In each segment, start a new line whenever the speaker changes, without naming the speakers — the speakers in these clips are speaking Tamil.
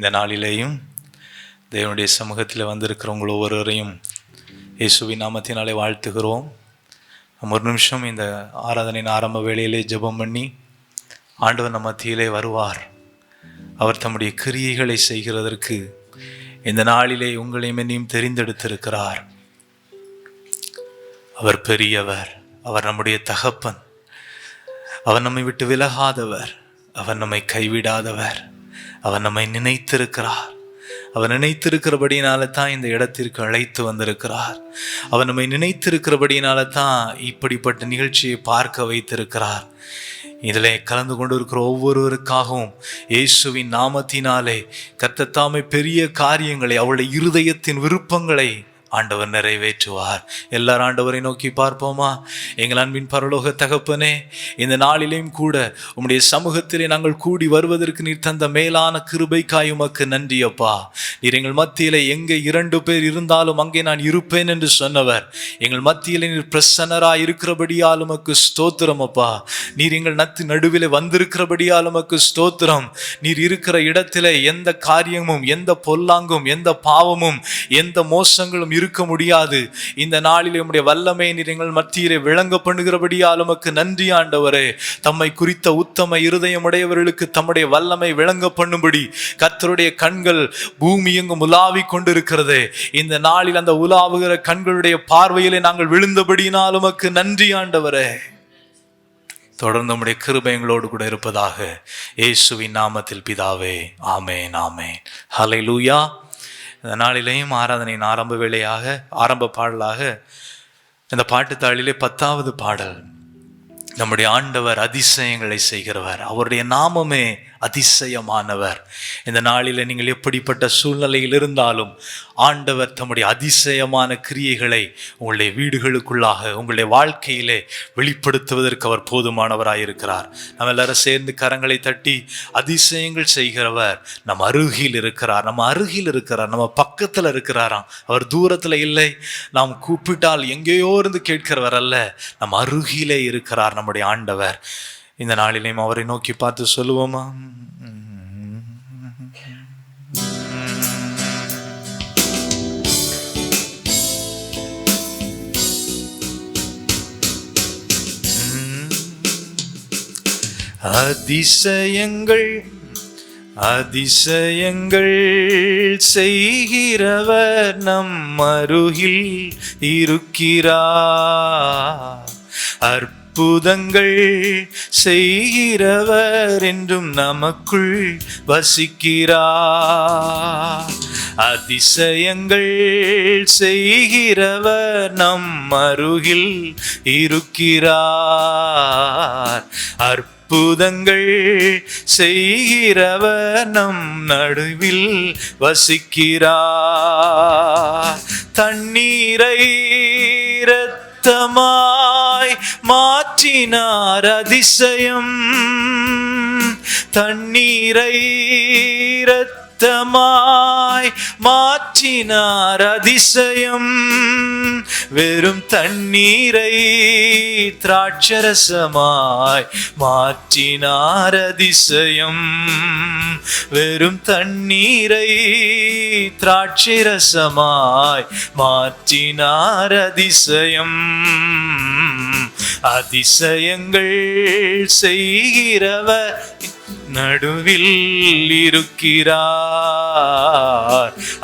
இந்த நாளிலேயும் தேவனுடைய சமூகத்தில் வந்திருக்கிறவங்க ஒவ்வொருவரையும் இயேசுவின் நாமத்தினாலே வாழ்த்துகிறோம். நம்ம ஒரு நிமிஷம் இந்த ஆராதனையின் ஆரம்ப வேளையிலே ஜெபம் பண்ணி ஆண்டவர் நம்ம மத்தியிலே வருவார். அவர் தம்முடைய கிரியைகளை செய்கிறதற்கு இந்த நாளிலே உங்களையும் என்னையும் தெரிந்தெடுத்திருக்கிறார். அவர் பெரியவர், அவர் நம்முடைய தகப்பன், அவர் நம்மை விட்டு விலகாதவர், அவர் நம்மை கைவிடாதவர், அவர் நம்மை நினைத்திருக்கிறார். அவர் நினைத்திருக்கிறபடியினால தான் இந்த இடத்திற்கு அழைத்து வந்திருக்கிறார். அவர் நம்மை நினைத்திருக்கிறபடியினால தான் இப்படிப்பட்ட நிகழ்ச்சியை பார்க்க வைத்திருக்கிறார். இதில் கலந்து கொண்டு இருக்கிற ஒவ்வொருவருக்காகவும் இயேசுவின் நாமத்தினாலே கர்த்தர் தாமே பெரிய காரியங்களை, அவருடைய இருதயத்தின் விருப்பங்களை ஆண்டவர் நிறைவேற்றுவார். எல்லாரும் ஆண்டவரை நோக்கி பார்ப்போமா? எங்கள் அன்பின் பரலோக தகப்பனே, இந்த நாளிலேயும் கூட உம்முடைய சமூகத்திலே நாங்கள் கூடி வருவதற்கு நீர் தந்த மேலான கிருபைக்காய் உமக்கு நன்றி அப்பா. நீர் எங்கள் மத்தியிலே எங்கே 2 பேர் இருந்தாலும் அங்கே நான் இருப்பேன் என்று சொன்னவர். எங்கள் மத்தியிலே நீர் பிரசன்னராய் இருக்கிறபடியால் உமக்கு ஸ்தோத்திரம் அப்பா. நீர் எங்கள் நடுவிலே வந்திருக்கிறபடியால் உமக்கு ஸ்தோத்திரம். நீர் இருக்கிற இடத்திலே எந்த காரியமும், எந்த பொல்லாங்கும், எந்த பாவமும், எந்த மோசங்களும் இருக்க முடியாது. இந்த நாளில் உம்முடைய வல்லமை நீர் எங்கள் மத்தியிலே விளங்க பண்ணுகிறபடியால் உமக்கு நன்றி ஆண்டவரே. தம்மை குறித்த உத்தம இருதயம் உடையவர்களுக்கு தம்முடைய வல்லமை விளங்க பண்ணும்படி கர்த்தருடைய கண்கள் பூமி எங்கும் உலாவிக் கொண்டிருக்கிறது. இந்த நாளில் அந்த உலாவுகிற கண்களுடைய பார்வையிலே நாங்கள் விழுந்தபடியினால் உமக்கு நன்றி ஆண்டவரே. தொடர்ந்து நம்முடைய கிருபை எங்களோடு கூட இருப்பதாக இயேசுவின் நாமத்தில் பிதாவே, ஆமேன் ஆமேன். ஹல்லேலூயா. இந்த நாளிலேயும் ஆராதனையின் ஆரம்ப பாடலாக இந்த பாட்டுத்தாளிலே 10வது பாடல், நம்முடைய ஆண்டவர் அதிசயங்களை செய்கிறவர், அவருடைய நாமமே அதிசயமானவர். இந்த நாளில் நீங்கள் எப்படிப்பட்ட சூழ்நிலையில் இருந்தாலும் ஆண்டவர் தம்முடைய அதிசயமான கிரியைகளை உங்களுடைய வீடுகளுக்குள்ளாக, உங்களுடைய வாழ்க்கையிலே வெளிப்படுத்துவதற்கு அவர் போதுமானவராயிருக்கிறார். நம்ம எல்லாரும் சேர்ந்து கரங்களை தட்டி, அதிசயங்கள் செய்கிறவர் நம் அருகில் இருக்கிறார், நம்ம அருகில் இருக்கிறார், நம்ம பக்கத்தில் இருக்கிறாராம். அவர் தூரத்தில் இல்லை, நாம் கூப்பிட்டால் எங்கேயோ இருந்து கேட்கிறவர் அல்ல, நம் அருகிலே இருக்கிறார் நம்முடைய ஆண்டவர். இந்த நாளிலேயும் அவரை நோக்கி பார்த்து சொல்லுவோமா? அதிசயங்கள் அதிசயங்கள் செய்கிறவர் நம் அருகில் இருக்கிறார். அற்புதங்கள் செய்கிறவர் என்றும் நமக்குள் வசிக்கிறார். அதிசயங்கள் செய்கிறவர் நம் அருகில் இருக்கிறார். அற்புதங்கள் செய்கிறவர் நம் நடுவில் வசிக்கிறார். தண்ணீரை இரத்தமாய் மாற்றினார் அதிசயம். தண்ணீரை இரத்தமாய் மாற்றினார் அதிசயம். வெறும் தண்ணீரை திராட்சரசமாய் மாற்றினார் அதிசயம். வெறும் தண்ணீரை திராட்சரசமாய் மாற்றினார் அதிசயம். அதிசயங்கள் செய்கிறவர் நடுவில் இருக்கிறார்.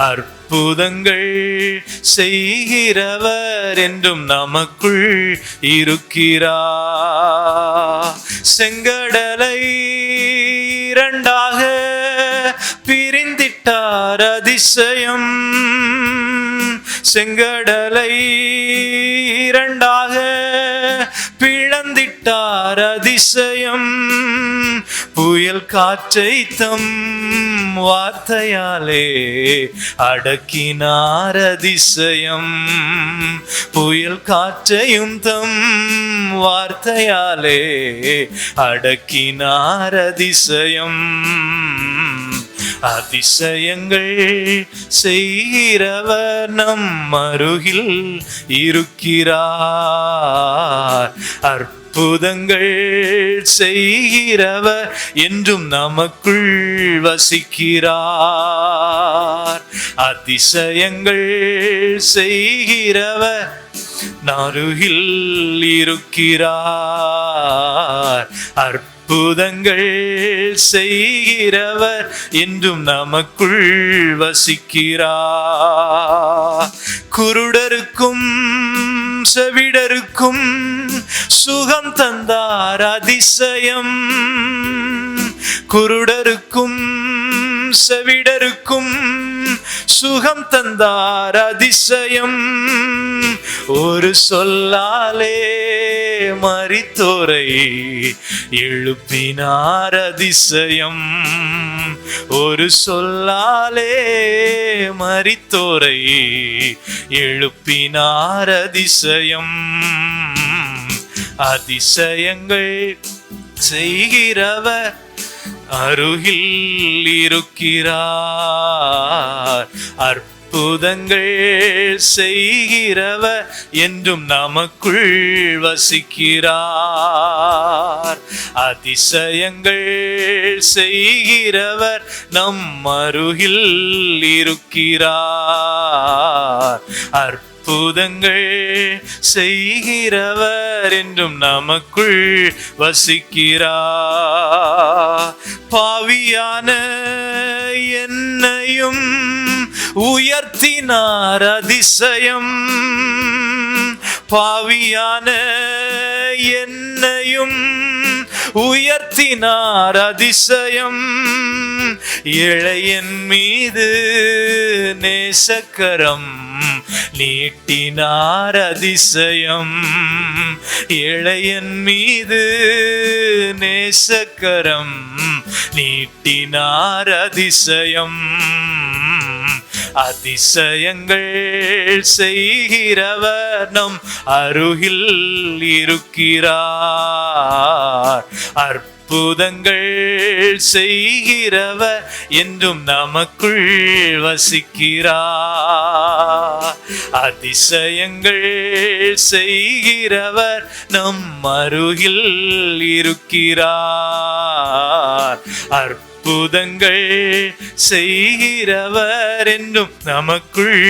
அற்புதங்கள் செய்கிறவர் என்றும் நமக்குள் இருக்கிறார். செங்கடலை 2ஆக பிரிந்திட்டார் அதிசயம். செங்கடலை 2ஆக பிளந்திட்டார் அதிசயம். புயல் காற்றை தம் வார்த்தையாலே அடக்கினார் அதிசயம். புயல் காற்றையும் தம் வார்த்தையாலே அடக்கினார் அதிசயம். அதிசயங்கள் செய்கிறவர் நம் அருகில் இருக்கிறார். அற்புதங்கள் செய்கிறவர் என்றும் நமக்குள் வசிக்கிறார். அதிசயங்கள் செய்கிறவர் அருகில் இருக்கிறார். அற்புதங்கள் செய்கிறவர் என்றும் நமக்குள் வசிக்கிறார். குருடருக்கும் செவிடருக்கும் சுகம் தந்தார் அதிசயம். குருடருக்கும் செவிடருக்கும் சுகம் தந்தார் அதிசயம். ஒரு சொல்லாலே மரித்தோரை எழுப்பினார் அதிசயம். ஒரு சொல்லாலே மரித்தோரை எழுப்பினார் அதிசயம். அதிசயங்கள் செய்கிறவர் அருகில் இருக்கிறார். அற்புதங்கள் செய்கிறவர் என்றும் நமக்குள் வசிக்கிறார். அதிசயங்கள் செய்கிறவர் நம் அருகில் இருக்கிறார். அற்புதங்கள் செய்கிறவர் என்றும் நமக்குள் வசிக்கிறார். பாவியான என்னையும் உயர்த்தினார் அதிசயம். பாவியான என்னையும் உயர்த்தினார் அதிசயம். இளையன் மீது நேசக்கரம் நீட்டினார் அதிசயம். இளையன் மீது நேசக்கரம் நீட்டினார் அதிசயம். அதிசயங்கள் செய்கிறவர் நம் அருகில் இருக்கிறார். அற்புதங்கள் செய்கிறவர் என்றும் நமக்குள் வசிக்கிறார். அதிசயங்கள் செய்கிறவர் நம் அருகில் இருக்கிறார். அற்புதங்கள் செய்கிறவர் என்றும் நமக்குள்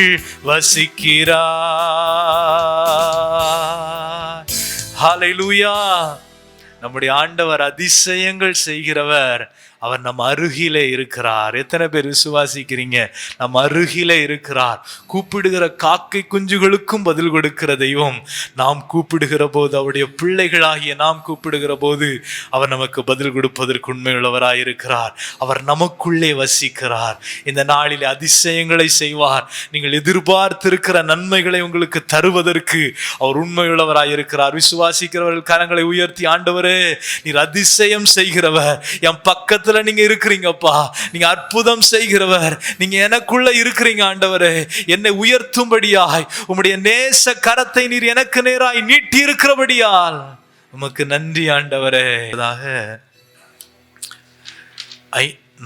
வசிக்கிறார். ஹல்லேலூயா. நம்முடைய ஆண்டவர் அதிசயங்கள் செய்கிறவர். அவர் நம் அருகிலே இருக்கிறார். எத்தனை பேர் விசுவாசிக்கிறீங்க? நம் அருகிலே இருக்கிறார். கூப்பிடுகிற காக்கை குஞ்சுகளுக்கும் பதில் கொடுக்கிற தெய்வம். நாம் கூப்பிடுகிற போது, அவருடைய பிள்ளைகளாகிய நாம் கூப்பிடுகிற போது அவர் நமக்கு பதில் கொடுப்பதற்கு உண்மையுள்ளவராய் இருக்கிறார். அவர் நமக்குள்ளே வசிக்கிறார். இந்த நாளிலே அதிசயங்களை செய்வார். நீங்கள் எதிர்பார்த்திருக்கிற நன்மைகளை உங்களுக்கு தருவதற்கு அவர் உண்மையுள்ளவராய் இருக்கிறார். விசுவாசிக்கிறவர்கள் கரங்களை உயர்த்தி, ஆண்டவரே நீர் அதிசயம் செய்கிறவர், என் பக்கத்துல நீங்க இருக்கிறீங்கப்பா, நீங்க அற்புதம் செய்கிறவர், நீங்க எனக்குள்ள இருக்கிறீங்க ஆண்டவரே, என்னை உயர்த்தும்படியாய் உம்முடைய நேச கரத்தை நீர் எனக்கு நேராய் நீட்டி இருக்கிறபடியால் உமக்கு நன்றி ஆண்டவரே.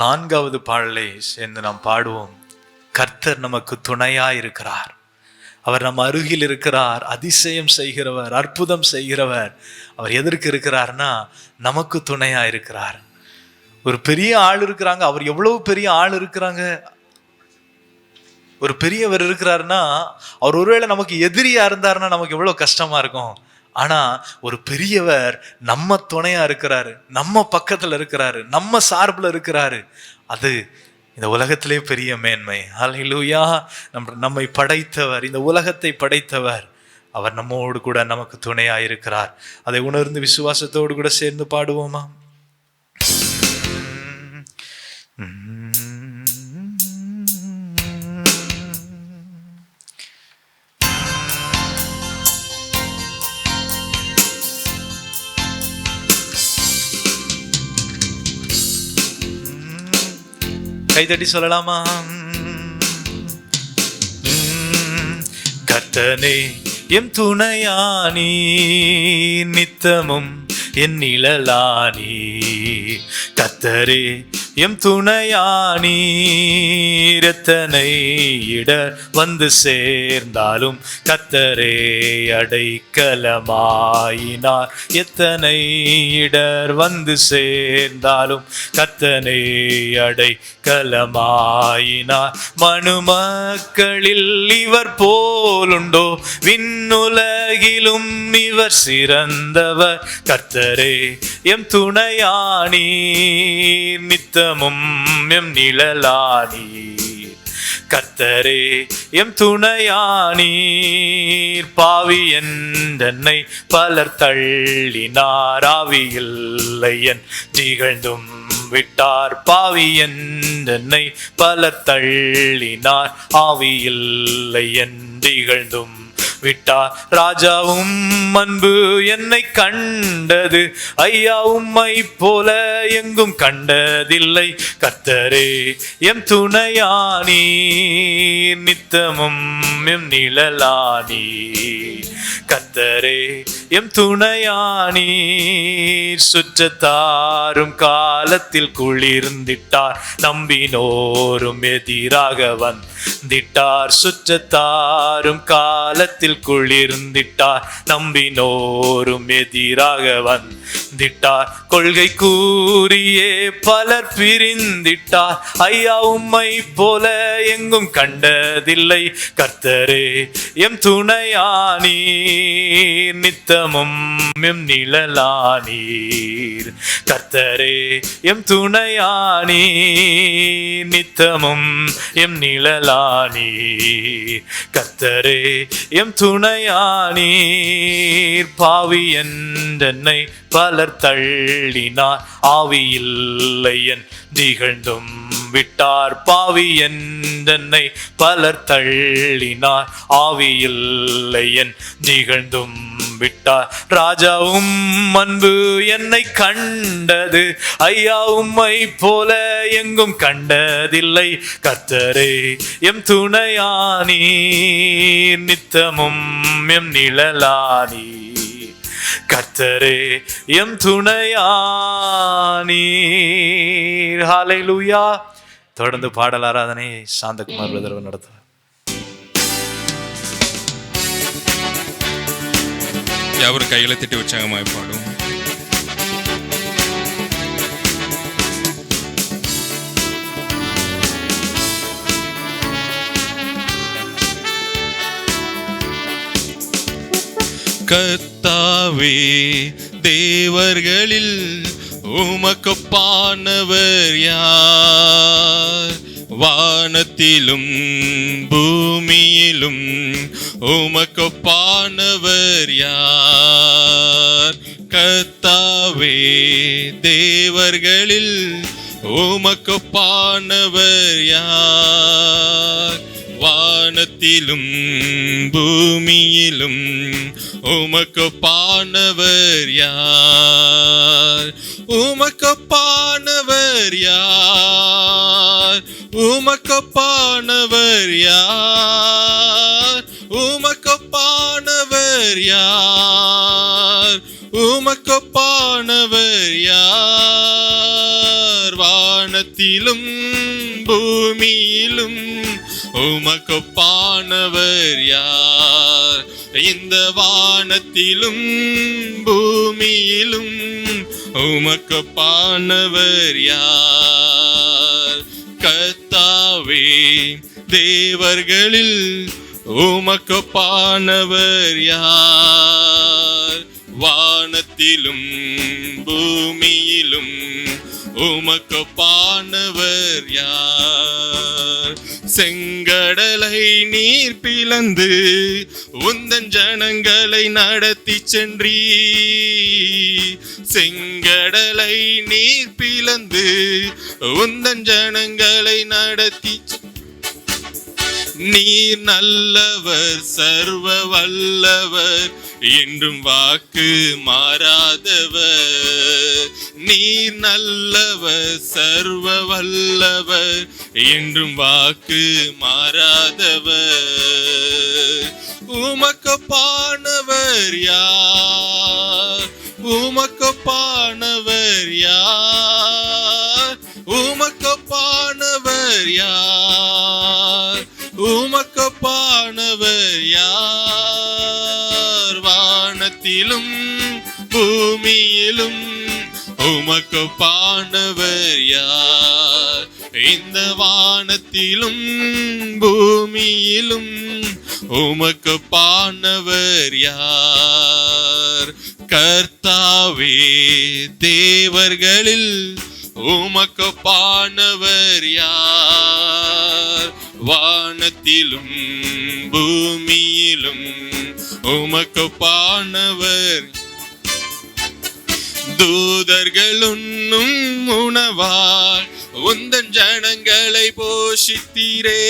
4வது பாடலை சேர்ந்து நாம் பாடுவோம். கர்த்தர் நமக்கு துணையாய் இருக்கிறார். அவர் நம் அருகில் இருக்கிறார். அதிசயம் செய்கிறவர், அற்புதம் செய்கிறவர். அவர் எதற்கு இருக்கிறார்னா நமக்கு துணையா இருக்கிறார். ஒரு பெரிய ஆள் இருக்கிறாங்க. அவர் எவ்வளவு பெரிய ஆள் இருக்கிறாங்க. ஒரு பெரியவர் இருக்கிறாருன்னா அவர் ஒருவேளை நமக்கு எதிரியா இருந்தாருன்னா நமக்கு எவ்வளவு கஷ்டமா இருக்கும். ஆனா ஒரு பெரியவர் நம்ம துணையா இருக்கிறாரு, நம்ம பக்கத்துல இருக்கிறாரு, நம்ம சார்புல இருக்கிறாரு. அது இந்த உலகத்திலே பெரிய மேன்மை. ஹல்லேலூயா. நம்மை படைத்தவர், இந்த உலகத்தை படைத்தவர், அவர் நம்மோடு கூட நமக்கு துணையா இருக்கிறார். அதை உணர்ந்து விசுவாசத்தோடு கூட சேர்ந்து பாடுவோமா? கைதட்டி சொல்லலாமா? கர்த்தனே எம் துணையானி, நித்தமும் என் நிழலானி. கர்த்தரே எம் துணையானீர். எத்தனை இடர் வந்து சேர்ந்தாலும் கர்த்தரே அடைக்கலமாயினார். எத்தனை இடர் வந்து சேர்ந்தாலும் கர்த்தரே அடைக்கலமாயினார். மனுமக்களில் இவர் போலுண்டோ, விண்ணுலகிலும் இவர் சிறந்தவர். கர்த்தரே எம் துணையானீர், நித்தமும் எம் நிழலானீர். கர்த்தரே எம் துணையானீர். பாவி என்றென்னை பலர் தள்ளினார், ஆவியில்லை என் திகழ்ந்தும் விட்டார். பாவி என்றென்னை பலர் தள்ளினார், ஆவியில்லை என் திகழ்ந்தும் விட்டார். ராஜாவும் அன்பு என்னை கண்டது, ஐயா உம்மை போல எங்கும் கண்டதில்லை. கர்த்தரே எம் துணையானீர், நித்தமும் எம் நிழலானீர். கர்த்தரே எம் துணையானீர். சுற்றத்தாரும் காலத்தில் குளிர்ந்திட்டார், நம்பினோரும் எதிராக வந்திட்டார். சுற்றத்தாரும் காலத்தில் குளிர்ந்திட்டார், நம்பினோரும் எதிராக வந்திட்டார். கொள்கை கூறியே பலர் பிரிந்திட்டார், ஐயா உம்மை போல எங்கும் கண்டதில்லை. கர்த்தரே எம் துணையானீர், நித்தமும் எம் நிழலானீர். கர்த்தரே எம் துணையானீர், நித்தமும் எம் நிழலானீர். கர்த்தரே எம் துணையானீர். பாவி என்றென்னை பலர் தள்ளினார், ஆவியில்லை என் திகழ்ந்தும் விட்டார். பாவி என்றென்னை பலர் தள்ளினார், ஆவியில்லை என் திகழ்ந்தும் விட்டார். ராஜாவும் அன்பு என்னை கண்டது, ஐயா உம்மை போல எங்கும் கண்டதில்லை. கர்த்தரே எம் துணையானீர், நித்தமும் எம் நிழலானீர். கர்த்தரே எம் துணையானீர். ஹல்லேலூயா. தொடர்ந்து பாடல் ஆராதனை சாந்தகுமார் பிரதர் நடத்துவார்.
யாவரும் கைகளை தட்டி உற்சாகமாய் பாடும். கர்த்தாவே தேவர்களில் உமக்கொப்பானவர் யார்? வானத்திலும் பூமியிலும் உமக்கொப்பானவர் யார்? கர்த்தாவே தேவர்களில் உமக்கொப்பானவர் யார்? வானத்திலும் பூமியிலும் உமக்கொப்பானவர் யார்? உமக்கொப்பானவர் யார்? உமக்கொப்பானவர் யார்? உமக்கொப்பானவர் யார்? உமக்கொப்பானவர் யார்? வானத்திலும் பூமியிலும் உமக்கொப்பானவர் யார்? இந்த வானத்திலும் பூமியிலும் உமக்கொப்பானவர் யார்? கர்த்தாவே தேவர்களில் உமக்கொப்பானவர் யார்? வானத்திலும் பூமியிலும் உமக்கொப்பானவர் யார்? செங்கடலை நீர் பிளந்து உந்தன் ஜனங்களை நடத்தி சென்றீ. செங்கடலை நீர் பிளந்து உந்தன் ஜனங்களை நடத்தி. நீர் நல்லவர், சர்வ வல்லவர், என்றும் வாக்கு மாறாதவர். நீர் நல்லவர், சர்வ வல்லவர், என்றும் வாக்கு மாறாதவர். உமக்கொப்பானவர் யார்? உமக்கொப்பானவர் யார்? ஒப்பானவர் யார்? உமக்கொப்பானவர் யார்? வானத்திலும் பூமியிலும் உமக்கொப்பானவர் யார்? இந்த வானத்திலும் பூமியிலும் உமக்கொப்பானவர் யார்? கர்த்தாவே, தேவர்களில் உமக்கொப்பானவர் யார்? வானத்திலும் பூமியிலும் உமக்கொப்பானவர். தூதர்கள் உண்ணும் உணவால் உந்தன் ஜனங்களை போஷித்தீரே.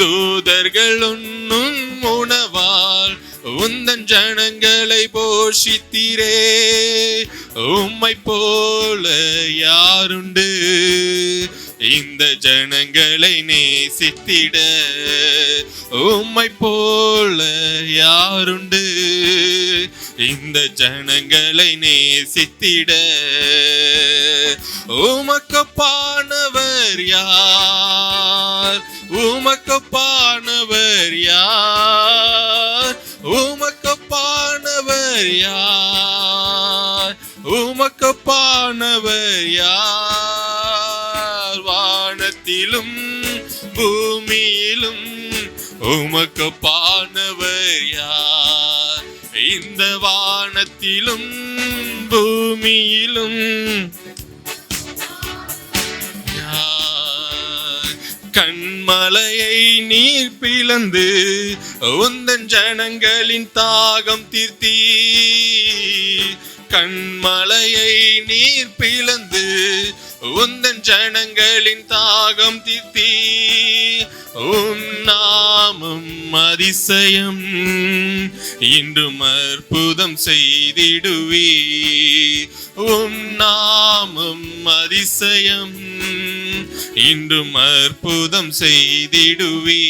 தூதர்கள் உண்ணும் உணவால் உந்தன் ஜனங்களை போஷித்தீரே. உம்மை போல யாருண்டு இந்த ஜனங்களை நேசித்திட? உம்மை போல யாருண்டு இந்த ஜனங்களை நேசித்திட? உமக்கொப்பானவர் யார்? உமக்கொப்பானவர் யார்? உமக்கொப்பானவர் யார்? உமக்கொப்பானவர் யார்? வானத்திலும் பூமியிலும் உமக்கொப்பானவர் யார்? இந்த வானத்திலும் பூமியிலும் கண்மலையை நீர் பிளந்து உந்தன் ஜனங்களின் தாகம் தீர்த்தீ. கண்மலையை நீர் பிளந்து உந்தன் ஜனங்களின் தாகம் தீர்த்தீ. உம் நாமம் அதிசயம், இன்றும் அற்புதம் செய்திடுவே. உம் நாமம் அதிசயம், இன்றும் அற்புதம் செய்திடுவே.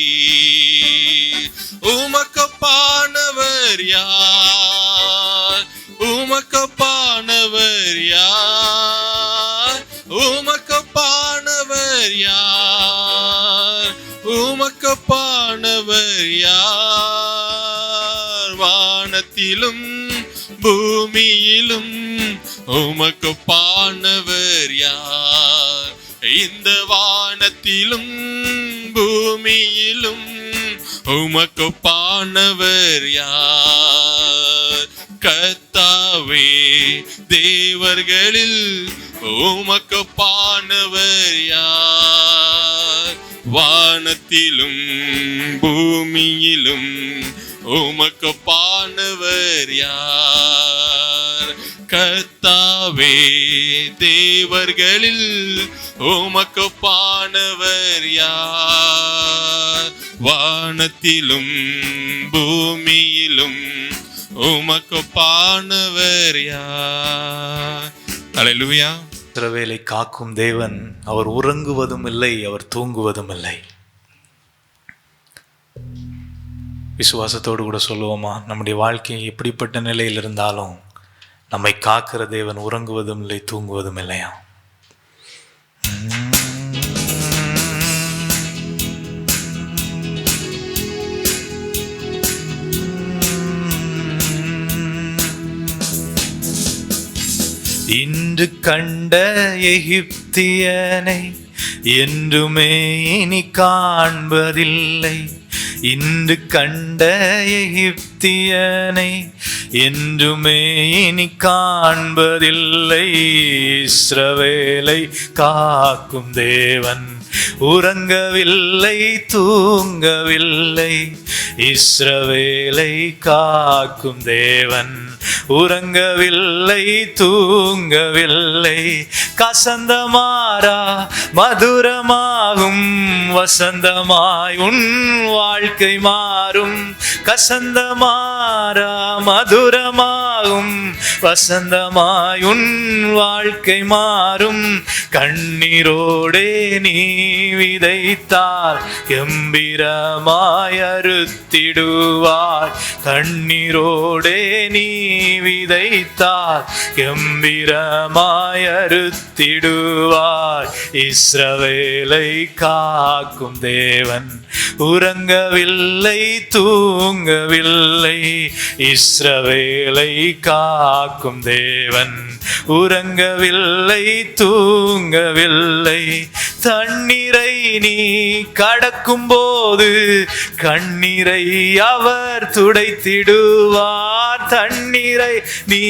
உமக்கொப்பானவர் யார்? உமக்கொப்பானவர் யார்? உமக்கொப்பானவர் யார்? உமக்கொப்பானவர் யார்? வானத்திலும் பூமியிலும் உமக்கொப்பானவர் யார்? இந்த வானத்திலும் பூமியிலும் உமக்கொப்பானவர் யார்? கர்த்தாவே, தேவர்களில் உமக்கொப்பானவர் யார்? வானத்திலும் பூமியிலும் உமக்கொப்பானவர் யார்? கர்த்தாவே, தேவர்களில் உமக்கொப்பானவர் யார்? வானத்திலும் பூமியிலும் உமக்கொப்பானவர் யார்? அல்லேலூயா.
இஸ்ரவேலை காக்கும் தேவன், அவர் உறங்குவதும் இல்லை, அவர் தூங்குவதும் இல்லை. விசுவாசத்தோடு கூட சொல்லுவோமா? நம்முடைய வாழ்க்கை எப்படிப்பட்ட நிலையில் இருந்தாலும் நம்மை காக்கிற தேவன் உறங்குவதும் இல்லை, தூங்குவதும் இல்லையா? இன்று கண்ட எகிப்தியனை என்றுமே இனி காண்பதில்லை. இன்று கண்ட எகிப்தியனை என்றுமே இனி காண்பதில்லை. இஸ்ரவேலை காக்கும் தேவன் உறங்கவில்லை, தூங்கவில்லை. இஸ்ரவேலை காக்கும் தேவன் உறங்கவில்லை, தூங்கவில்லை. கசந்தமாரா மதுரமாகும், வசந்தமாய் உன் வாழ்க்கை மாறும். கசந்தமாரா மதுரமாகும், உண்டாகும், வசந்தமாய் உன் வாழ்க்கை மாறும். கண்ணீரோடே நீ விதைத்தால் கம்பீரமாய் அறுத்திடுவார். கண்ணீரோடே நீ விதைத்தால் கம்பீரமாய் அறுத்திடுவார். இஸ்ரவேலை காக்கும் தேவன் உறங்கவில்லை, தூங்கவில்லை. இஸ்ரவேலை காக்கும் தேவன் உறங்கவில்லை, தூங்கவில்லை. தண்ணீரை நீ கடக்கும் போது கண்ணீரை அவர் துடைத்திடுவார். தண்ணீரை நீ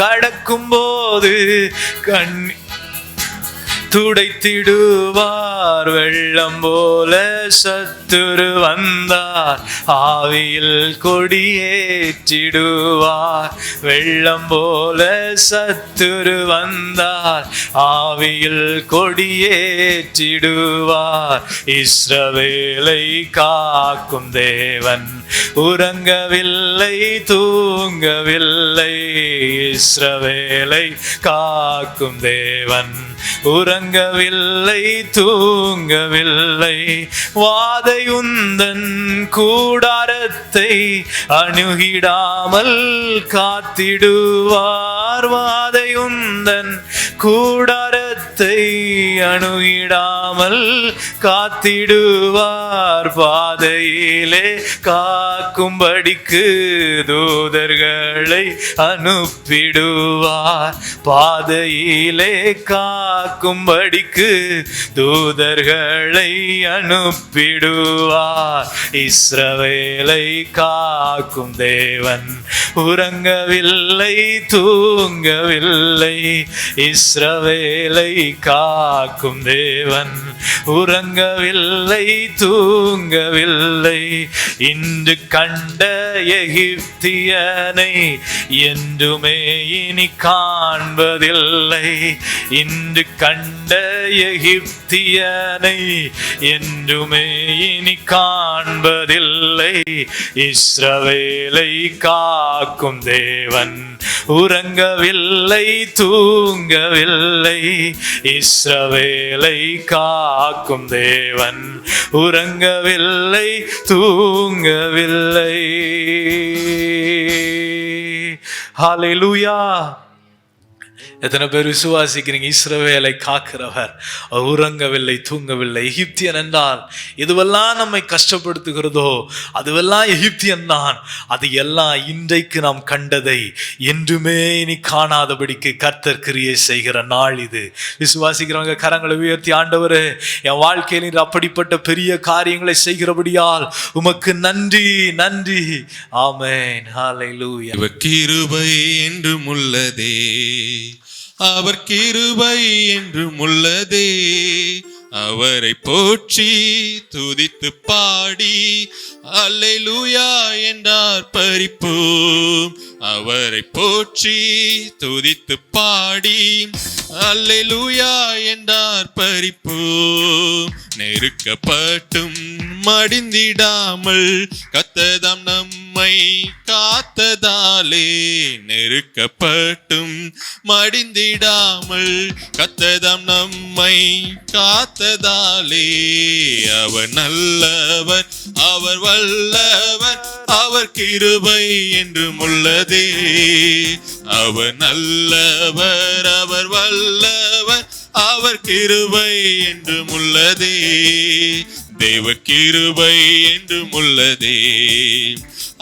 கடக்கும் போது துடைத்திடுவார். வெள்ளம் போல சத்துரு வந்தார், ஆவியில் கொடியேற்றிடுவார். வெள்ளம் போல சத்துரு வந்தார், ஆவியில் கொடியேற்றிடுவார். இஸ்ரவேலை காக்கும் தேவன் உறங்கவில்லை, தூங்கவில்லை. இஸ்ரவேலை காக்கும் தேவன் உறங்கவில்லை, தூங்கவில்லை. வாதையுந்தன் கூடாரத்தை அணுகிடாமல் காத்திடுவார். வாதையுந்தன் கூடாரத்தை அணுகிடாமல் காத்திடுவார். பாதையிலே காக்கும்படிக்கு தூதர்களை அனுப்பிடுவார். பாதையிலே காக்கும்படிக்கு தூதர்களை அனுப்பிடுவார். இஸ்ரவேலை காக்கும் தேவன் உறங்கவில்லை, தூங்கவில்லை. இஸ்ரவேலை காக்கும் தேவன் உறங்கவில்லை, தூங்கவில்லை. இன்று கண்ட எகிப்தியனை என்றுமே இனி காண்பதில்லை. இன்று கண்ட எகிப்தியனை என்றுமே இனி காண்பதில்லை. இஸ்ரவேலை காக்கும் தேவன் உறங்கவில்லை, தூங்கவில்லை. இஸ்ரவேலை காக்கும் தேவன் உறங்கவில்லை, தூங்கவில்லை. ஹல்லேலூயா. எத்தனை பேர் விசுவாசிக்கிறீங்க? இஸ்ரவேலை காக்கிறவர் உறங்கவில்லை, தூங்கவில்லை. எகிப்தியன் என்றால் எதுவெல்லாம் நம்மை கஷ்டப்படுத்துகிறதோ அதுவெல்லாம் எகிப்தியன் தான். அது எல்லாம் இன்றைக்கு நாம் கண்டதை என்றுமே இனி காணாதபடிக்கு கர்த்தர் கிரியை செய்கிற நாள் இது. விசுவாசிக்கிறவங்க கரங்களை உயர்த்தி, ஆண்டவரே, என் வாழ்க்கையில் அப்படிப்பட்ட பெரிய காரியங்களை செய்கிறபடியால் உமக்கு நன்றி, நன்றி. ஆமென். ஹல்லேலூயா.
கிருபை என்றும் உள்ளதே, அவர் கிருபை என்றும் உள்ளதே. அவரை போற்றி துதித்து பாடி அல்லேலூயா என்றார் பரிப்போம். அவரை போற்றி துதித்து பாடி அல்லேலூயா என்றார் பரிப்போம். நெருக்கப்பட்டும் மடிந்திடாமல் கர்த்தர் நம்மை காத்ததாலே, நெருக்கப்பட்டும் மடிந்திடாமல் கர்த்தர் நம்மை காத்ததாலே. அவர் நல்லவர், அவர் வல்லவர், அவர் கிருபை என்றும் உள்ளதே. அவர் நல்லவர், அவர் வல்லவர், அவர் கிருபை என்றும் உள்ளதே. தேவ கிருபை என்றும் உள்ளதே,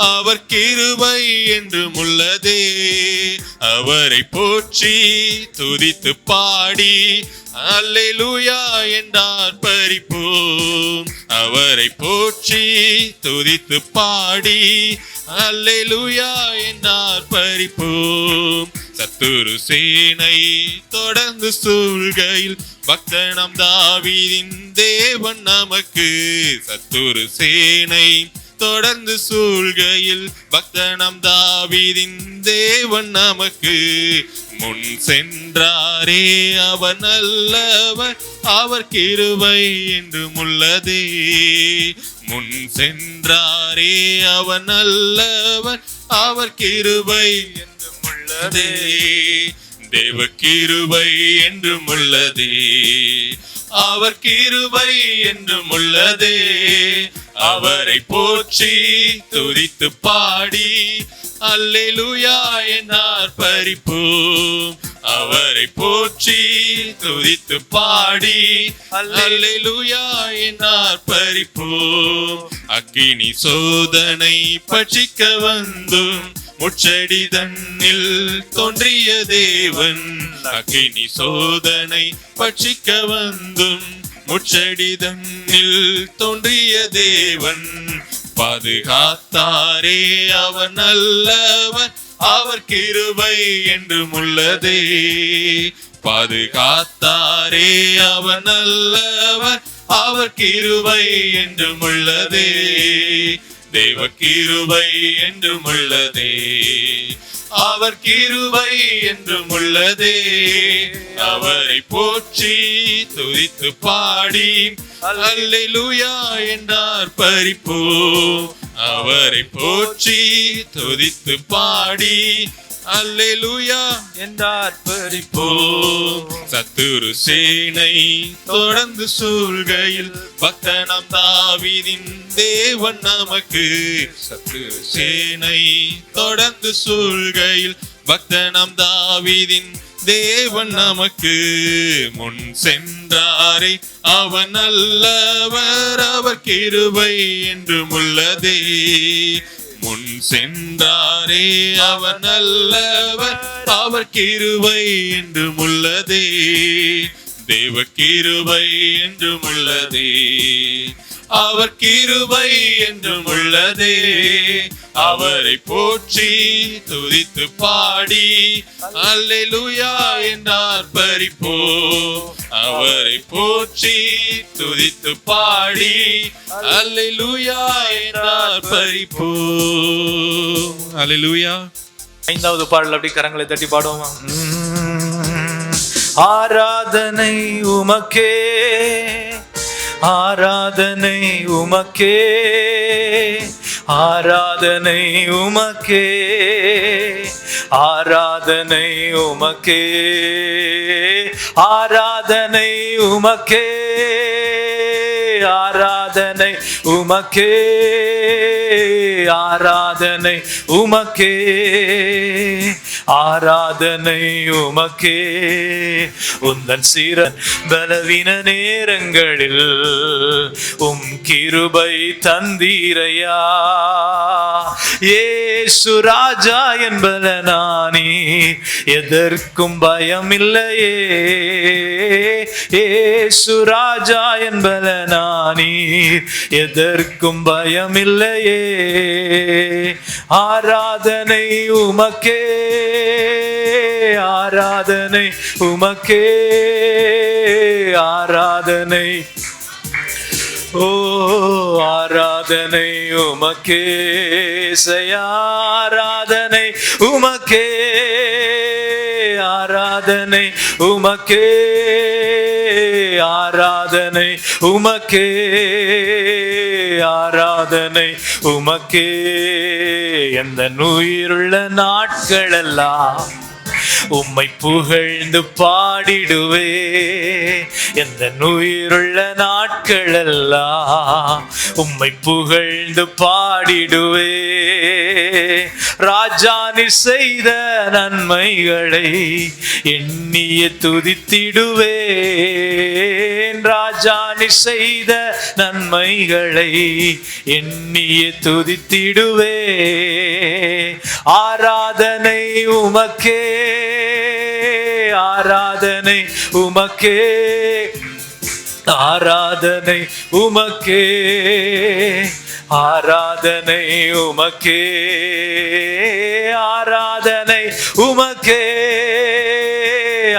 அவர் கிருபை என்றும் உள்ளதே. அவரை போற்றி துதித்து பாடி அல்லேலூயா என்றார் பரிப்போம். அவரை போற்றி துதித்து பாடி அல்லேலூயா என்றார் பரிப்போம். சத்துரு சேனை தொடர்ந்து சூழ்கையில் பக்தனம் தாவீதின் தேவன் நமக்கு. சத்துரு சேனை தொடர்ந்து சூழ்கையில் பக்தனம் தாவீதின் தேவன் நமக்கு. முன் சென்றாரே அவர் நல்லவர், அவர் கிருபை என்றும் உள்ளதே. முன் சென்றாரே அவர் நல்லவர், அவர் கிருபை என்றும் உள்ளதே. தேவ கிருபை என்றும் உள்ளதே, அவர் கிருபை என்றும் உள்ளதே. அவரை போற்றி துதித்து பாடி அல்லேலூயா என்னார் பரிப்போம். அவரை போற்றி துதித்து பாடி அல்லேலூயா என்னார் பரிப்போம். அக்கினி சோதனை பட்சிக்க வந்தும் முச்சடி தன்னில் தோன்றிய தேவன். அக்கினி சோதனை பட்சிக்க வந்தும் முச்சடி தன்னில் தோன்றிய தேவன். பாதுகாத்தாரே அவர் நல்லவர், அவர் கிருபை என்றும் உள்ளதே. பாதுகாத்தாரே அவர் நல்லவர், அவர் கிருபை என்றும் உள்ளதே. தேவ கிருபை என்றும் உள்ளதே, அவர் கிருபை என்றும் உள்ளதே. அவரை போற்றி துதித்து பாடி அல்லேலூயா என்றார் பரிப்போம். அவரை போற்றி துதித்து பாடி அல்லேலூயா என்றார் பரிப்போம். சத்துரு சேனை தொடர்ந்து சூழ்கையில் பக்தனாம் தாவீதின் தேவன் நமக்கு. சத்துரு சேனை தொடர்ந்து சூழ்கையில் பக்தனாம் தாவீதின் தேவன் நமக்கு. முன் சென்றாரே அவன் நல்லவர், அவர் கிருபை என்றும் உள்ளதே. முன் சென்றாரே அவர் நல்லவர், அவர் கிருபை என்றும் உள்ளதே. தேவ கிருபை என்றும் உள்ளதே, அவர் கிருபை என்றும் உள்ளதே. அவரை போற்றி துதித்து பாடி அல்லேலூயா என்றார் பரிப்போம். அவரை போற்றி துதித்து பாடி அல்லேலூயா என்றார் பரிப்போம். அல்லேலூயா.
5வது பாடல் அப்படி கரங்களை தட்டி பாடுவோமா? ஆராதனை உமக்கே, ஆராதனை உமக்கே, ஆராதனை உமக்கே, ஆராதனை உமக்கே, ஆராதனை உமக்கே, ஆராதனை உமக்கே, ஆராதனை உமக்கே, ஆராதனை உமக்கே. உந்தன் சீரன் பலவீன நேரங்களில் கிருபை தந்தீரையா. இயேசு ராஜா என்பலனானி எதற்கும் பயமில்லையே. இயேசு ராஜா என்பலனானி எதற்கும் பயமில்லையே. ஆராதனை உமக்கே, ஆராதனை உமக்கே, ஆராதனை. ஓ ஆராதனை உமக்கே, ஆராதனை உமக்கே, ஆராதனை உமக்கே, ஆராதனை உமக்கே, ஆராதனை உமக்கே. எந்த உயிருள்ள நாட்களெல்லாம் உம்மை புகழ்ந்து பாடிடுவே. எந்த உயிருள்ள நாட்களெல்லாம் உம்மை புகழ்ந்து பாடிடுவே. ராஜா நீ செய்த நன்மைகளை எண்ணிய துதித்திடுவேன். ராஜா நீ செய்த நன்மைகளை எண்ணிய துதித்திடுவே. ஆராதனை உமக்கே, ஆராதனை உமக்கே, ஆராதனை உமக்கே, ஆராதனை உமக்கே, ஆராதனை உமக்கே,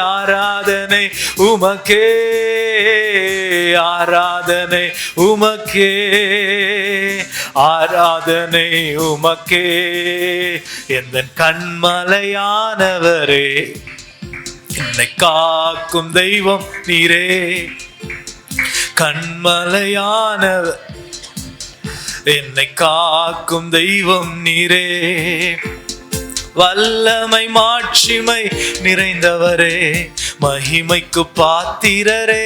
ஆராதனை உமக்கே, ஆராதனை உமக்கே, ஆராதனை உமக்கே. எந்தன் கண்மலையானவரே, என்னை காக்கும் தெய்வம் நீரே. கண்மலையானவர், என்னை காக்கும் தெய்வம் நீரே. வல்லமை மாட்சிமை நிறைந்தவரே, மகிமைக்கு பாத்திரரே.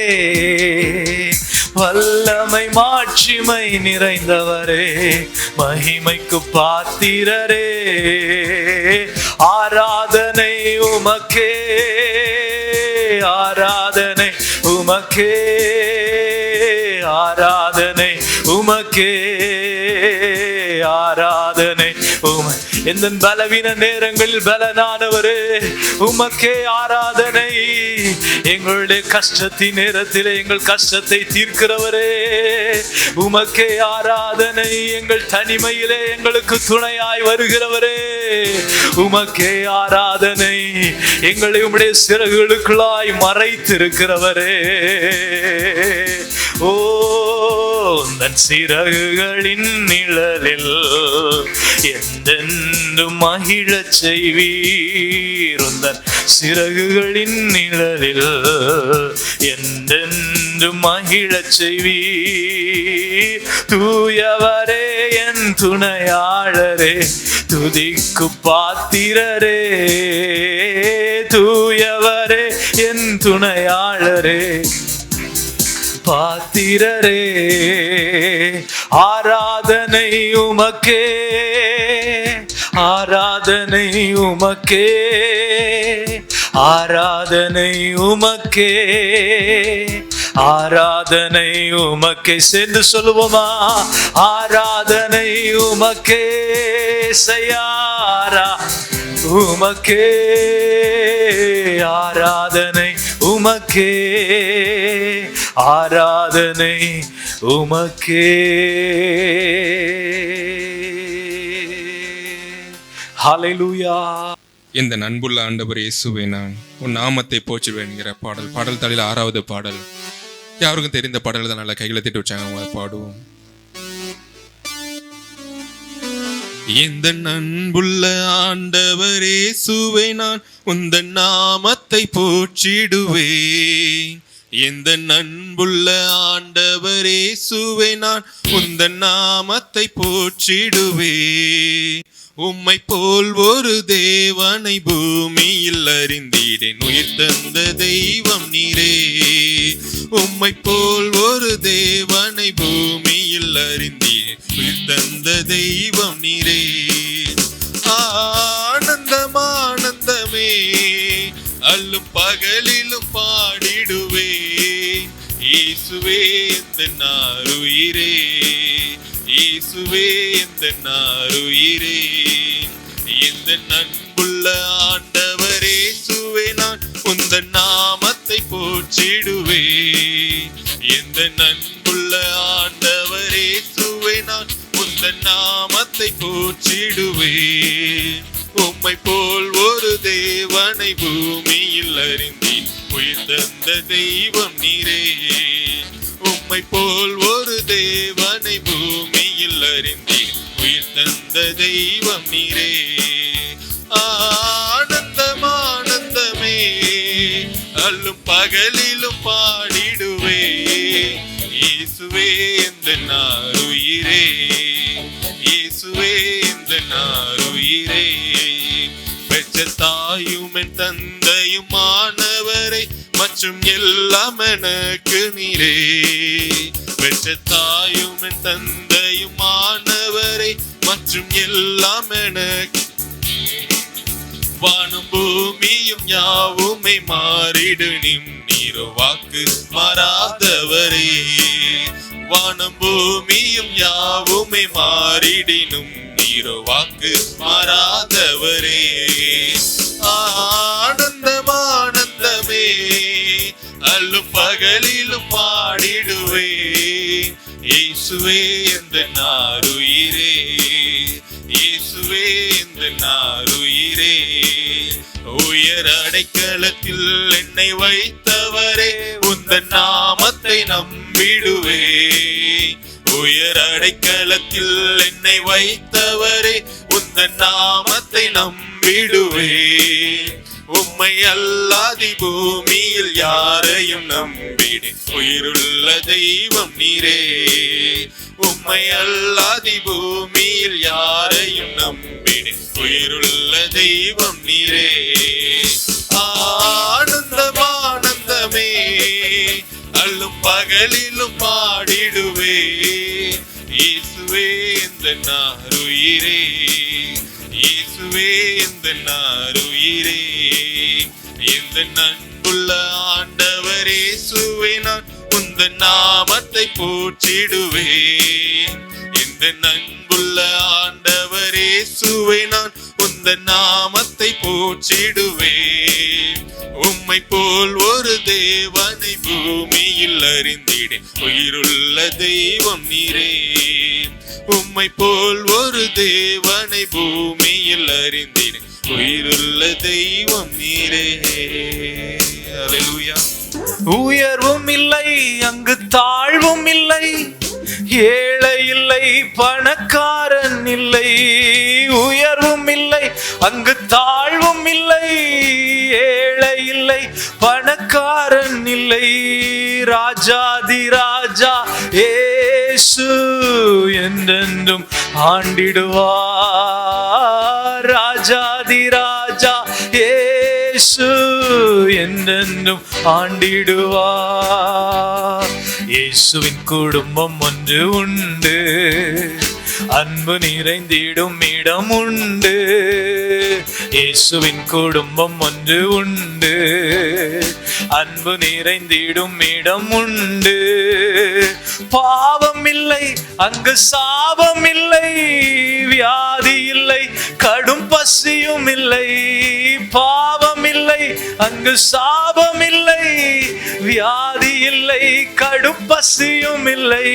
வல்லமை மாட்சிமை நிறைந்தவரே, மகிமைக்கு பாத்திரரே. ஆராதனை உமக்கே, ஆராதனை உமக்கே, ஆராதனை உமக்கே, ஆராதனை உமை. எந்த பலவீன நேரங்களில் பலனானவரே, உமக்கே ஆராதனை. எங்களுடைய கஷ்டத்தின் நேரத்திலே எங்கள் கஷ்டத்தை தீர்க்கிறவரே, உமக்கே ஆராதனை. எங்கள் தனிமையிலே எங்களுக்கு துணையாய் வருகிறவரே, உமக்கே ஆராதனை. எங்களை உம்முடைய சிறகுகளுக்குள்ளாய் மறைத்திருக்கிறவரே, ஓ தன் சிறகுகளின் நிழலில் எந்தென்றும் மகிழச் செய்வீர். உந்தன் சிறகுகளின் நிழலில் எந்தென்றும் மகிழச் செய்வீர். தூயவரே என் துணையாளரே, துதிக்கு பாத்திரரே. தூயவரே என் துணையாளரே, பாத்திரரே. ஆராதனை உமக்கே, ஆராதனை உமக்கே, ஆராதனை உமக்கே, ஆராதனை உமக்கே. சேர்ந்து சொல்லுவோமா? ஆராதனை உமக்கே, செய்யாரா உமக்கே, ஆராதனை உமக்கே, ஆராதனை உமக்கே. ஹல்லேலூயா.
இந்த அன்புள்ள ஆண்டவர் இயேசுவே, நான் உன் நாமத்தை போற்றுவேன் என்கிற பாடல், பாடல் தாளில் 6வது பாடல். யாருக்கும் தெரிந்த பாடல் தான், நல்லா கைகளை தட்டி வச்சாங்க, பாடுவோம். இந்த அன்புள்ள ஆண்டவர் இயேசுவே, நான் உந்தன் நாமத்தை போற்றிடுவேன். இந்த அன்புள்ள ஆண்டவர் இயேசுவே, நான் உந்தன் நாமத்தை போற்றிடுவேன். உம்மை போல் ஒரு தேவனை பூமியில் அறிந்தீடேன், உயிர் தந்த தெய்வம் நீரே. உம்மை போல் ஒரு தேவனை பூமியில் அறிந்தீடேன், உயிர் தந்த தெய்வம் நீரே. ஆனந்தம் ஆனந்தமே, அல்லும் பகலிலும் பாடிடுவேன். இயேசுவே எந்தன் ஆருயிரே, இயேசுவே எந்தன் ஆருயிரே. எந்தன் அன்புள்ள ஆண்டவர் இயேசுவே, நான் உந்தன் நாமத்தை போற்றிடுவேன். எந்தன் அன்புள்ள ஆண்டவர் இயேசுவே, நான் உந்தன் நாமத்தை போற்றிடுவேன். உம்மை போல் ஒரு தேவனை பூமியில் அறிந்தேன், உயிர் தந்த தெய்வம் நீரே. உம்மை போல் ஒரு தேவனை பூமியில் அறிந்தேன், உயிர் தந்த தெய்வம் நீரே. ஆனந்தம் ஆனந்தமே, அல்லும் பகலிலும் பாடிடுவேன். இயேசுவே எந்தன் ஆருயிரே, இயேசுவே எந்தன் ஆருயிரே. பெற்ற தாயும் என் தந்தையும் ஆனவரை, மற்றும் எல்லாம் எனக்கு நீரே. பெற்ற தாயும் என் தந்தையும் ஆனவரை, மற்றும் எல்லாம் எனக்கு. வானும் பூமியும் யாவுமே மாறிடும், நீரோ வாக்கு மாறாதவரே. வானும் பூமியும் யாவுமே மாறிடினும், நீரோ வாக்கு மாறாதவரே. ஆனந்தம் ஆனந்தமே, அல்லும் பகலிலும் பாடிடுவேன். இயேசுவே எந்தன் ஆருயிரே, இயேசுவே எந்தன் ஆருயிரே. உயர் அடைக்கலத்தில் என்னை வைத்தவரே, உந்தன் நாமத்தை நம்பிடுவேன். உயர் அடைக்கலத்தில் என்னை வைத்தவரே, உந்தன் நாமத்தை நம்பிடுவேன். உம்மை அல்லாதி பூமியில் யாரையும் நம்பினேன், உயிருள்ள தெய்வம் நீரே. உம்மை அல்லாதி பூமியில் யாரையும் நம்பினேன், உயிருள்ள தெய்வம் நீரே. ஆனந்தம் ஆனந்தமே, அல்லும் பகலிலும் பாடிடுவே, இயேசுவே எந்தன் ஆருயிரே, இயேசுவே எந்தன் ஆருயிரே. எந்தன் அன்புள்ள ஆண்டவரே இயேசுவே, நான் உந்தன் நாமத்தை போற்றிடுவேன். எந்தன் அன்புள்ள ஆண்டவரே இயேசுவே, நான் உந்தன் நாமத்தை போற்றிடுவேன். உம்மை போல் ஒரு தேவனை பூமியில் அறிந்திடேன், உயிருள்ள தெய்வம் நீரே. உம்மை போல் ஒரு தேவனை பூமியில் அறிந்திடேன், உயிருள்ள தெய்வம் நீரே. அல்லேலூயா.
உயர்வும் இல்லை அங்கு தாழ்வும் இல்லை, ஏழை இல்லை பணக்காரன் இல்லை. உயர்வும் இல்லை அங்கு தாழ்வும் இல்லை, ஏழை இல்லை பணக்காரன் இல்லை. ராஜாதி ராஜா இயேசு என்றென்றும் ஆண்டிடுவார். ராஜாதி ராஜா இயேசு என்றென்றும் ஆண்டிடுவார். இயேசுவின் குடும்பம் ஒன்று உண்டு, அன்பு நிறைந்திடும் இடம் உண்டு. இயேசுவின் குடும்பம் ஒன்று உண்டு, அன்பு நிறைந்திடும் இடம் உண்டு. பாவம் இல்லை அங்கு சாபம் இல்லை, வியாதி இல்லை கடும் பசியும் இல்லை. பாவம் இல்லை அங்கு சாபம் இல்லை, வியாதி இல்லை கடும் பசியும் இல்லை.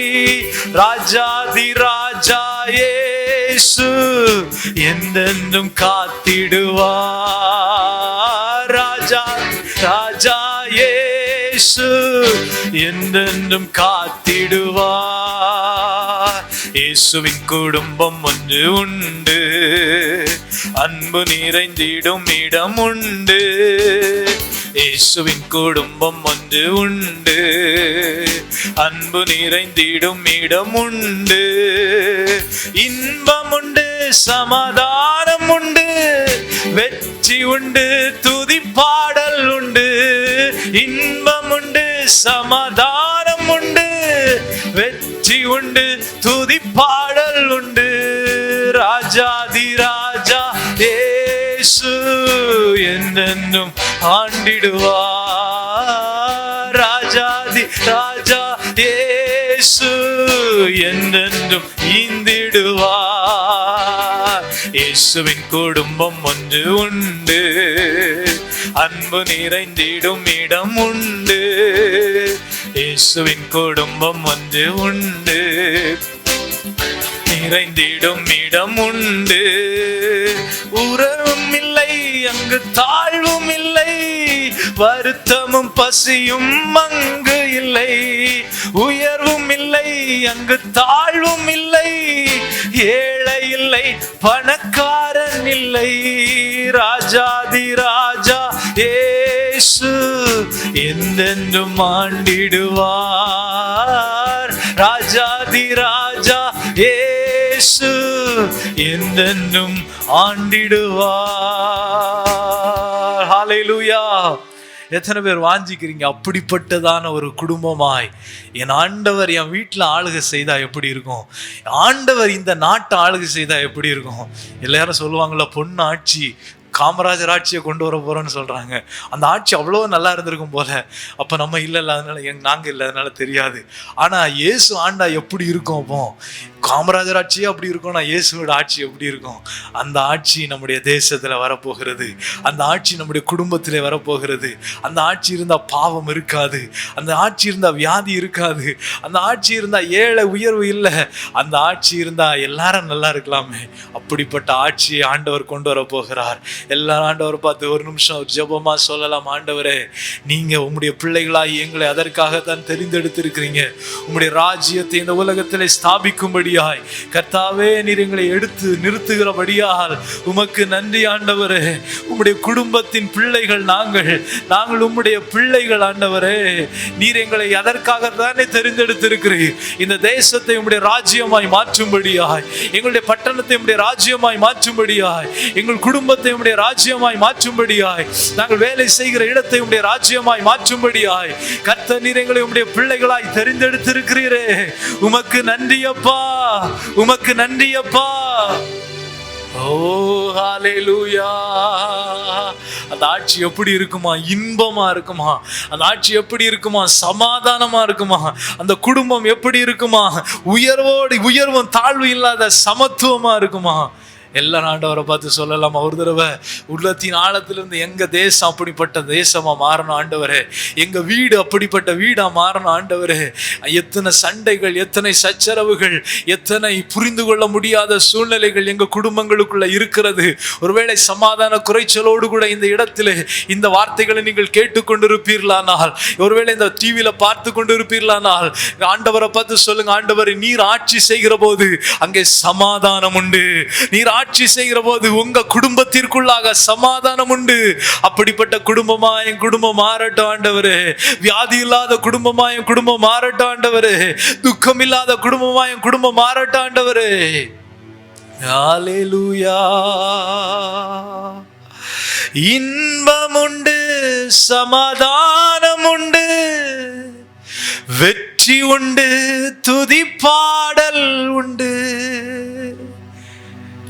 ராஜாதி ராஜா இயேசு என்றென்றும் காத்திடுவார். ராஜா ராஜா இயேசு என்றென்றும் காத்திடுவார். இயேசுவின் குடும்பம் ஒன்று உண்டு, அன்பு நிறைந்திடும் இடம் உண்டு. இயேசுவின் குடும்பம் ஒன்று உண்டு, அன்பு நிறைந்திடும் இடம் உண்டு. இன்பம் உண்டு, சமாதானம் உண்டு, வெற்றி உண்டு, துதி பாடல் உண்டு. இன்பம் உண்டு, சமாதானம் உண்டு, வெற்றி உண்டு, துதி பாடல் உண்டு. ராஜாதி ராஜா இயேசு என்றென்றும் ஆண்டிடுவார். ராஜாதி ராஜா இயேசு என்றென்றும் ஈந்திடுவார். இயேசுவின் குடும்பம் ஒன்று உண்டு, அன்பு நிறைந்திடும் இடம் உண்டு. இயேசுவின் குடும்பம் ஒன்று உண்டு, நிறைந்திடும் இடம் உண்டு. உறவும் இல்லை அங்கு தாழ்வும் இல்லை, வருத்தமும் பசியும் அங்கு இல்லை. உயர்வும் இல்லை அங்கு தாழ்வும் இல்லை, ஏழை இல்லை பணக்காரன் இல்லை. ராஜாதி ராஜா இயேசு என்றென்றும் ஆண்டிடுவார். ராஜாதி ராஜா இயேசு என்றென்றும் ஆண்டிடுவார். ஹல்லேலூயா. எத்தனை பேர் வாஞ்சிக்கிறீங்க அப்படிப்பட்டதான ஒரு குடும்பமாய் என் ஆண்டவர் என் வீட்டில் ஆளுகை செய்தா எப்படி இருக்கும், ஆண்டவர் இந்த நாட்டை ஆளுகை செய்தா எப்படி இருக்கும்? எல்லாரும் சொல்லுவாங்களா, பொண்ணு ஆட்சி காமராஜர் ஆட்சியை கொண்டு வர போறோம்னு சொல்றாங்க. அந்த ஆட்சி அவ்வளோ நல்லா இருந்திருக்கும் போல. அப்போ நம்ம இல்லை, அதனால நாங்கள் இல்லை, அதனால தெரியாது. ஆனால் இயேசு ஆண்டா எப்படி இருக்கும்? அப்போ காமராஜர் ஆட்சியே அப்படி இருக்கும்னா இயேசுவோட ஆட்சி எப்படி இருக்கும்? அந்த ஆட்சி நம்முடைய தேசத்தில் வரப்போகிறது, அந்த ஆட்சி நம்முடைய குடும்பத்தில் வரப்போகிறது. அந்த ஆட்சி இருந்தால் பாவம் இருக்காது, அந்த ஆட்சி இருந்தால் வியாதி இருக்காது, அந்த ஆட்சி இருந்தால் ஏழை உயர்வு இல்லை, அந்த ஆட்சி இருந்தால் எல்லாரும் நல்லா இருக்கலாமே. அப்படிப்பட்ட ஆட்சியை ஆண்டவர் கொண்டு வர போகிறார். எல்லாரும் ஆண்டவர் பார்த்து ஒரு நிமிஷம் ஜெபமா சொல்லலாம். ஆண்டவரே, நீங்க உம்முடைய பிள்ளைகளாய் எங்களை அதற்காகத்தான் தெரிந்தெடுத்திருக்கிறீங்க. உம்முடைய ராஜ்யத்தை இந்த உலகத்திலே ஸ்தாபிக்கும்படி மாற்றும்படியாய் கர்த்தாவே நீர் எங்களை எடுத்து நிறுத்துகிறபடியால் உமக்கு நன்றி ஆண்டவரே. உம்முடைய குடும்பத்தின் பிள்ளைகள் நாங்கள் உம்முடைய பிள்ளைகள் ஆண்டவரே. நீர் எங்களை அதற்காக தானே தெரிந்தெடுத்திருக்கிறீர். இந்த தேசத்தை உம்முடைய ராஜ்யமாய் மாற்றும்படியாய், எங்களுடைய பட்டணத்தை உம்முடைய ராஜ்யமாய் மாற்றும்படியாய், எங்கள் குடும்பத்தை உம்முடைய ராஜ்யமாய் மாற்றும்படியாய், நாங்கள் வேலை செய்கிற இடத்தை உம்முடைய ராஜ்யமாய் மாற்றும்படியாய் கர்த்தர் நீர் எங்களை உம்முடைய பிள்ளைகளாய் தெரிந்தெடுத்திருக்கிறீரே. உமக்கு நன்றி அப்பா, உமக்கு நன்றி அப்பா. ஓ ஹல்லேலூயா. அந்த ஆட்சி எப்படி இருக்குமா? இன்பமா இருக்குமா? அந்த ஆட்சி எப்படி இருக்குமா? சமாதானமா இருக்குமா? அந்த குடும்பம் எப்படி இருக்குமா? உயர்வும் தாழ்வு இல்லாத சமத்துவமா இருக்குமா? எல்லா ஆண்டவரை பார்த்து சொல்லலாமா ஒரு தடவை? உள்ளத்தின் ஆழத்திலிருந்து எங்க தேசம் அப்படிப்பட்ட தேசமா மாறணும் ஆண்டவரே. எங்க வீடு அப்படிப்பட்ட வீடா மாறணும் ஆண்டவரே. எத்தனை சண்டைகள், எத்தனை சச்சரவுகள், எத்தனை புரிந்து கொள்ள முடியாத சூழ்நிலைகள் எங்க குடும்பங்களுக்குள்ள இருக்கிறது. ஒருவேளை சமாதான குறைச்சலோடு கூட இந்த இடத்திலே இந்த வார்த்தைகளை நீங்கள் கேட்டுக்கொண்டிருப்பீர்களானால், ஒருவேளை இந்த டிவியில பார்த்து கொண்டிருப்பீர்களானால் ஆண்டவரை பார்த்து சொல்லுங்க, ஆண்டவரை நீர் ஆட்சி செய்கிற போது அங்கே சமாதானம் உண்டு. நீர் ஆட்சி செய்கிற போது உங்க குடும்பத்திற்குள்ளாக சமாதானம் உண்டு. அப்படிப்பட்ட குடும்பமா என் குடும்பம் மாறட்டும் ஆண்டவரே. வியாதி இல்லாத குடும்பமா என் குடும்பம் மாறட்டும் ஆண்டவரே. துக்கம் இல்லாத குடும்பமா என் குடும்பம் மாறட்டும் ஆண்டவரே. ஹல்லேலூயா. இன்பம் உண்டு, சமாதானம் உண்டு, வெற்றி உண்டு, துதி பாடல் உண்டு.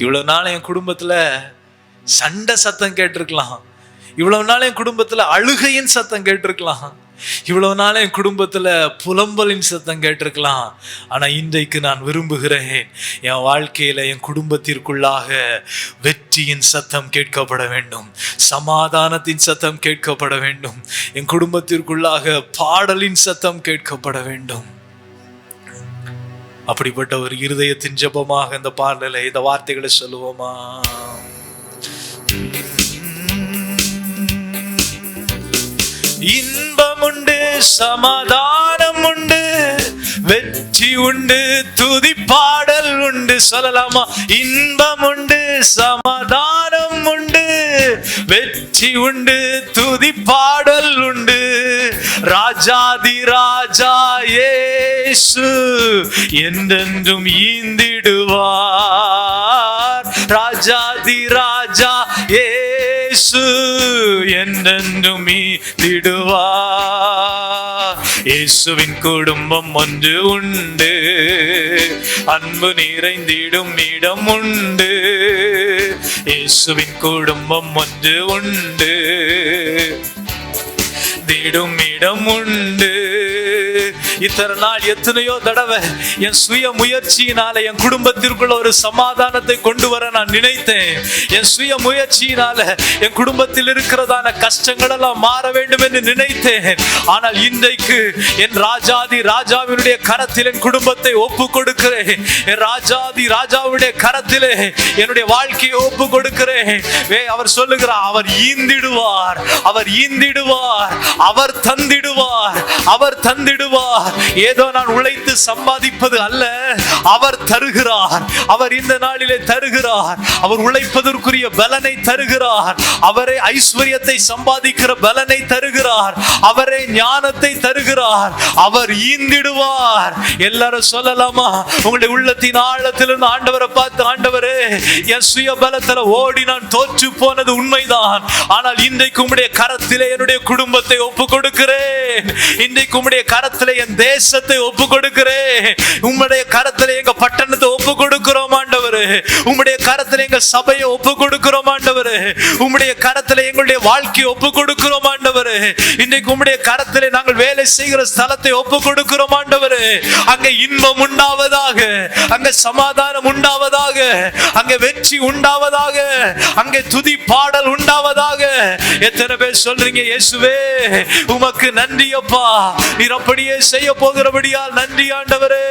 இவ்வளவு நாள் என் குடும்பத்துல சண்டை சத்தம் கேட்டிருக்கலாம், இவ்வளவு நாள் என் குடும்பத்துல அழுகையின் சத்தம் கேட்டிருக்கலாம், இவ்வளவு நாள் என் குடும்பத்துல புலம்பலின் சத்தம் கேட்டிருக்கலாம். ஆனா இன்றைக்கு நான் விரும்புகிறேன், என் வாழ்க்கையில என் குடும்பத்திற்குள்ளாக வெற்றியின் சத்தம் கேட்கப்பட வேண்டும், சமாதானத்தின் சத்தம் கேட்கப்பட வேண்டும், என் குடும்பத்திற்குள்ளாக பாடலின் சத்தம் கேட்கப்பட வேண்டும். அப்படிப்பட்ட ஒரு இருதயத்தின் ஜெபமாக இந்த பாடலை, இந்த வார்த்தைகளை சொல்லுவோமா? இன்பம் உண்டு, சமாதானம் உண்டு, வெற்றி உண்டு, துதி பாடல் உண்டு. சொல்லலாமா? இன்பம் உண்டு, சமாதானம் உண்டு, வெற்றி உண்டு, துதி பாடல் உண்டு. ராஜாதி ராஜா இயேசு என்றென்றும் ஈந்திடுவார். ராஜாதி ராஜா இயேசு என்றென்றும் ஈந்திடுவார். இயேசுவின் குடும்பம் ஒன்று உண்டு, அன்பு நிறைந்திடும் இடம் உண்டு. இயேசுவின் குடும்பம் ஒன்று உண்டு, திடும் இடம் உண்டு. இத்தனை நாள் எத்தனையோ தடவை என் சுய முயற்சியினால என் குடும்பத்திற்குள்ள ஒரு சமாதானத்தை கொண்டு வர நான் நினைத்தேன். என் சுய முயற்சியினால என் குடும்பத்தில் இருக்கிறதான கஷ்டங்கள் எல்லாம் மாற வேண்டும் என்று நினைத்தேன். ஆனால் இன்றைக்கு என் ராஜாதி ராஜாவினுடைய கரத்தில் என் குடும்பத்தை ஒப்பு கொடுக்கிறேன். என் ராஜாதி ராஜாவுடைய கரத்திலே என்னுடைய வாழ்க்கையை ஒப்பு கொடுக்கிறேன். அவர் சொல்லுகிறார், அவர் ஈந்திடுவார், அவர் ஈந்திடுவார், அவர் தந்திடுவார், அவர் தந்திடுவார். ஏதோ நான் உழைத்து சம்பாதிப்பது அல்ல, அவர் தருகிறார். அவர் இந்த நாளிலே தருகிறார். அவர் உழைப்பதற்குரிய பலனை தருகிறார். அவரே ஐஸ்வர்யத்தை சம்பாதிக்கிற பலனை தருகிறார். அவரே ஞானத்தை தருகிறார். அவர் ஈந்திடுவார். எல்லாரும் சொல்லலாமா? உங்களுடைய உள்ளத்தின் ஆழத்திலிருந்து ஆண்டவரை பார்த்து, ஆண்டவரே, என் சுய பலத்துல ஓடி நான் தோற்று போனது உண்மைதான். ஆனால் இன்றைக்கு உம்முடைய கரத்திலே என்னுடைய குடும்பத்தை ஒப்பு கொடுக்கிறேன். இன்றைக்கு உம்முடைய கரத்திலே என் தேசத்தை ஒப்பு கொடுக்கிறேன். உம்முடைய கரத்திலே எங்க பட்டணத்தை ஒப்பு கொடுக்கிறோம் ஆண்டவரே. உம்முடைய கரத்திலே எங்க சபையை ஒப்பு கொடுக்கிறோம் ஆண்டவரே. உம்முடைய கரத்திலே எங்களுடைய வாழ்க்கையை ஒப்பு கொடுக்கிறோம் ஆண்டவரே. இன்றைக்கு உம்முடைய கரத்திலே நாங்கள் வேலை செய்கிற ஸ்தலத்தை ஒப்பு கொடுக்கிறோம் ஆண்டவரே. அங்கே இன்பம் உண்டாவதாக, அங்கே சமாதானம் உண்டாவதாக, அங்கே வெற்றி உண்டாவதாக, அங்கே துதி பாடல் உண்டாவதாக. எத்தனை பேர் சொல்றீங்க, இயேசுவே உமக்கு நன்றி அப்பா, நீர் அப்படியே செய்ய போகிறபடியால் நன்றி ஆண்டவரே.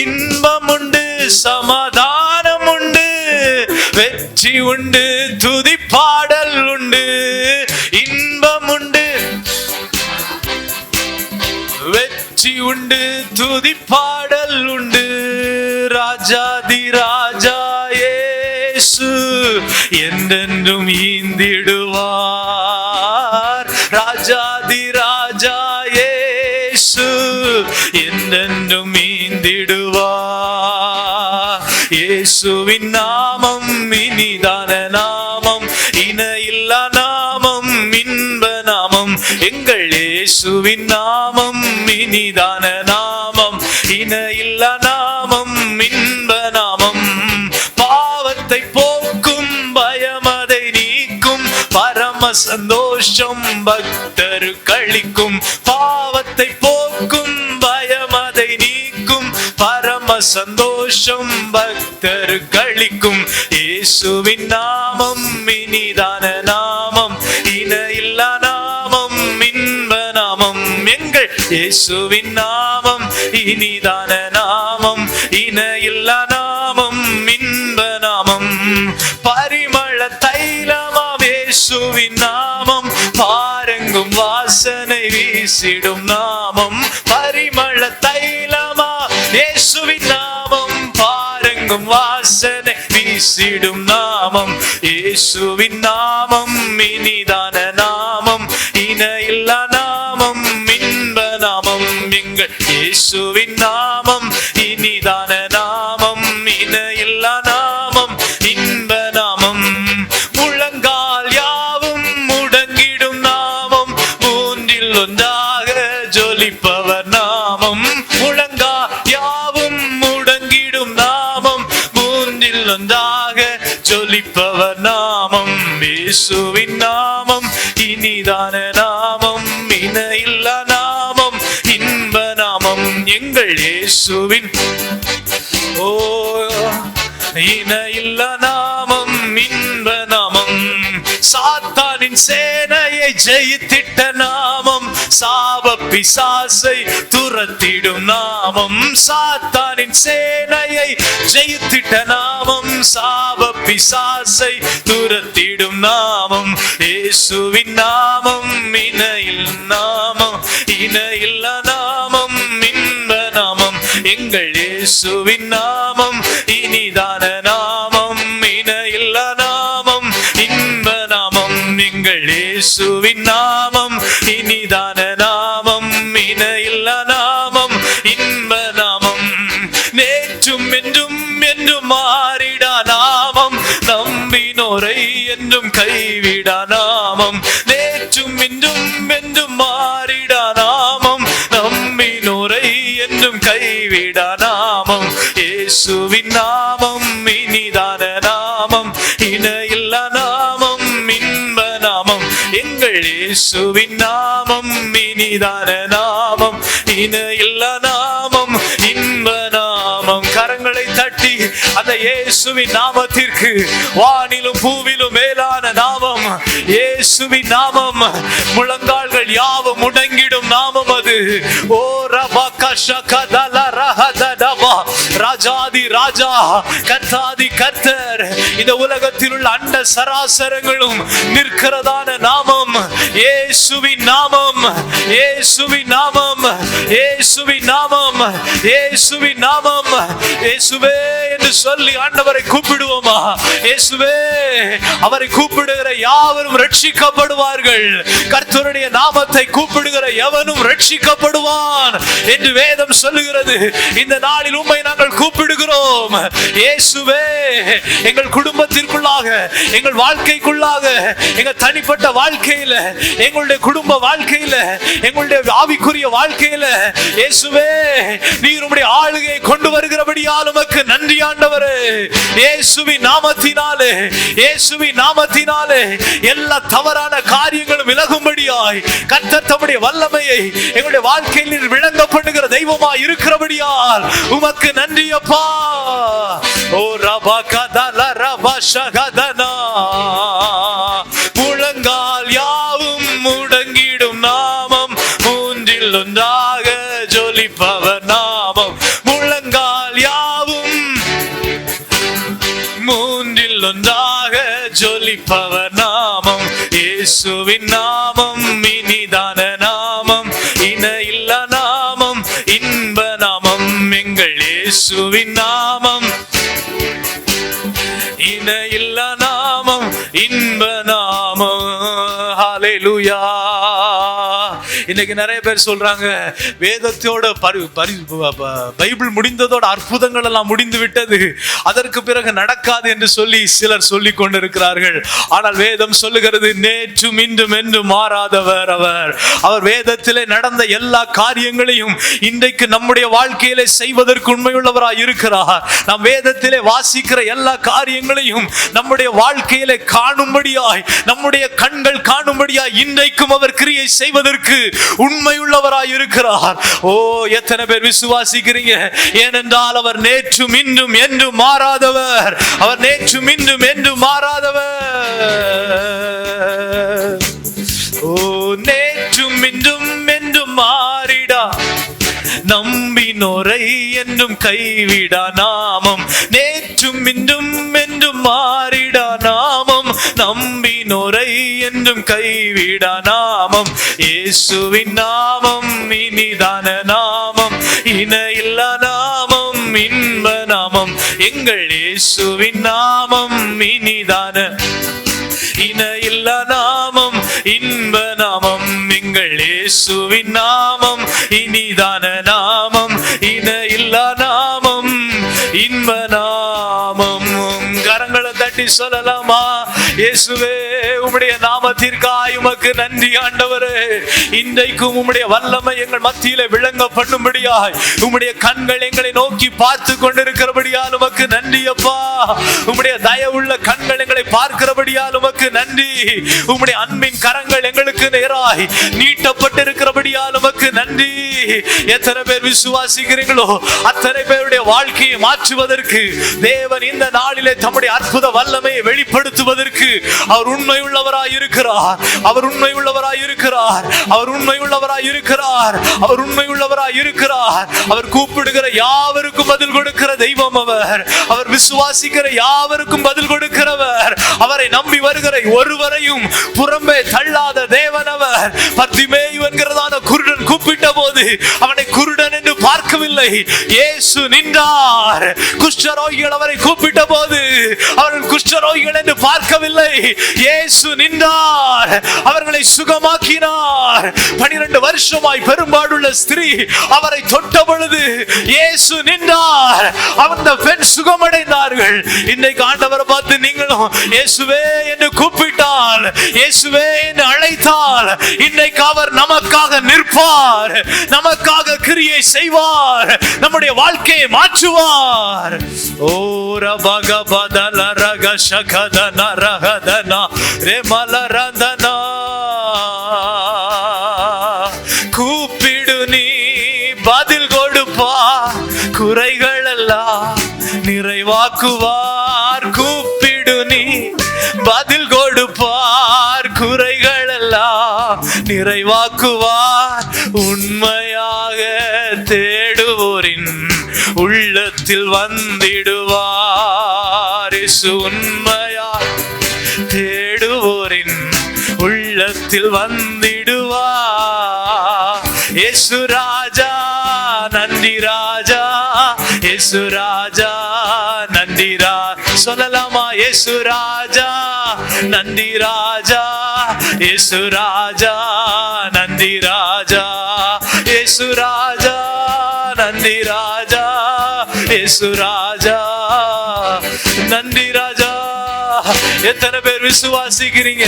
இன்பம் உண்டு, சமாதானம் உண்டு, வெற்றி உண்டு, துதி பாடல் உண்டு. இன்பம் உண்டு, வெற்றி உண்டு, துதிப்பாடல் உண்டு. ராஜாதி ராஜா இயேசு என்றென்றும் ஈந்திடுவார். ராஜாதி ராஜா இயேசு என்றென்றும் ஈந்திடுவார். இயேசுவின் நாமம் இனிதான நாமம், இணையில்லா நாமம், இன்ப நாமம். எங்கள் இயேசுவின் நாமம் இனிதான நாமம், இணையில்லா நாமம், இன்ப நாமம். பாவத்தை போக்கும், பயமதை நீக்கும், பரம சந்தோஷம் பக்தருக்களிக்கும். பாவத்தை போக்கும், பயமதை நீக்கும், பரம சந்தோஷம் பக்தருக்களிக்கும். இயேசுவின் நாமம் இனிதான நாமம், இணையில்லா நாமம், இன்ப நாமம். எங்கள் இயேசுவின் நாமம் இனிதான நாமம், இணையில்லா நாமம், இன்ப நாமம். பரிமள தைலமாம் இயேசுவின் நாமம், பாரெங்கும் வாசனை வீசிடும் நாமம். பரிமள தைலமா இயேசுவின் நாமம், பாரெங்கும் வாசனை வீசிடும் நாமம். இயேசுவின் நாமம் இனிதான நாமம், இணையில்லா நாமம், இன்ப நாமம். எங்கள் இயேசுவின் நாமம் இனிதான நாமம், இணையில்லா நாமம், இன்ப நாமம். முழங்கால் யாவும் முடங்கிடும் நாமம், மூன்றில் ஒன்றாக ஜொலிப்பவர் நாமம். முழங்கால் யாவும் முடங்கிடும் நாமம், மூன்றில் ஒன்றாக ஜொலிப்பவர் நாமம். இயேசுவின் நாமம் இனிதான நாமம், இணையில்லா நாமம், இன்ப நாமம். எங்கள் இயேசுவின் இணையில்லா நாமம், இன்ப நாமம். சாத்தானின் சேனையை ஜெயித்திட்ட நாமம், சாப பிசாசை துரத்திடும் நாமம். சாத்தானின் சேனையை ஜெயித்திட்ட நாமம், சாப பிசாசை துரத்திடும் நாமம். இயேசுவின் நாமம் இணையில் நாமம், இணையில்லா நாமம், இன்ப நாமம். எங்கள் இயேசுவின் நாமம் இனிதான நாமம், இணையில்லா நாமம், இன்ப நாமம். எங்கள் இயேசுவின் நாமம் இனிதான நாமம், இணையில்லா நாமம், இன்ப நாமம். நேற்றும் என்றும் என்றும் மாறிடா நாமம், நம்பினோரை என்றும் கைவிடா நாமம். நேற்றும் என்றும் என்றும் மாறிடா நாமம், நம்பினோரை என்றும் கைவிடா நாமம். இயேசுவின் நாமம் இனிதான நாமம், இணையில்லா நாமம், இன்ப நாமம். எங்கள் இயேசுவின் நாமம் இனிதான நாமம், இணையில்லா நாமம், இன்ப நாமம். கரங்களை தட்டி அந்த இயேசுவின் நாமத்திற்கு வானிலும் பூவிலும் மேலான நாமம் இயேசுவின் நாமம். முழங்கால்கள் யாவும் முடங்கிடும் நாமம் அது. ஓ ராஜாதி ராஜா, கர்த்தாதி கர்த்தர், இந்த உலகத்தில் உள்ள அண்ட சராசரங்களும் நிற்கிறதான நாமம் இயேசுவின் நாமம், இயேசுவின் நாமம், இயேசுவின் நாமம், இயேசுவின் நாமம். இயேசுவே என்று சொல்லி ஆண்டவரை கூப்பிடுவோமா? இயேசுவே, அவரை கூப்பிடுகிற யாவரும் ரட்சிக்கப்படுவார்கள். கர்த்தருடைய நாமத்தை கூப்பிடுகிற எவனும் ரட்சிக்கப்படுவான் என்று வேதம் சொல்லுகிறது. இந்த நாளில் உம்மை நாங்கள் கூப்பிடுகிறோம். இயேசுவே, எங்கள் குடும்பத்திற்குள்ளாக, எங்கள் வாழ்க்கைக்குள்ளாக, எங்கள் தனிப்பட்ட வாழ்க்கையில, எங்களுடைய குடும்ப வாழ்க்கையில, எங்களுடைய ஆவிக்குரிய வாழ்க்கையில இயேசுவே நீர் உம்முடைய ஆளுகையை கொண்டு வருகிறபடியால் உமக்கு நன்றி ஆண்டவரே. இயேசுவின் நாமத்தினாலே, இயேசுவின் நாமத்தினாலே எல்லா தவறான காரியங்களும் விலகும்படியாய் கர்த்தர் தம்முடைய வல்லமையை எங்களுடைய வாழ்க்கையில் விளங்க பண்ணுகிற தெய்வமாய் இருக்கிறபடியால் உமக்கு நன்றி அப்பா. ஓ ரபா கதல ரபா ஷகதனா, முழங்கால் யாவும் முடங்கிடும் நாமம், மூன்றில் ஒன்றாக ஜொலிப்பவர் நாமம். முழங்கால் யாவும் மூன்றில் ஒன்றாக ஜொலிப்பவர் நாமம் இயேசுவின் நாமம், இனிதான நாமம், இணையில்லா நாமம், இயேசுவின் நாமம் இணையில்லா நாமம், இன்ப நாமம். ஹல்லேலூயா. இன்னைக்கு நிறைய பேர் சொல்றாங்க, வேதத்தோட பைபிள் முடிந்ததோட அற்புதங்கள் எல்லாம் முடிந்து விட்டது, அதற்கு பிறகு நடக்காது என்று சொல்லி சிலர் சொல்லிக் கொண்டிருக்கிறார்கள். ஆனால் வேதம் சொல்லுகிறது, நேற்றும் இன்றும் என்றும் மாறாதவர் அவர். அவர் வேதத்திலே நடந்த எல்லா காரியங்களையும் இன்றைக்கு நம்முடைய வாழ்க்கையிலே செய்வதற்கு உண்மையுள்ளவராய் இருக்கிறார். நாம் வேதத்திலே வாசிக்கிற எல்லா காரியங்களையும் நம்முடைய வாழ்க்கையிலே காணும்படியாய், நம்முடைய கண்கள் காணும்படியாய் இன்றைக்கும் அவர் கிரியை செய்வதற்கு உண்மையுள்ளவராய் இருக்கிறார். ஓ, எத்தனை பேர் விசுவாசிக்கிறீங்க? ஏனென்றால் அவர் நேற்றும் இன்றும் என்றும் மாறாதவர். அவர் நேற்றும் இன்றும் என்றும் மாறாதவர். ஓ, நேற்றும் இன்றும் என்றும் மாறிடா நம்பினோரை என்றும் கைவிடா நாமம். நேற்றும் இன்றும் என்றும் மாறிடா நாமம், நம்பினோரை என்றும் கைவிடா நாமம். இயேசுவின் நாமம் இனிதான நாமம், இணையில்லா நாமம், இன்ப நாமம். எங்கள் இயேசுவின் நாமம் இனிதான இணையில்லா நாமம், இன்ப நாமம். எங்கள் இயேசுவின் நாமம் இனிதான நாமம், இணையில்லா நாமம், இன்ப நாமம். கரங்களை தட்டி சொல்லலாமா? இயேசுவே, உம்முடைய நாமத்திற்காய் உமக்கு நன்றி ஆண்டவரே. இன்றைக்கும் உம்முடைய வல்லமை எங்கள் மத்தியிலே விளங்க பண்ணும்படியாய் உம்முடைய கண்கள் எங்களை நோக்கி பார்த்து கொண்டிருக்கிறபடியால் உமக்கு நன்றி அப்பா. உம்முடைய தயவுள்ள கண்கள் எங்களை பார்க்கிறபடியால் உமக்கு நன்றி. உம்முடைய அன்பின் கரங்கள் எங்களுக்கு நேராய் நீட்டப்பட்டிருக்கிறபடியால் உமக்கு நன்றி. எத்தனை பேர் விசுவாசிக்கிறீங்களோ அத்தனை பேருடைய வாழ்க்கையை மாற்றுவதற்கு தேவன் இந்த நாளிலே தம்முடைய அற்புத வல்லமையை வெளிப்படுத்துவதற்கு அவர் உண்மை உள்ளவராய் இருக்கிறார். அவர் உண்மை உள்ளவராய் இருக்கிறார். அவர் உண்மை உள்ளவராய் இருக்கிறார். அவர் உண்மை உள்ளவராய் இருக்கிறார். அவர் கூப்பிடுகிற யாவருக்கும் பதில் கொடுக்கிற தெய்வம் அவர். அவர் விசுவாசிக்கிற யாவருக்கும் பதில் கொடுக்கிறவர். அவரை நம்பி வருகிற ஒருவரையும் புறம்பே தள்ளாத தேவன் அவர். பர்திமேயு என்கிறதான குருடன் கூப்பிட்ட போது அவனை குருடன் என்று பார்க்கவில்லை, இயேசு நின்றார். குஷ்டரோகிகள் அவரை கூப்பிட்ட போது அவர்கள் குஷ்டரோகிகள் என்று பார்க்கவில்லை, இயேசு நின்றார். அவர்களை சுகமாக்கினார். 12 வருஷமாய் பெரும்பாடுள்ள ஸ்திரீ அவரை தொட்ட பொழுது இயேசு நின்றார். அந்த பெண் சுகமடைந்தார்கள். இன்னைக்கு ஆண்டவரை பார்த்து நீங்களும் இயேசுவே என்று கூப்பிட்டால், இயேசுவே என்று அழைத்தால், இன்னைக்கு அவர் நமக்காக நிற்பார், நமக்காக கிரியை செய்வார், நம்முடைய வாழ்க்கையை மாற்றுவார். ஓ ரபக பதல ரக சகதன ரஹதன ரெமலரந்தனா. கூப்பிடு நீ பதில் கொடுப்பா, குறைகள் எல்லாம் நிறைவாக்குவார். கூப்பிடு நீ பதில் கொடுப்பார், குறைகள் எல்லாம் நிறைவாக்குவார். உண்மையாக தேடுவோரின் உள்ளத்தில் வந்திடுவார். உண்மையாக தேடுவோரின் உள்ளத்தில் வந்திடுவார். இயேசு ராஜா நன்றி ராஜா, இயேசு ராஜா நன்றி சொல்லலாமா? இயேசு ராஜா நன்றி ராஜா, இயேசு ராஜா நன்றி ராஜா, இயேசு ராஜா நன்றி ராஜா, இயேசு ராஜா நன்றி ராஜா. எத்தனை பேர் விசுவாசிக்கிறீங்க?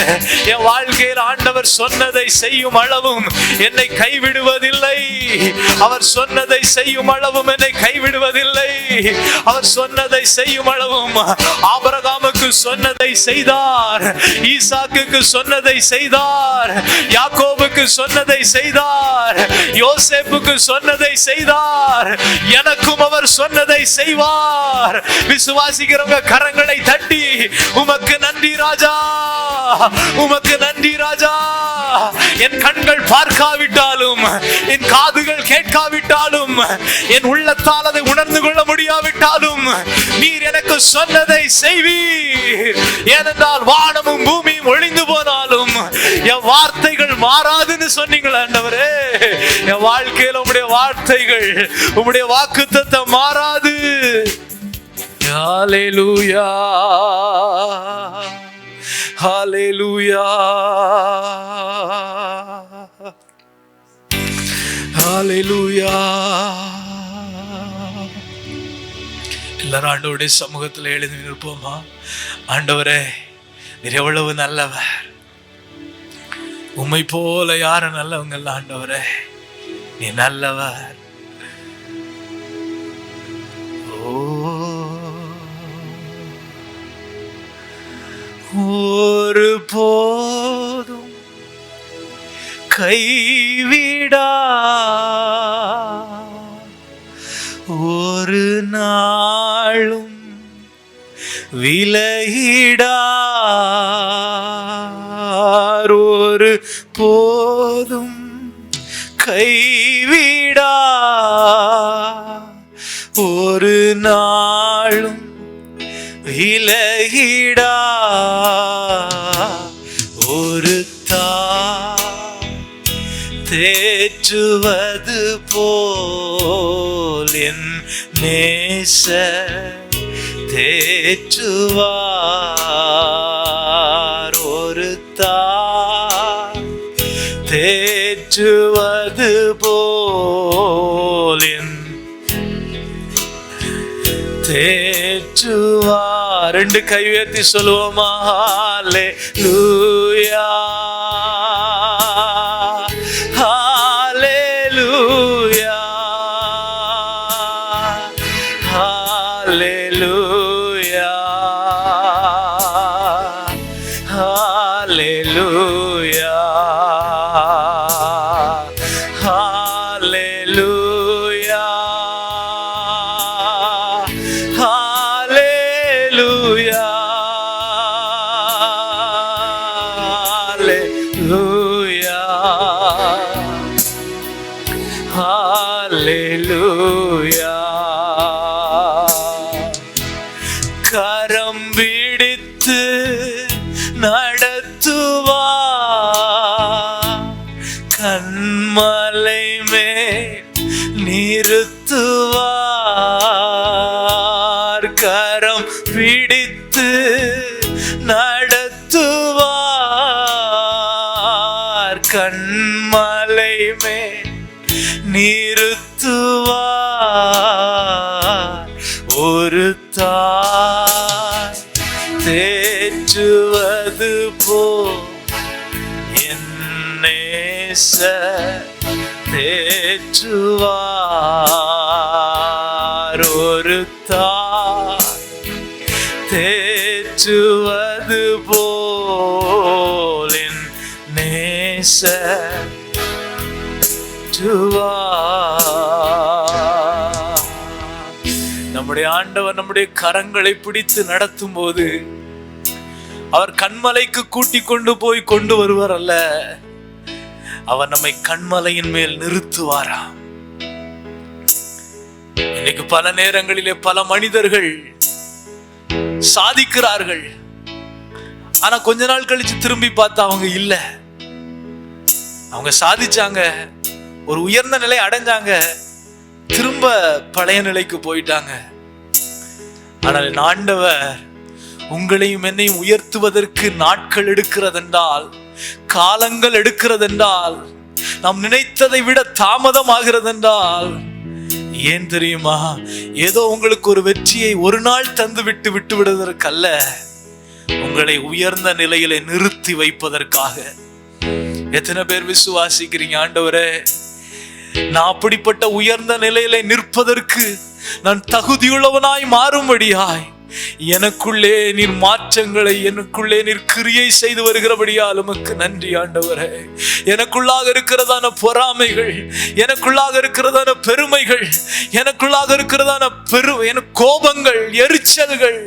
என் வாழ்க்கையில் ஆண்டவர் சொன்னதை செய்யும் அளவும் என்னை கைவிடுவதில்லை. அவர் சொன்னதை செய்யும் அளவும் என்னை கைவிடுவதில்லை. அவர் சொன்னதை செய்யும் அளவும் ஆபிரகாமுக்கு சொன்னதை செய்தார், ஈசாக்குக்கு சொன்னதை செய்தார், யாக்கோபுக்கு சொன்னதை செய்தார், யோசேப்புக்கு சொன்னதை செய்தார். எனக்கும் அவர் சொன்னதை செய்வார். விசுவாசிக்கிறவங்க கரங்களை தட்டி உமக்கு நன்றி ராஜா, உமக்கு நன்றி ராஜா. என் கண்கள் பார்க்காவிட்டாலும், என் காதுகள் கேட்காவிட்டாலும், என் உள்ளத்தால் அதை உணர்ந்து கொள்ள முடியாவிட்டாலும் நீர் எனக்கு சொன்னதை செய்வீர். ஏனென்றால் வானமும் பூமியும் ஒழிந்து போனாலும் என் வார்த்தைகள் மாறாதுன்னு சொன்னீங்களா ஆண்டவரே? என் வாழ்க்கையில உம்முடைய வார்த்தைகள், உம்முடைய வாக்குத்தத்தம் மாறாது. ஹல்லேலூயா, ஹல்லேலூயா, ஹல்லேலூயா. எல்லாரும் ஆண்டவருடைய சமூகத்தில் எழுதி நிற்போமா? ஆண்டவரே, நீர் எவ்வளவு நல்லவர். உம்மை போல யாரும் நல்லவங்க இல்ல ஆண்டவரே, நீ நல்லவர். ஒரு போதும் கைவிடா, ஒரு நாளும் விலகிடார். ஒரு போதும் கைவிடா, ஒரு நாளும் விலகிடா. ஒரு தேற்றுவது போல் என் நேச தேற்றுவார். ஒரு தேற்றுவது போல் என் தேற்றுவார். ரெண்டு கை உயர்த்தி சொல்லுவோமா? ஹல்லேலூயா, ஹல்லேலூயா, ஹல்லேலூயா, ஹல்லேலூயா, ஹல்லேலூயா, ஹல்லேலூயா, ஹல்லேலூயா. கரம் பிடித்து நடத்துவார், கண்மலை மேல் நிறுத்துவார். கரம் பிடித்து நடத்துவார், கண்மலை மேல் நிறுத்துவார். ஒரு தாய் தேற்றுவது போல் என் நேச தேற்றுவார். ஒரு தாய் தேற்றுவது போல் என் நேச நம்முடைய ஆண்டவர் நம்முடைய கரங்களை பிடித்து நடத்தும் போது அவர் கண்மலைக்கு கூட்டி கொண்டு போய் கொண்டு வருவார் அல்ல, அவர் நம்மை கண்மலையின் மேல் நிறுத்துவாராம். இன்னைக்கு பல நேரங்களிலே பல மனிதர்கள் சாதிக்கிறார்கள், ஆனா கொஞ்ச நாள் கழிச்சு திரும்பி பார்த்தா அவங்க இல்ல. அவங்க சாதிச்சாங்க, ஒரு உயர்ந்த நிலை அடைஞ்சாங்க, திரும்ப பழைய நிலைக்கு போயிட்டாங்க. ஆனால் ஆண்டவர் உங்களையும் என்னையும் உயர்த்துவதற்கு நாட்கள் எடுக்கிறதென்றால், காலங்கள் எடுக்கிறதென்றால், நாம் நினைத்ததை விட தாமதமாகிறதென்றால், ஏன் தெரியுமா? ஏதோ உங்களுக்கு ஒரு வெற்றியை ஒரு நாள் தந்து விட்டு விட்டு விடுவதற்கல்ல, உங்களை உயர்ந்த நிலையிலே நிறுத்தி வைப்பதற்காக. எத்தனை பேர் விசுவாசிக்கிறீங்க? ஆண்டவரே, நான் அப்படிப்பட்ட உயர்ந்த நிலையிலே நிற்பதற்கு நான் தகுதியுள்ளவனாய் மாறும்படியாய் எனக்குள்ளே நீர் மாற்றங்களை, எனக்குள்ளே நீர் கிரியை செய்து வருகிறபடியால் உமக்கு நன்றி ஆண்டவரே. எனக்குள்ளாக இருக்கிறதான பொறாமைகள், எனக்குள்ளாக இருக்கிறதான பெருமைகள், எனக்குள்ளாக இருக்கிறதான கோபங்கள், எரிச்சல்கள்,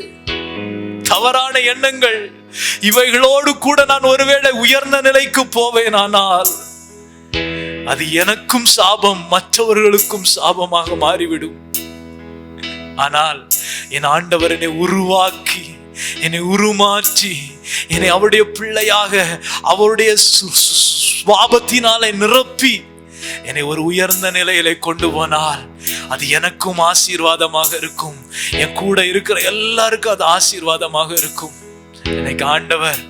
தவறான எண்ணங்கள், இவைகளோடு கூட நான் ஒருவேளை உயர்ந்த நிலைக்கு போவேன், ஆனால் அது எனக்கும் சாபம், மற்றவர்களுக்கும் சாபமாக மாறிவிடும். ஆனால் என் ஆண்டவர் என்னை உருவாக்கி, என்னை உருமாற்றி, என்னை அவருடைய பிள்ளையாக அவருடைய சுவாபத்தினாலே நிரப்பி என்னை ஒரு உயர்ந்த நிலையிலே கொண்டு போனால் அது எனக்கும் ஆசீர்வாதமாக இருக்கும், என் கூட இருக்கிற எல்லாருக்கும் அது ஆசீர்வாதமாக இருக்கும். எனக்கு ஆண்டவர்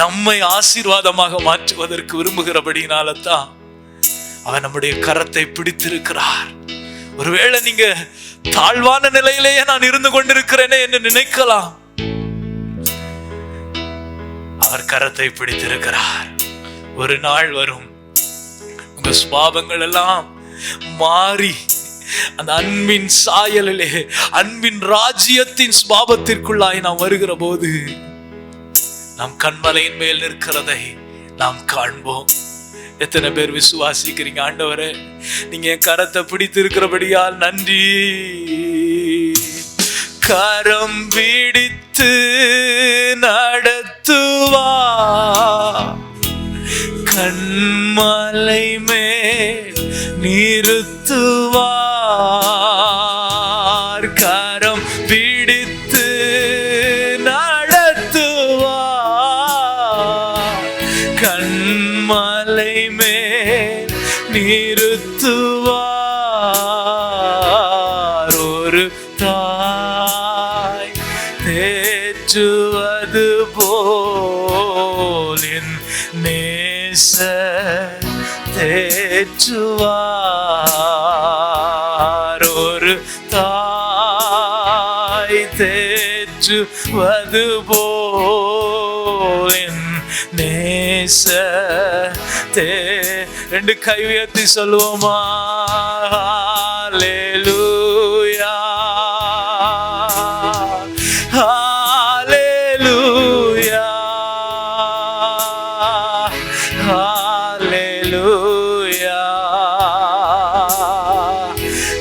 நம்மை ஆசீர்வாதமாக மாற்றுவதற்கு விரும்புகிறபடினால தான் அவர் நம்முடைய கரத்தை பிடித்திருக்கிறார். ஒருவேளை நீங்க தாழ்வான நிலையிலேயே நான் இருந்து கொண்டிருக்கிறேனே என்று நினைக்கலாம். அவர் கரத்தை பிடித்திருக்கிறார். ஒரு நாள் வரும், உங்க சுபாவங்கள் எல்லாம் மாறி அந்த அன்பின் சாயலிலே அன்பின் ராஜ்யத்தின் சுபாவத்திற்குள்ளாய் நாம் வருகிற போது நாம் கண்மலையின் மேல் நிற்கிறதை நாம் காண்போம். எத்தனை பேர் விசுவாசிக்கிறீங்க? ஆண்டவரே, நீங்க என் கரத்தை பிடித்து இருக்கிறபடியால் நன்றி. கரம் பிடித்து நடத்துவா, கண்மலை மேல் நிறுத்துவார். கரம் பிடித்து நடத்துவார், கண்மலை மேல் நிறுத்துவார். ஒரு தாய் தேற்றுவது போல் என் நேசர் தேற்றுவார். ஒரு தாய் தேற்றுவது போல் என் நேசர் ரெண்டு கை உயர்த்தி சொல்லுவோமா? ஹல்லேலூயா, ஹல்லேலூயா, ஹல்லேலூயா,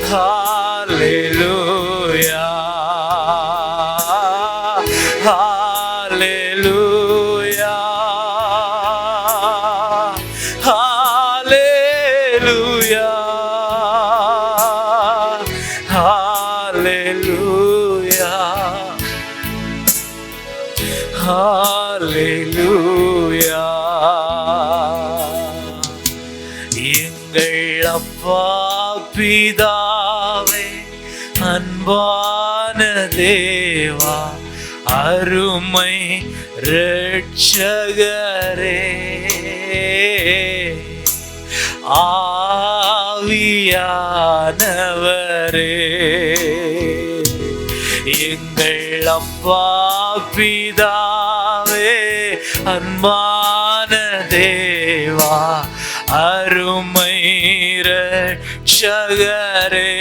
ஹல்லேலூயா, ஹல்லேலூயா, ஹல்லேலூயா, ஹல்லேலூயா, ஹல்லேலூயா. எங்கள் அப்பா பிதாவே, அன்பான தேவா, அருமை இரட்சகரே, ஆவியானவரே, எங்கள் அப்பா பிதாவே, அன்பான தேவா, அருமை இரட்சகரே,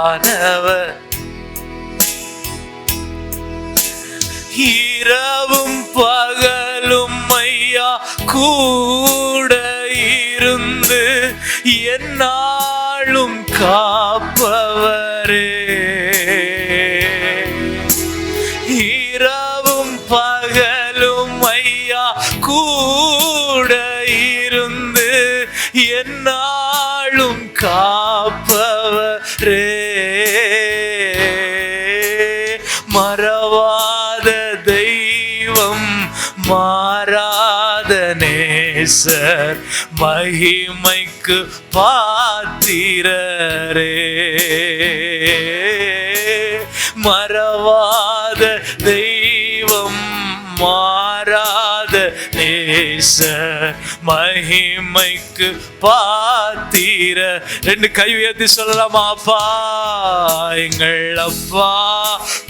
ஆவியானவர், இரவும் பகலும் ஐயா கூட இருந்து என்னாலும் காப்பவரே, இரவும் பகலும் ஐயா கூட இருந்து என்னாலும் காப்பவரே, மறவாத தெய்வம், மாறாத நேசர், மகிமைக்கு பாத்திரரே, மறவாத தெய்வம், மாறாத நேசர், மகிமைக்கு பாத்திர. ரெண்டு கை உயர்த்தி சொல்லலாமா? அப்பா, எங்கள் அப்பா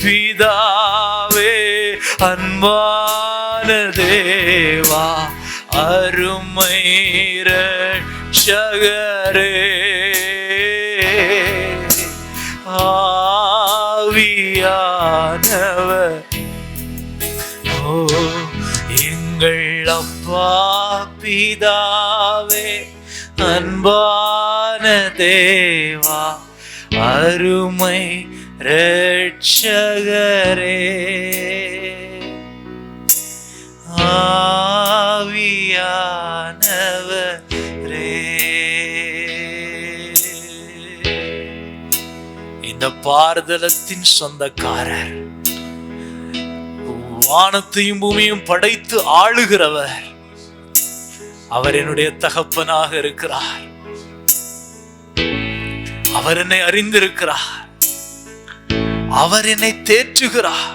பிதாவே, அன்பான தேவா, அருமை இரட்சகரே, ஆவியானவர், ஓ எங்கள் அப்பா பிதாவே, அன்பான தேவா, அருமை இரட்சகரே, ஆவியானவரே. இந்த பாரதலத்தின் சொந்தக்காரர், வானத்தையும் பூமியும் படைத்து ஆளுகிறவர். அவர் என்னுடைய தகப்பனாக இருக்கிறார். அவர் என்னை அறிந்திருக்கிறார். அவர் என்னை தேற்றுகிறார்.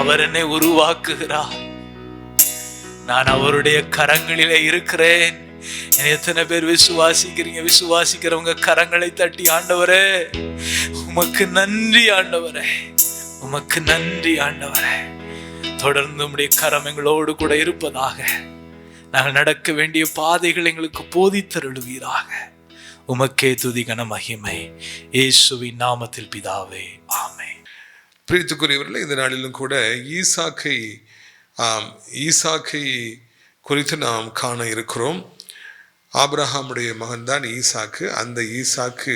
அவர் என்னை உருவாக்குகிறார். நான் அவருடைய கரங்களிலே இருக்கிறேன். எத்தனை பேர் விசுவாசிக்கிறீங்க? விசுவாசிக்கிறவங்க கரங்களை தட்டி, ஆண்டவரே உமக்கு நன்றி, ஆண்டவரே உமக்கு நன்றி, ஆண்டவரே தொடர்ந்து உம்முடைய கரம் எங்களோடு கூட இருப்பதாக. நாங்கள் நடக்க வேண்டிய பாதைகள் எங்களுக்கு போதித்தருளுவீராக. உமக்கே துதி கன மகிமை இயேசுவின் நாமத்தில் பிதாவே, ஆமென்.
பிரியத்துக்குரியவர்களே, இந்த நாளிலும் கூட ஈசாக்கை குறித்து நாம் காண இருக்கிறோம். ஆபிரகாமுடைய மகன்தான் ஈசாக்கு. அந்த ஈசாக்கு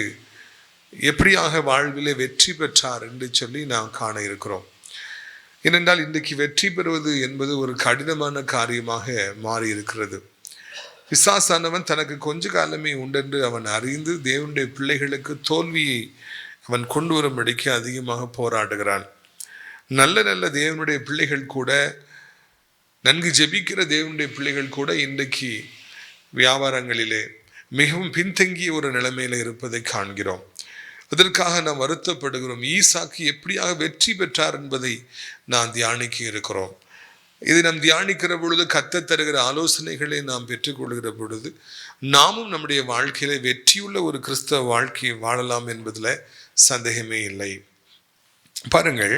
எப்படியாக வாழ்விலே வெற்றி பெற்றார் என்று சொல்லி நாம் காண இருக்கிறோம். ஏனென்றால் இன்றைக்கு வெற்றி பெறுவது என்பது ஒரு கடினமான காரியமாக மாறி இருக்கிறது. பிசாசானவன் தனக்கு கொஞ்ச காலமே உண்டென்று அவன் அறிந்து தேவனுடைய பிள்ளைகளுக்கு தோல்வியை அவன் கொண்டு வரும்படிக்கு அதிகமாக போராடுகிறான். நல்ல நல்ல தேவனுடைய பிள்ளைகள் கூட, நன்கு ஜெபிக்கிற தேவனுடைய பிள்ளைகள் கூட இன்றைக்கு வியாபாரங்களிலே மிகவும் பின்தங்கிய ஒரு நிலைமையில இருப்பதை காண்கிறோம். அதற்காக நாம் வருத்தப்படுகிறோம். ஈசாக்கு எப்படியாக வெற்றி பெற்றார் என்பதை நாம் தியானிக்க இருக்கிறோம். இதை நாம் தியானிக்கிற பொழுது, கர்த்தர் தருகிற ஆலோசனைகளை நாம் பெற்றுக்கொள்கிற பொழுது, நாமும் நம்முடைய வாழ்க்கையில வெற்றியுள்ள ஒரு கிறிஸ்தவ வாழ்க்கையை வாழலாம் என்பதில் சந்தேகமே இல்லை. பாருங்கள்,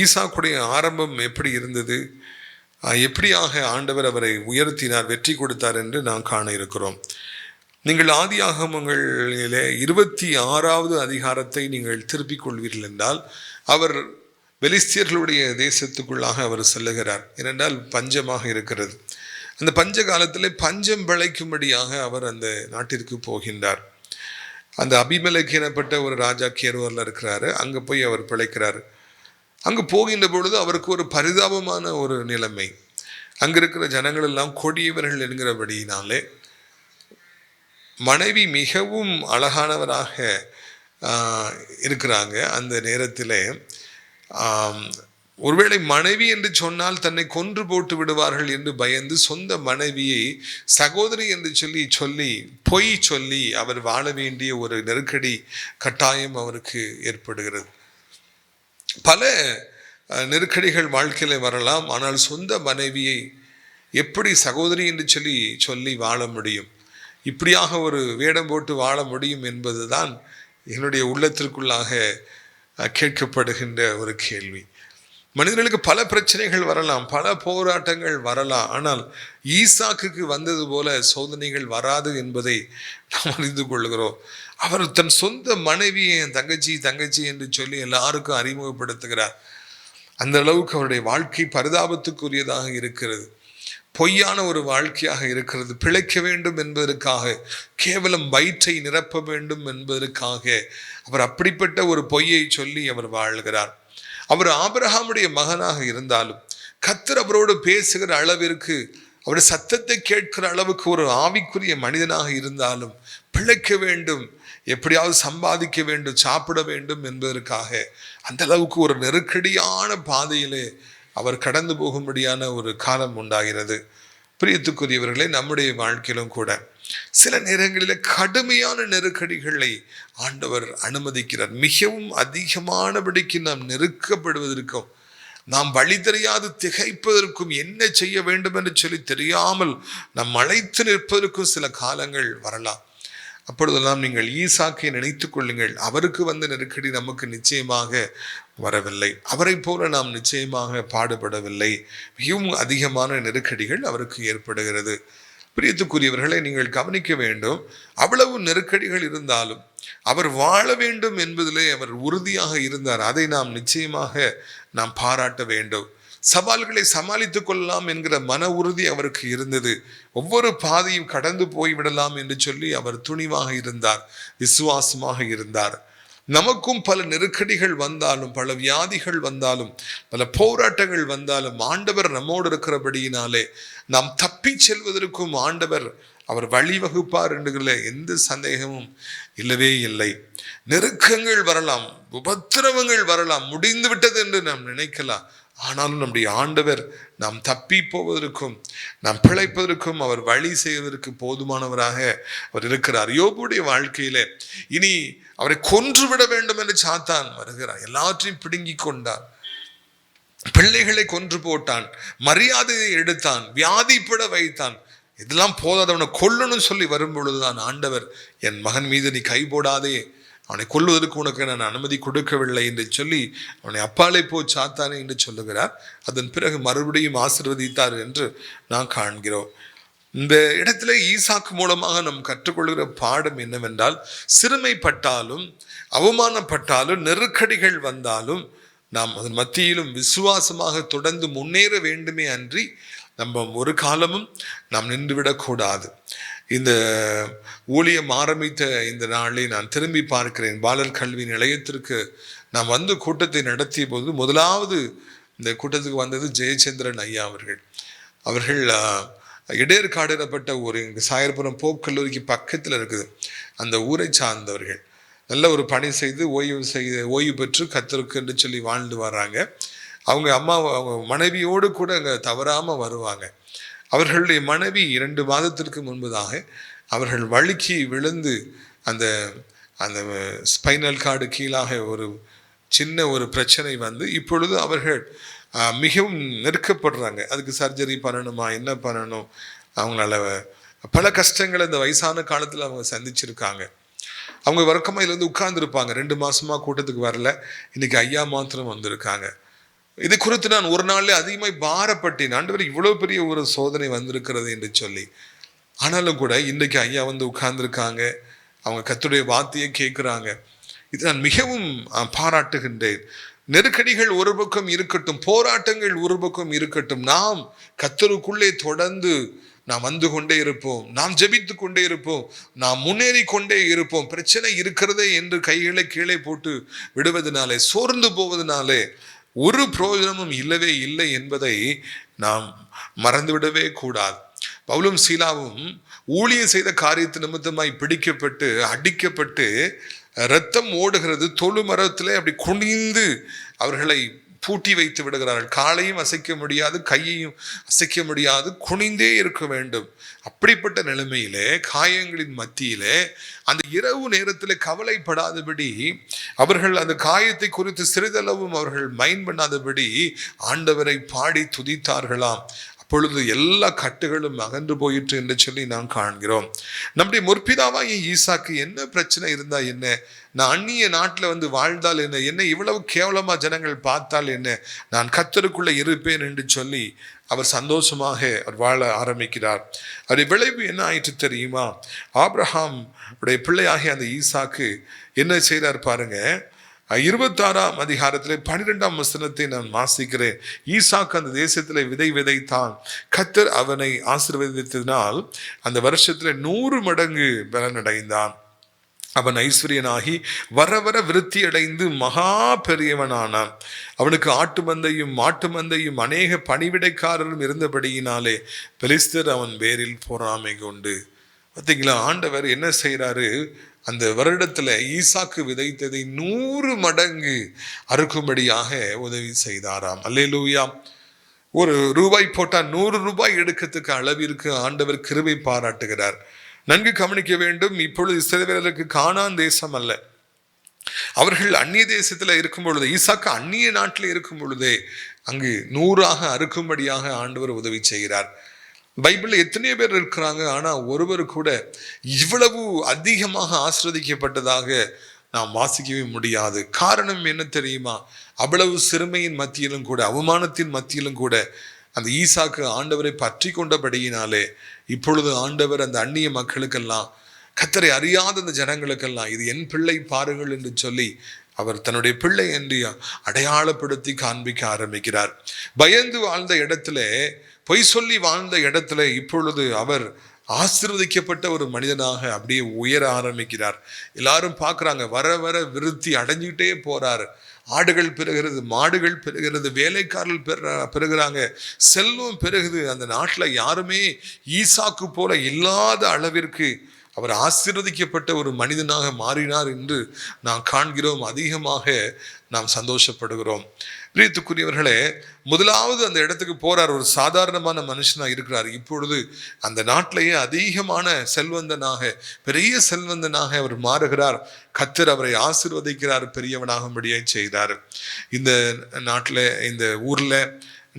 ஈசாக்குடைய ஆரம்பம் எப்படி இருந்தது, எப்படியாக ஆண்டவர் அவரை உயர்த்தினார், வெற்றி கொடுத்தார் என்று நாம் காண இருக்கிறோம். நீங்கள் ஆதியாகமங்களிலே 26வது அதிகாரத்தை நீங்கள் திருப்பிக் கொள்வீர்கள் என்றால், அவர் பெலிஸ்தியர்களுடைய தேசத்துக்குள்ளாக அவர் செல்லுகிறார். ஏனென்றால் பஞ்சமாக இருக்கிறது. அந்த பஞ்ச காலத்திலே பஞ்சம் பிழைக்கும்படியாக அவர் அந்த நாட்டிற்கு போகின்றார். அந்த அபிமெலேக் எனப்பட்ட ஒரு ராஜா கேரோரில் இருக்கிறாரு. அங்கே போய் அவர் பிழைக்கிறார். அங்கு போகின்ற பொழுது அவருக்கு ஒரு பரிதாபமான ஒரு நிலைமை. அங்கே இருக்கிற ஜனங்கள் எல்லாம் கொடியவர்கள் என்கிறபடியினாலே, மனைவி மிகவும் அழகானவராக இருக்கிறாங்க. அந்த நேரத்தில் ஒருவேளை மனைவி என்று சொன்னால் தன்னை கொன்று போட்டு விடுவார்கள் என்று பயந்து சொந்த மனைவியை சகோதரி என்று சொல்லி பொய் சொல்லி அவர் வாழ வேண்டிய ஒரு நெருக்கடி கட்டாயம் அவருக்கு ஏற்படுகிறது. பல நெருக்கடிகள் வாழ்க்கையில் வரலாம். ஆனால் சொந்த மனைவியை எப்படி சகோதரி என்று சொல்லி வாழ முடியும், இப்படியாக ஒரு வேடம் போட்டு வாழ முடியும் என்பதுதான் என்னுடைய உள்ளத்திற்குள்ளாக கேட்கப்படுகின்ற ஒரு கேள்வி. மனிதர்களுக்கு பல பிரச்சனைகள் வரலாம், பல போராட்டங்கள் வரலாம். ஆனால் ஈசாக்குக்கு வந்தது போல சோதனைகள் வராது என்பதை நாம் அறிந்து கொள்கிறோம். அவர் தன் சொந்த மனைவியை தங்கச்சி என்று சொல்லி எல்லாருக்கும் அறிமுகப்படுத்துகிறார். அந்த அளவுக்கு அவருடைய வாழ்க்கை பரிதாபத்துக்குரியதாக இருக்கிறது. பொய்யான ஒரு வாழ்க்கையாக இருக்கிறது. பிழைக்க வேண்டும் என்பதற்காக, கேவலம் வயிற்றை நிரப்ப வேண்டும் என்பதற்காக அவர் அப்படிப்பட்ட ஒரு பொய்யை சொல்லி அவர் வாழ்கிறார். அவர் ஆபிரகாமுடைய மகனாக இருந்தாலும், கர்த்தர் அவரோடு பேசுகிற அளவிற்கு, அவருடைய சத்தத்தை கேட்கிற அளவுக்கு ஒரு ஆவிக்குரிய மனிதனாக இருந்தாலும், பிழைக்க வேண்டும், எப்படியாவது சம்பாதிக்க வேண்டும், சாப்பிட வேண்டும் என்பதற்காக அந்த அளவுக்கு ஒரு நெருக்கடியான பாதையிலே அவர் கடந்து போகும்படியான ஒரு காலம் உண்டாகிறது. பிரியத்துக்குரியவர்களே, நம்முடைய வாழ்க்கையிலும் கூட சில நேரங்களில் கடுமையான நெருக்கடிகளை ஆண்டவர் அனுமதிக்கிறார். மிகவும் அதிகமானபடிக்கு நாம் நெருக்கப்படுவதற்கும், நாம் வழி தெரியாது திகைப்பதற்கும், என்ன செய்ய வேண்டும் என்று சொல்லி தெரியாமல் நாம் அழைத்து நிற்பதற்கும் சில காலங்கள் வரலாம். அப்பொழுதெல்லாம் நீங்கள் ஈசாக்கை நினைத்து கொள்ளுங்கள். அவருக்கு வந்த நெருக்கடி நமக்கு நிச்சயமாக வரவில்லை. அவரை போல நாம் நிச்சயமாக பாடுபடவில்லை. மிகவும் அதிகமான நெருக்கடிகள் அவருக்கு ஏற்படுகிறது. பிரியத்துக்குரியவர்களை, நீங்கள் கவனிக்க வேண்டும். அவ்வளவு நெருக்கடிகள் இருந்தாலும் அவர் வாழ வேண்டும் என்பதிலே அவர் உறுதியாக இருந்தார். அதை நாம் நிச்சயமாக நாம் பாராட்ட வேண்டும். சவால்களை சமாளித்துக் கொள்ளலாம் என்கிற மன உறுதி அவருக்கு இருந்தது. ஒவ்வொரு பாதையும் கடந்து போய்விடலாம் என்று சொல்லி அவர் துணிவாக இருந்தார், விசுவாசமாக இருந்தார். நமக்கும் பல நெருக்கடிகள் வந்தாலும், பல வியாதிகள் வந்தாலும், பல போராட்டங்கள் வந்தாலும், ஆண்டவர் நம்மோடு இருக்கிறபடியினாலே நாம் தப்பி செல்வதற்கும் ஆண்டவர் அவர் வழிவகுப்பார் என்கிற எந்த சந்தேகமும் இல்லவே இல்லை. நெருக்கங்கள் வரலாம், உபத்திரவங்கள் வரலாம், முடிந்து விட்டது என்று நாம் நினைக்கலாம். ஆனாலும் நம்முடைய ஆண்டவர் நாம் தப்பி போவதற்கும் நாம் பிழைப்பதற்கும் அவர் வழி செய்வதற்கு போதுமானவராக அவர் இருக்கிறார். யோபுடைய வாழ்க்கையில இனி அவரை கொன்றுவிட வேண்டும் என்று சாத்தான் வருகிறார். எல்லாவற்றையும் பிடுங்கி கொண்டான், பிள்ளைகளை கொன்று போட்டான், மரியாதையை எடுத்தான், வியாதிப்பட வைத்தான். இதெல்லாம் போதாது, அவனை கொல்லணும்னு சொல்லி வரும் பொழுதுதான் ஆண்டவர், என் மகன் மீது நீ கை போடாதே, அவனை கொல்வதற்கு உனக்கு நான் அனுமதி கொடுக்கவில்லை என்று சொல்லி அவனை அப்பாலே போ சாத்தானே என்று சொல்லுகிறார். அதன் பிறகு மறுபடியும் ஆசீர்வதித்தார் என்று நாம் காண்கிறோம். இந்த இடத்துல ஈசாக்கு மூலமாக நாம் கற்றுக்கொள்கிற பாடம் என்னவென்றால், சிறுமைப்பட்டாலும் அவமானப்பட்டாலும் நெருக்கடிகள் வந்தாலும் நாம் அதன் மத்தியிலும் விசுவாசமாக தொடர்ந்து முன்னேற வேண்டுமே அன்றி நம்ம ஒரு காலமும் நாம் நின்றுவிடக்கூடாது. இந்த ஊழியம் ஆரம்பித்த இந்த நாளில் நான் திரும்பி பார்க்கிறேன். பாலர் கல்வி நிலையத்திற்கு நான் வந்து கூட்டத்தை நடத்திய போது முதலாவது இந்த கூட்டத்துக்கு வந்தது ஜெயச்சந்திரன் ஐயா அவர்கள் இடையர்காடிடப்பட்ட ஒரு சாயர்புரம் போப் கல்லூரிக்கு பக்கத்தில் இருக்குது. அந்த ஊரை சார்ந்தவர்கள் நல்ல ஒரு பணி செய்து ஓய்வு பெற்று கர்த்தருக்கு என்று சொல்லி வாழ்ந்து வர்றாங்க. அவங்க அம்மா அவங்க மனைவியோடு கூட அங்கே தவறாமல் வருவாங்க. அவர்களுடைய மனைவி 2 மாதத்திற்கு முன்பதாக அவர்கள் வழுக்கி விழுந்து அந்த அந்த ஸ்பைனல் கார்டு கீழாக ஒரு சின்ன ஒரு பிரச்சனை வந்து இப்பொழுது அவர்கள் மிகவும் நெருக்கப்படுறாங்க. அதுக்கு சர்ஜரி பண்ணணுமா, என்ன பண்ணணும், அவங்களால பல கஷ்டங்களை இந்த வயசான காலத்தில் அவங்க சந்திச்சிருக்காங்க. அவங்க வழக்கமாக உட்கார்ந்துருப்பாங்க. 2 மாசமாக கூட்டத்துக்கு வரல, இன்னைக்கு ஐயா மாத்திரம் வந்திருக்காங்க. இது குறித்து நான் ஒரு நாள்ல அதிகமாக பாரப்பட்டேன். ஆண்டவர் இவ்வளவு பெரிய ஒரு சோதனை வந்திருக்கிறது என்று சொல்லி. ஆனாலும் கூட இன்றைக்கு ஐயா வந்து உட்கார்ந்துருக்காங்க, அவங்க கர்த்தருடைய வார்த்தையை கேட்குறாங்க. இது நான் மிகவும் பாராட்டுகின்றேன். நெருக்கடிகள் ஒரு பக்கம் இருக்கட்டும், போராட்டங்கள் ஒரு பக்கம் இருக்கட்டும், நாம் கர்த்தருக்குள்ளே தொடர்ந்து நாம் வந்து கொண்டே இருப்போம், நாம் ஜெபித்து கொண்டே இருப்போம், நாம் முன்னேறி கொண்டே இருப்போம். பிரச்சனை இருக்கிறதே என்று கைகளை கீழே போட்டு விடுவதனாலே, சோர்ந்து போவதனாலே ஒரு பிரயோஜனமும் இல்லவே இல்லை என்பதை நாம் மறந்துவிடவே கூடாது. பவுலும் சீலாவும் ஊழியம் செய்த காரியத்து நிமித்தமாய் பிடிக்கப்பட்டு அடிக்கப்பட்டு இரத்தம் ஓடுகிறது. தொழு மரத்திலே அப்படி குனிந்து அவர்களை பூட்டி வைத்து விடுகிறார்கள். காலையும் அசைக்க முடியாது, கையையும் அசைக்க முடியாது, குனிந்தே இருக்க வேண்டும். அப்படிப்பட்ட நிலைமையிலே காயங்களின் மத்தியிலே அந்த இரவு நேரத்தில் கவலைப்படாதபடி, அவர்கள் அந்த காயத்தை குறித்து சிறிதளவும் அவர்கள் மைண்ட் பண்ணாதபடி ஆண்டவரை பாடி துதித்தார்களாம். அப்பொழுது எல்லா கட்டுகளும் அகன்று போயிற்று என்று சொல்லி நாம் காண்கிறோம். நம்முடைய முற்பிதாவாகிய ஈசாக்கு என்ன பிரச்சனை இருந்தா என்ன, நான் அந்நிய நாட்டில் வந்து வாழ்ந்தால் என்ன, என்னை இவ்வளவு கேவலமா ஜனங்கள் பார்த்தால் என்ன, நான் கர்த்தருக்குள்ள இருப்பேன் என்று சொல்லி அவர் சந்தோஷமாக அவர் வாழ ஆரம்பிக்கிறார். அது விளைவு என்ன ஆயிற்று தெரியுமா? ஆபிரகாம் உடைய பிள்ளையாகிய அந்த ஈசாக்கு என்ன செய்தார் பாருங்க. 26ஆம் அதிகாரத்திலே 12ஆம் வசனத்தை நான் வாசிக்கிறேன். ஈசாக்கு அந்த தேசத்திலே விதை விதைத்தான், கர்த்தர் அவனை ஆசீர்வதித்ததினால் அந்த வருஷத்திலே 100 மடங்கு பலனடைந்தான். அவன் ஐஸ்வர்யனாகி வர வர விருத்தி அடைந்து மகா பெரியவனானான். அவனுக்கு ஆட்டு மந்தையும் மாட்டு மந்தையும் அநேக பணிவிடைக்காரரும் இருந்தபடியினாலே பெலிஸ்தர் அவன் பேரில் பொறாமை கொண்டு. பார்த்தீங்களா, ஆண்டவர் என்ன செய்கிறாரு? அந்த வருடத்துல ஈசாக்கு விதைத்ததை 100 மடங்கு அறுக்கும்படியாக உதவி செய்தாராம். அல்லேலூயா. ஒரு ரூபாய் போட்டால் 100 ரூபாய் எடுக்கிறதுக்கு அளவிற்கு ஆண்டவர் கிருபை பாராட்டுகிறார். நன்கு கவனிக்க வேண்டும். இப்பொழுது இஸ்ரவேலருக்கு கானான் தேசம் அல்ல, அவர்கள் அந்நிய தேசத்துல இருக்கும் பொழுது, ஈசாக்கு அந்நிய நாட்டில் இருக்கும் பொழுதே அங்கு 100ஆக அறுக்கும்படியாக ஆண்டவர் உதவி செய்கிறார். பைபிள்ல எத்தனையோ பேர் இருக்கிறாங்க, ஆனா ஒருவர் கூட இவ்வளவு அதிகமாக ஆசீர்வதிக்கப்பட்டதாக நாம் வாசிக்கவே முடியாது. காரணம் என்ன தெரியுமா? அவ்வளவு சிறுமையின் மத்தியிலும் கூட, அவமானத்தின் மத்தியிலும் கூட அந்த ஈசாக்கு ஆண்டவரை பற்றி கொண்டபடியினாலே இப்பொழுது ஆண்டவர் அந்த அந்நிய மக்களுக்கெல்லாம், கர்த்தரை அறியாத அந்த ஜனங்களுக்கெல்லாம் இது என் பிள்ளை பாருங்கள் என்று சொல்லி அவர் தன்னுடைய பிள்ளை என்று அடையாளப்படுத்தி காண்பிக்க ஆரம்பிக்கிறார். பயந்து வாழ்ந்த இடத்துல, பொய் சொல்லி வாழ்ந்த இடத்துல இப்பொழுது அவர் ஆசீர்வதிக்கப்பட்ட ஒரு மனிதனாக அப்படியே உயர ஆரம்பிக்கிறார். எல்லாரும் பார்க்குறாங்க, வர வர விருத்தி அடைஞ்சிக்கிட்டே போறாரு. ஆடுகள் பெருகிறது, மாடுகள் பெருகிறது, வேலைக்காரர்கள் பெருகிறாங்க, செல்வம் பெருகுது. அந்த நாட்டில் யாருமே ஈசாக்கு போல இல்லாத அளவிற்கு அவர் ஆசீர்வதிக்கப்பட்ட ஒரு மனிதனாக மாறினார் என்று நாம் காண்கிறோம். அதிகமாக நாம் சந்தோஷப்படுகிறோம். பிரியத்துக்குரியவர்களே, முதலாவது அந்த இடத்துக்கு போறார், ஒரு சாதாரணமான மனுஷனா இருக்கிறார். இப்பொழுது அந்த நாட்டிலேயே அதிகமான செல்வந்தனாக, பெரிய செல்வந்தனாக அவர் மாறுகிறார். கர்த்தர் அவரை ஆசீர்வதிக்கிறார், பெரியவனாகும்படியே செய்கிறார். இந்த நாட்டில், இந்த ஊர்ல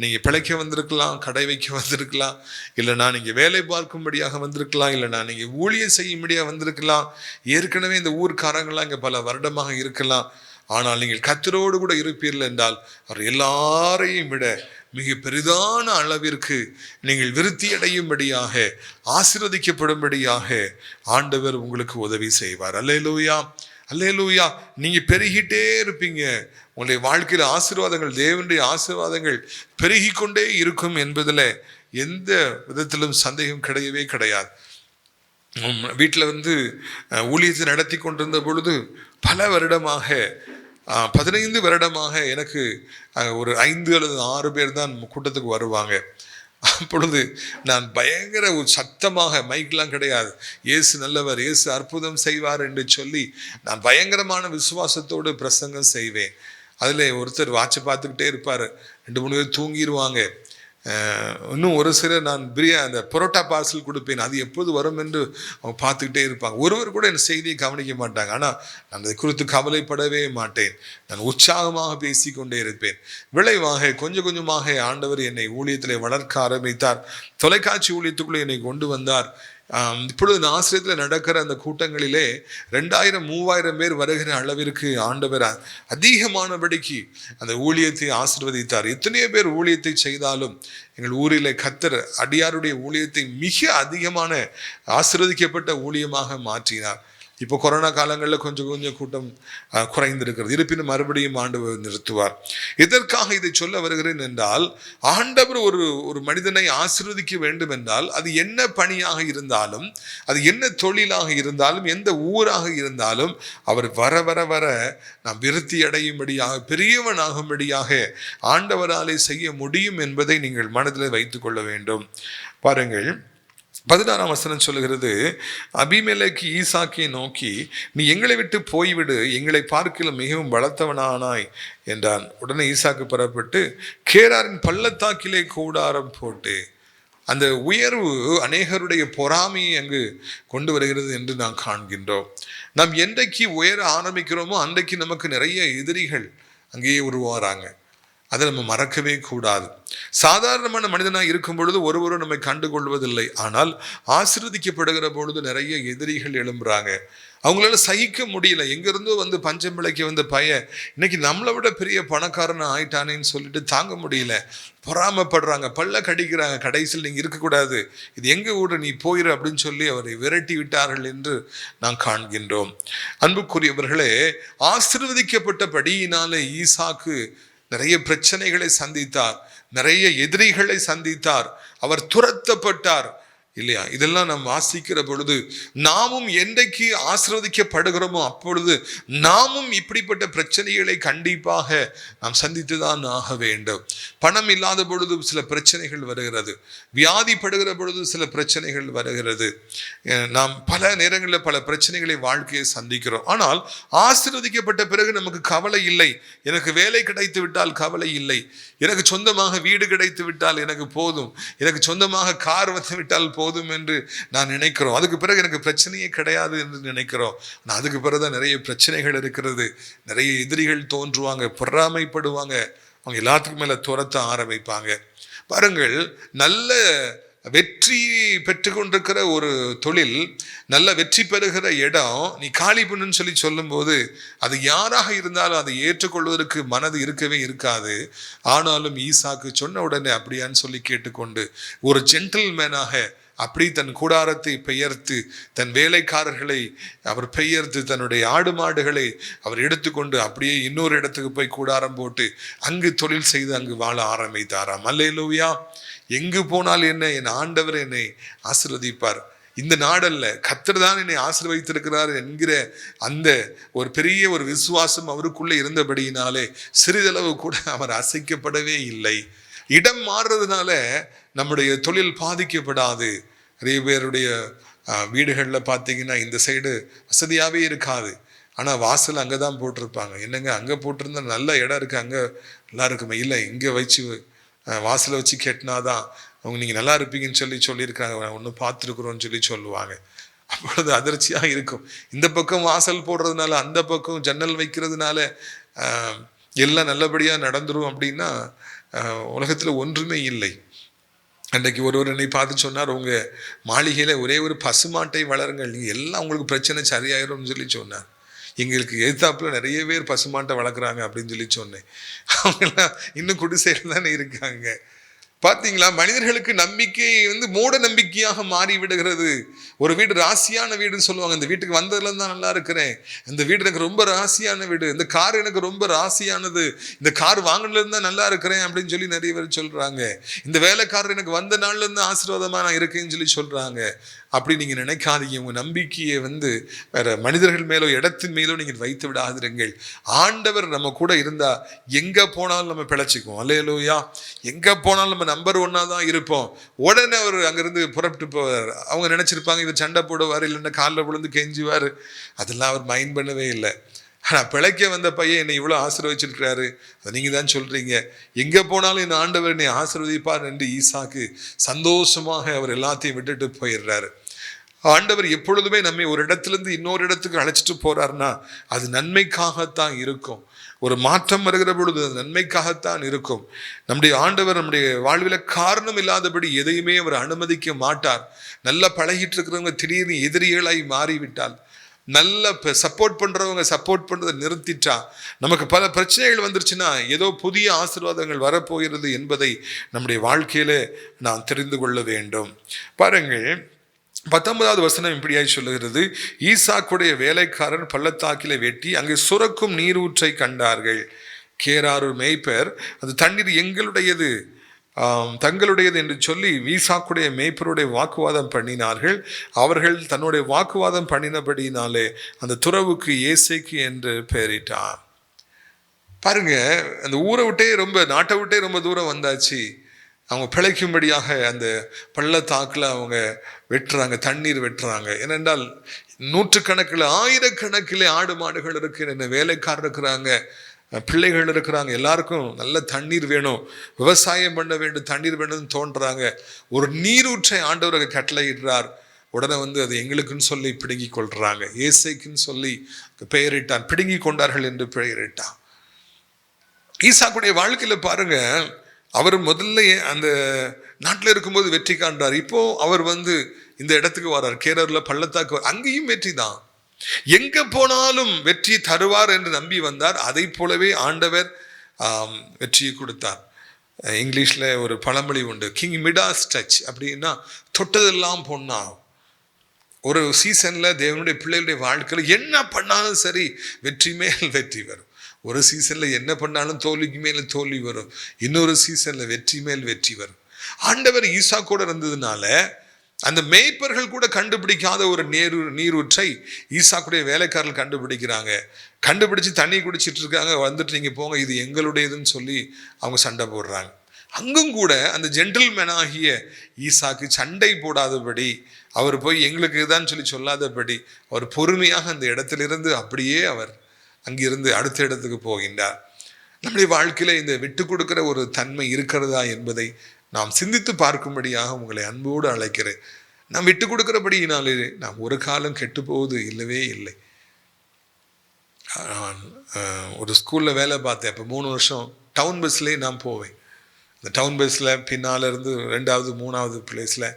நீங்கள் பிழைக்க வந்திருக்கலாம், கடை வைக்க வந்திருக்கலாம், இல்லைனா நீங்கள் வேலை பார்க்கும்படியாக வந்திருக்கலாம், இல்லைனா நீங்கள் ஊழியம் செய்யும்படியாக வந்திருக்கலாம். ஏற்கனவே இந்த ஊர்க்காரங்களாம் இங்கே பல வருடமாக இருக்கலாம். ஆனால் நீங்கள் கர்த்தரோடு கூட இருப்பீர்கள் என்றால் அவர் எல்லாரையும் விட மிக பெரிதான அளவிற்கு நீங்கள் விருத்தி அடையும்படியாக, ஆசீர்வதிக்கப்படும்படியாக ஆண்டவர் உங்களுக்கு உதவி செய்வார். அல்லேலூயா, அல்லேலூயா. நீங்க பெருகிட்டே இருப்பீங்க. உங்களுடைய வாழ்க்கையில் ஆசீர்வாதங்கள், தேவனுடைய ஆசீர்வாதங்கள் பெருகி கொண்டே இருக்கும் என்பதில் எந்த விதத்திலும் சந்தேகம் கிடையவே கிடையாது. வீட்டில் ஊழியத்தை நடத்தி கொண்டிருந்த பொழுது பல வருடமாக, 15 வருடமாக எனக்கு ஒரு 5 அல்லது 6 பேர் தான் கூட்டத்துக்கு வருவாங்க. அப்பொழுது நான் பயங்கர ஒரு சத்தமாக, மைக்கெலாம் கிடையாது, இயேசு நல்லவர், இயேசு அற்புதம் செய்வார் என்று சொல்லி நான் பயங்கரமான விசுவாசத்தோடு பிரசங்கம் செய்வேன். அதில் ஒருத்தர் வாட்சை பார்த்துக்கிட்டே இருப்பார், 2-3 பேர் தூங்கிடுவாங்க. இன்னும் ஒரு சிலர் நான் அந்த பரோட்டா பார்சல் கொடுப்பேன், அது எப்போது வரும் என்று அவங்க பார்த்துக்கிட்டே இருப்பாங்க. ஒருவர் கூட என் செய்தியை கவனிக்க மாட்டாங்க. ஆனால் நான் அதை குறித்து கவலைப்படவே மாட்டேன். நான் உற்சாகமாக பேசி கொண்டே இருப்பேன். விளைவாக கொஞ்சம் கொஞ்சமாக ஆண்டவர் என்னை ஊழியத்தில் வளர்க்க ஆரம்பித்தார். தொலைக்காட்சி ஊழியத்துக்குள்ளே என்னை கொண்டு வந்தார். இப்பொழுது நான் ஆசிரியத்தில் நடக்கிற அந்த கூட்டங்களிலே 2000-3000 பேர் வருகிற அளவிற்கு ஆண்டவர் அதிகமானபடிக்கு அந்த ஊழியத்தை ஆசீர்வதித்தார். எத்தனையோ பேர் ஊழியத்தை செய்தாலும் எங்கள் ஊரில் கர்த்தர் அடியாருடைய ஊழியத்தை மிக அதிகமான ஆசீர்வதிக்கப்பட்ட ஊழியமாக மாற்றினார். இப்போ கொரோனா காலங்களில் கொஞ்சம் கொஞ்சம் கூட்டம் குறைந்திருக்கிறது. இருப்பினும் மறுபடியும் ஆண்டவர் நிறுத்துவார். எதற்காக இதை சொல்ல வருகிறேன் என்றால், ஆண்டவர் ஒரு மனிதனை ஆசீர்வதிக்க வேண்டும் என்றால் அது என்ன பணியாக இருந்தாலும், அது என்ன தொழிலாக இருந்தாலும், எந்த ஊராக இருந்தாலும் அவர் வர வர வர நாம் விருத்தி அடையும்படியாக, பெரியவனாகும்படியாக ஆண்டவராலே செய்ய முடியும் என்பதை நீங்கள் மனதில் வைத்துக் கொள்ள வேண்டும். பாருங்கள், 16ஆம் வசனம் சொல்லுகிறது, அபிமெலேக்கு ஈசாக்கியை நோக்கி, நீ எங்களை விட்டு போய்விடு, எங்களை பார்க்கிலும் மிகவும் பலத்தவனானாய் என்றான். உடனே ஈசாக்கு புறப்பட்டு கேராரின் பள்ளத்தாக்கிலே கூடாரம் போட்டு. அந்த உயர்வு அநேகருடைய பொறாமையை அங்கு கொண்டு வருகிறது என்று நாம் காண்கின்றோம். நாம் என்றைக்கு உயர ஆரம்பிக்கிறோமோ அன்றைக்கு நமக்கு நிறைய எதிரிகள் அங்கேயே உருவாகிறாங்க. அதை நம்ம மறக்கவே கூடாது. சாதாரணமான மனிதனாக இருக்கும் பொழுது ஒருவரும் நம்மை கண்டுகொள்வதில்லை. ஆனால் ஆசீர்வதிக்கப்படுகிற பொழுது நிறைய எதிரிகள் எழும்புறாங்க. அவங்களால சகிக்க முடியல. எங்கிருந்தோ பஞ்சம் பிழைக்க வந்த பையன் இன்னைக்கு நம்மளை விட பெரிய பணக்காரன் ஆயிட்டானேன்னு சொல்லிட்டு தாங்க முடியல, பொறாமப்படுறாங்க, பல்ல கடிக்கிறாங்க. கடைசியில் நீங்க இருக்கக்கூடாது, இது எங்க ஊரு, நீ போயிரு அப்படின்னு சொல்லி அவரை விரட்டி விட்டார்கள் என்று நாம் காண்கின்றோம். அன்புக்குரியவர்களே, ஆசீர்வதிக்கப்பட்டபடியினாலே ஈசாக்கு நிறைய பிரச்சனைகளை சந்தித்தார், நிறைய எதிரிகளை சந்தித்தார், அவர் துரத்தப்பட்டார் இல்லையா? இதெல்லாம் நாம் வாசிக்கிற பொழுது நாமும் என்றைக்கு ஆசீர்வதிக்கப்படுகிறோமோ அப்பொழுது நாமும் இப்படிப்பட்ட பிரச்சனைகளை கண்டிப்பாக நாம் சந்தித்துதான் ஆக வேண்டும். பணம் இல்லாத பொழுது சில பிரச்சனைகள் வருகிறது, வியாதிப்படுகிற பொழுது சில பிரச்சனைகள் வருகிறது. நாம் பல நேரங்களில் பல பிரச்சனைகளை வாழ்க்கையை சந்திக்கிறோம். ஆனால் ஆசீர்வதிக்கப்பட்ட பிறகு நமக்கு கவலை இல்லை. எனக்கு வேலை கிடைத்து விட்டால் கவலை இல்லை, எனக்கு சொந்தமாக வீடு கிடைத்து விட்டால் எனக்கு போதும், எனக்கு சொந்தமாக கார் வந்து விட்டால் போதும் என்று நான் நினைக்கிறோம். அதுக்கு பிறகு எனக்கு பிரச்சனையே கிடையாது என்று நினைக்கிறோம். ஆனால் அதுக்கு பிறகுதான் நிறைய பிரச்சனைகள் இருக்கிறது. நிறைய எதிரிகள் தோன்றுவாங்க, பொறாமைப்படுவாங்க, அவங்க எல்லாத்துக்கும் மேல துரத்த ஆரம்பிப்பாங்க. பாருங்கள், நல்ல வெற்றி பெற்று கொண்டிருக்கிற ஒரு தொழில், நல்ல வெற்றி பெறுகிற இடம் நீ காலி பண்ணுன்னு சொல்லி சொல்லும் போது அது யாராக இருந்தாலும் அதை ஏற்றுக்கொள்வதற்கு மனது இருக்கவே இருக்காது. ஆனாலும் ஈசாக்கு சொன்ன உடனே அப்படியான்னு சொல்லி கேட்டுக்கொண்டு ஒரு ஜென்டில்மேனாக அப்படி தன் கூடாரத்தை பெயர்த்து, தன் வேலைக்காரர்களை அவர் பெயர்த்து, தன்னுடைய ஆடு மாடுகளை அவர் எடுத்துக்கொண்டு அப்படியே இன்னொரு இடத்துக்கு போய் கூடாரம் போட்டு அங்கு தொழில் செய்து அங்கு வாழ ஆரம்பித்தாராம். அல்லேலூயா. எங்கு போனால் என்ன, என் ஆண்டவர் என்னை ஆசீர்வதிப்பார். இந்த நாடல்ல, கர்த்தர் தான் என்னை ஆசீர்வதித்திருக்கிறார் என்கிற அந்த ஒரு பெரிய ஒரு விசுவாசம் அவருக்குள்ளே இருந்தபடியினாலே சிறிதளவு கூட அவர் அசைக்கப்படவே இல்லை. இடம் மாறுறதுனால நம்முடைய தொழில் பாதிக்கப்படாது. நிறைய பேருடைய வீடுகளில் பார்த்தீங்கன்னா இந்த சைடு வசதியாகவே இருக்காது, ஆனால் வாசல் அங்கே தான் போட்டிருப்பாங்க. என்னங்க அங்கே போட்டிருந்தா நல்ல இடம் இருக்குது, அங்கே நல்லா இருக்குமே, இல்லை இங்கே வச்சு வாசலை வச்சு கெட்டினாதான் அவங்க நீங்கள் நல்லா இருப்பீங்கன்னு சொல்லியிருக்காங்க, ஒன்று பார்த்துருக்குறோன்னு சொல்லுவாங்க. அப்பொழுது அதிர்ச்சியாக இருக்கும். இந்த பக்கம் வாசல் போடுறதுனால, அந்த பக்கம் ஜன்னல் வைக்கிறதுனால எல்லாம் நல்லபடியாக நடந்துரும் அப்படின்னா உலகத்தில் ஒன்றுமே இல்லை. அன்றைக்கு ஒருவர் என்னை பார்த்து சொன்னார், உங்கள் மாளிகையில் ஒரே ஒரு பசுமாட்டை வளருங்கள், நீங்கள் எல்லாம் உங்களுக்கு பிரச்சனை சரியாயிரும்னு சொன்னார். எங்களுக்கு எதிர்த்தாப்புல நிறைய பேர் பசுமாட்டை வளர்க்குறாங்க அப்படின்னு சொன்னேன். அவங்களாம் இன்னும் குடிசையில் தானே இருக்காங்க. பார்த்தீங்களா, மனிதர்களுக்கு நம்பிக்கை மூட நம்பிக்கையாக மாறி விடுகிறது. ஒரு வீடு ராசியான வீடுன்னு சொல்லுவாங்க, இந்த வீட்டுக்கு வந்ததுல தான் நல்லா இருக்கிறேன், இந்த வீடு எனக்கு ரொம்ப ராசியான வீடு, இந்த கார் எனக்கு ரொம்ப ராசியானது, இந்த கார் வாங்கினதுல இருந்தா நல்லா இருக்கிறேன் அப்படின்னு நிறைய பேர் சொல்றாங்க. இந்த வேலைக்காரர் எனக்கு வந்த நாள்ல இருந்து ஆசீர்வாதமா நான் இருக்கேன்னு சொல்றாங்க. அப்படி நீங்க நினைக்காதீங்க. உங்க நம்பிக்கையை வேற மனிதர்கள் மேலோ இடத்தின் மேலோ நீங்கள் வைத்து விடாதிருங்கள். ஆண்டவர் நம்ம கூட இருந்தா எங்க போனாலும் நம்ம பிழைச்சிக்குவோம். அல்லேலூயா. எங்க போனாலும் நம்ம நம்பர் 1 தான் இருப்போம். உடனே அவர் அங்கிருந்து புறப்பட்டு போவார். அவங்க நினைச்சிருப்பாங்க இவர் சண்டை போடுவார், இல்லைன்னா காலில் விழுந்து கெஞ்சுவார். அதெல்லாம் அவர் மைண்ட் பண்ணவே இல்லை. ஆனால் பிழைக்க வந்த பையன் என்னை இவ்வளோ ஆசீர்வதிச்சிருக்கிறாரு, அதை நீங்கள் தான் சொல்கிறீங்க. எங்கே போனாலும் என் ஆண்டவர் என்னை ஆசீர்வதிப்பார் என்று ஈசாக்கு சந்தோஷமாக அவர் எல்லாத்தையும் விட்டுட்டு போயிடுறாரு. ஆண்டவர் எப்பொழுதுமே நம்மை ஒரு இடத்துலேருந்து இன்னொரு இடத்துக்கு அழைச்சிட்டு போறாருன்னா அது நன்மைக்காகத்தான் இருக்கும். ஒரு மாற்றம் வருகிற பொழுது அது நன்மைக்காகத்தான் இருக்கும். நம்முடைய ஆண்டவர் நம்முடைய வாழ்வில் காரணம் இல்லாதபடி எதையுமே அவர் அனுமதிக்க மாட்டார். நல்லா பழகிட்டு இருக்கிறவங்க திடீர்னு எதிரிகளாய் மாறிவிட்டால், நல்ல சப்போர்ட் பண்றவங்க சப்போர்ட் பண்றதை நிறுத்திட்டா, நமக்கு பல பிரச்சனைகள் வந்துருச்சுன்னா ஏதோ புதிய ஆசீர்வாதங்கள் வரப்போகிறது என்பதை நம்முடைய வாழ்க்கையில நாம் தெரிந்து கொள்ள வேண்டும். பாருங்கள், 19வது வசனம் இப்படியாய் சொல்லுகிறது, ஈசாக்குடைய வேலைக்காரன் பள்ளத்தாக்கிலே வெட்டி அங்கே சுரக்கும் நீரூற்றை கண்டார்கள். கேராரு மேய்ப்பர் அது தண்ணீர் எங்களுடையது தங்களுடையது என்று சொல்லி ஈசாக்குடைய மேய்ப்பருடைய வாக்குவாதம் பண்ணினார்கள். அவர்கள் தன்னுடைய வாக்குவாதம் பண்ணினபடினாலே அந்த துறவுக்கு ஏசேக்கு என்று பெயரிட்டார். பாருங்க, அந்த ஊரை விட்டே நாட்டை விட்டே ரொம்ப தூரம் வந்தாச்சு. அவங்க பிழைக்கும்படியாக அந்த பள்ளத்தாக்கில் அவங்க வெட்டுறாங்க, தண்ணீர் வெட்டுறாங்க. ஏனென்றால் நூற்றுக்கணக்கில் ஆயிரக்கணக்கில் ஆடு மாடுகள் இருக்கு, என்ன வேலைக்காரர் இருக்கிறாங்க, பிள்ளைகள் இருக்கிறாங்க, எல்லாருக்கும் நல்ல தண்ணீர் வேணும், விவசாயம் பண்ண வேண்டும், தண்ணீர் வேணும்னு தோன்றாங்க. ஒரு நீரூற்றை ஆண்டவர் கட்டளையிடுறார். உடனே அது எங்களுக்குன்னு சொல்லி பிடுங்கி கொள்றாங்க. ஏசைக்குன்னு சொல்லி பெயரிட்டான், பிடுங்கி கொண்டார்கள் என்று பெயரிட்டான். ஈசாக்குடைய வாழ்க்கையில பாருங்க, அவர் முதல்ல அந்த நாட்டில் இருக்கும்போது வெற்றி காண்றார். இப்போ அவர் இந்த இடத்துக்கு வர்றார், கேரள பள்ளத்தாக்கு, அங்கேயும் வெற்றி தான். எங்க போனாலும் வெற்றி தருவார் என்று நம்பி வந்தார். அதை போலவே ஆண்டவர் வெற்றியை கொடுத்தார். இங்கிலீஷ்ல ஒரு பழமொழி உண்டு, கிங் மிடாஸ் டச், அப்படின்னா தொட்டதெல்லாம் பொண்ணா. ஒரு சீசன்ல தேவனுடைய பிள்ளைகளுடைய வாழ்க்கையில் என்ன பண்ணாலும் சரி வெற்றி மேல் வெற்றி வரும். ஒரு சீசன்ல என்ன பண்ணாலும் தோல்விக்கு மேல தோல்வி வரும், இன்னொரு சீசன்ல வெற்றி மேல் வெற்றி வரும். ஆண்டவர் ஈசா கூட இருந்ததுனால அந்த மேய்ப்பர்கள் கூட கண்டுபிடிக்காத ஒரு நீரூற்றை ஈசாக்குடைய வேலைக்காரர்கள் கண்டுபிடிக்கிறாங்க. கண்டுபிடிச்சு தண்ணி குடிச்சிட்டு இருக்காங்க. நீங்க போங்க, இது எங்களுடையதுன்னு சொல்லி அவங்க சண்டை போடுறாங்க. அங்கும் கூட அந்த ஜென்டில்மேன் ஆகிய ஈசாக்கு சண்டை போடாதபடி, அவர் போய் எங்களுக்கு இதுதான் சொல்லாதபடி அவர் பொறுமையாக அந்த இடத்திலிருந்து அப்படியே அவர் அங்கிருந்து அடுத்த இடத்துக்கு போகின்றார். நம்முடைய வாழ்க்கையில இந்த விட்டு கொடுக்கிற ஒரு தன்மை இருக்கிறதா என்பதை நாம் சிந்தித்து பார்க்கும்படியாக உங்களை அன்போடு அழைக்கிறேன். நாம் விட்டு கொடுக்கிறபடியினாலே நாம் ஒரு காலம் கெட்டு போவது இல்லவே இல்லை. ஒரு ஸ்கூல்ல வேலை பார்த்தேன். இப்போ 3 வருஷம் டவுன் பஸ்லேயே நான் போவேன். அந்த டவுன் பஸ்ஸில் பின்னால் இருந்து 2வது 3வது பிளேஸில்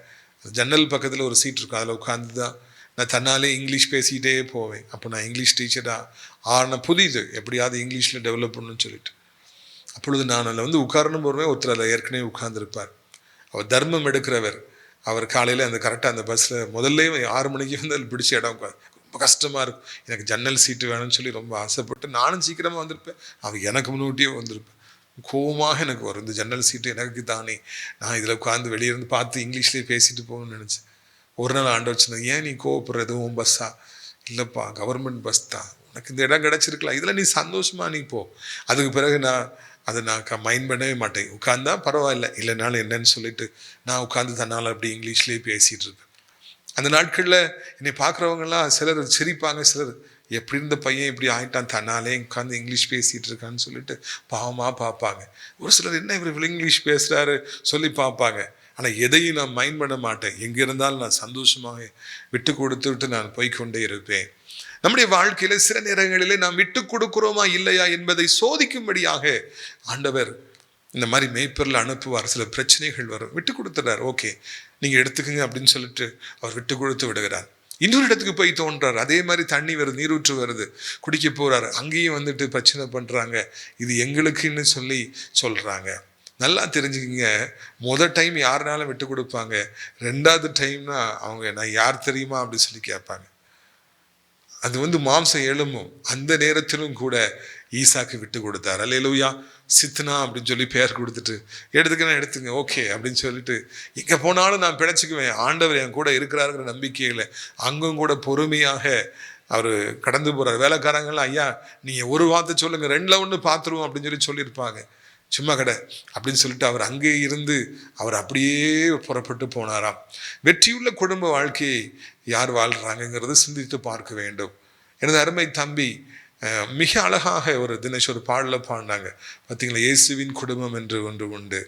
ஜன்னல் பக்கத்தில் ஒரு சீட் இருக்கும், அதில் உட்காந்து தான் நான் தன்னாலே இங்கிலீஷ் பேசிக்கிட்டே போவேன். அப்போ நான் இங்கிலீஷ் டீச்சராக ஆன புதிது, எப்படியாவது இங்கிலீஷில் டெவலப் பண்ணணும்னு சொல்லிட்டு. அப்பொழுது நான் அதில் உட்காரணும் போடுவேன். ஒருத்தர் அதில் ஏற்கனவே உட்கார்ந்துருப்பார். அவர் தர்மம் எடுக்கிறவர். அவர் காலையில் அந்த கரெக்டாக அந்த பஸ்ஸில் முதல்ல 6 மணிக்கு அதில் பிடிச்ச இடம் உட்காந்து, ரொம்ப கஷ்டமாக இருக்கும். எனக்கு ஜன்னல் சீட்டு வேணும்னு சொல்லி ரொம்ப ஆசைப்பட்டு நானும் சீக்கிரமாக வந்திருப்பேன். அவர் எனக்கு முன்னூட்டியே வந்திருப்பேன். கோவமாக எனக்கு வரும், இந்த ஜன்னல் சீட்டு எனக்கு தானே, நான் இதில் உட்காந்து வெளியே இருந்து பார்த்து இங்கிலீஷ்லேயே பேசிட்டு போகணும்னு நினச்சேன். ஒரு நாள் ஆண்டவர் சொன்னார், ஏன் நீ கோவப்படுறது? உன் பஸ்ஸா? இல்லைப்பா, கவர்மெண்ட் பஸ் தான், உனக்கு இந்த இடம் கிடச்சிருக்கலாம், இதில் நீ சந்தோஷமா நீ போ. அதுக்கு பிறகு நான் மைண்ட் பண்ணவே மாட்டேன். உட்காந்தா பரவாயில்ல, இல்லைனாலும் என்னன்னு சொல்லிட்டு நான் உட்காந்து தன்னால் அப்படி இங்கிலீஷ்லேயே பேசிகிட்டு இருப்பேன். அந்த நாட்களில் என்னை பார்க்குறவங்கலாம் சிலர் சிரிப்பாங்க, சிலர் எப்படி இருந்த பையன் இப்படி ஆகிட்டான், தன்னாலே உட்காந்து இங்கிலீஷ் பேசிகிட்டு இருக்கான்னு சொல்லிட்டு பாவமாக பார்ப்பாங்க. ஒரு சிலர் என்ன இவர் இங்கிலீஷ் பேசுகிறாரு சொல்லி பார்ப்பாங்க. ஆனால் எதையும் நான் மைண்ட் பண்ண மாட்டேன். எங்கே இருந்தாலும் நான் சந்தோஷமாக விட்டு கொடுத்துட்டு நான் போய்கொண்டே இருப்பேன். நம்முடைய வாழ்க்கையில சில நேரங்களிலே நாம் விட்டு கொடுக்கிறோமா இல்லையா என்பதை சோதிக்கும்படியாக ஆண்டவர் இந்த மாதிரி மேய்ப்பரில் அனுப்புவார். சில பிரச்சனைகள் வரும், விட்டு கொடுத்துறார். ஓகே, நீங்கள் எடுத்துக்கங்க அப்படின்னு சொல்லிட்டு அவர் விட்டு கொடுத்து விடுகிறார். இன்னொரு இடத்துக்கு போய் தோன்றார், அதே மாதிரி தண்ணி வருது, நீரூற்று வருது, குடிக்க போறாரு. அங்கேயும் வந்துட்டு பிரச்சனை பண்றாங்க, இது எங்களுக்குன்னு சொல்றாங்க. நல்லா தெரிஞ்சுக்கிங்க, முதல் டைம் யாருனாலும் விட்டு கொடுப்பாங்க, ரெண்டாவது டைம்னா அவங்க நான் யார் தெரியுமா அப்படி சொல்லி கேட்பாங்க. அது மாம்சம் எழும்பும். அந்த நேரத்திலும் கூட ஈசாக்கு விட்டு கொடுத்தார். அல்லேலூயா. சித்னா அப்படின்னு சொல்லி பேர் கொடுத்துட்டு எடுத்துங்க ஓகே அப்படின்னு சொல்லிட்டு எங்கே போனாலும் நான் பிழைச்சிக்குவேன், ஆண்டவர் என் கூட இருக்கிறாருங்கிற நம்பிக்கையில் அங்கும் கூட பொறுமையாக அவர் கடந்து போகிறார். வேலைக்காரங்களாம், ஐயா நீங்கள் ஒரு வார்த்தை சொல்லுங்கள், 2ல் 1 பார்த்துருவோம் அப்படின்னு சொல்லியிருப்பாங்க. சும்மா கடை அப்படின்னு சொல்லிட்டு அவர் அங்கே இருந்து அவர் அப்படியே புறப்பட்டு போனாராம். வெற்றியுள்ள குடும்ப வாழ்க்கையை யார் வாழ்கிறாங்கிறத சிந்தித்து பார்க்க வேண்டும். எனது அருமை தம்பி மிக அழகாக ஒரு தினேஷ் ஒரு பாடல பாடினாங்க பார்த்தீங்களா, இயேசுவின் குடும்பம் என்று ஒன்று உண்டு,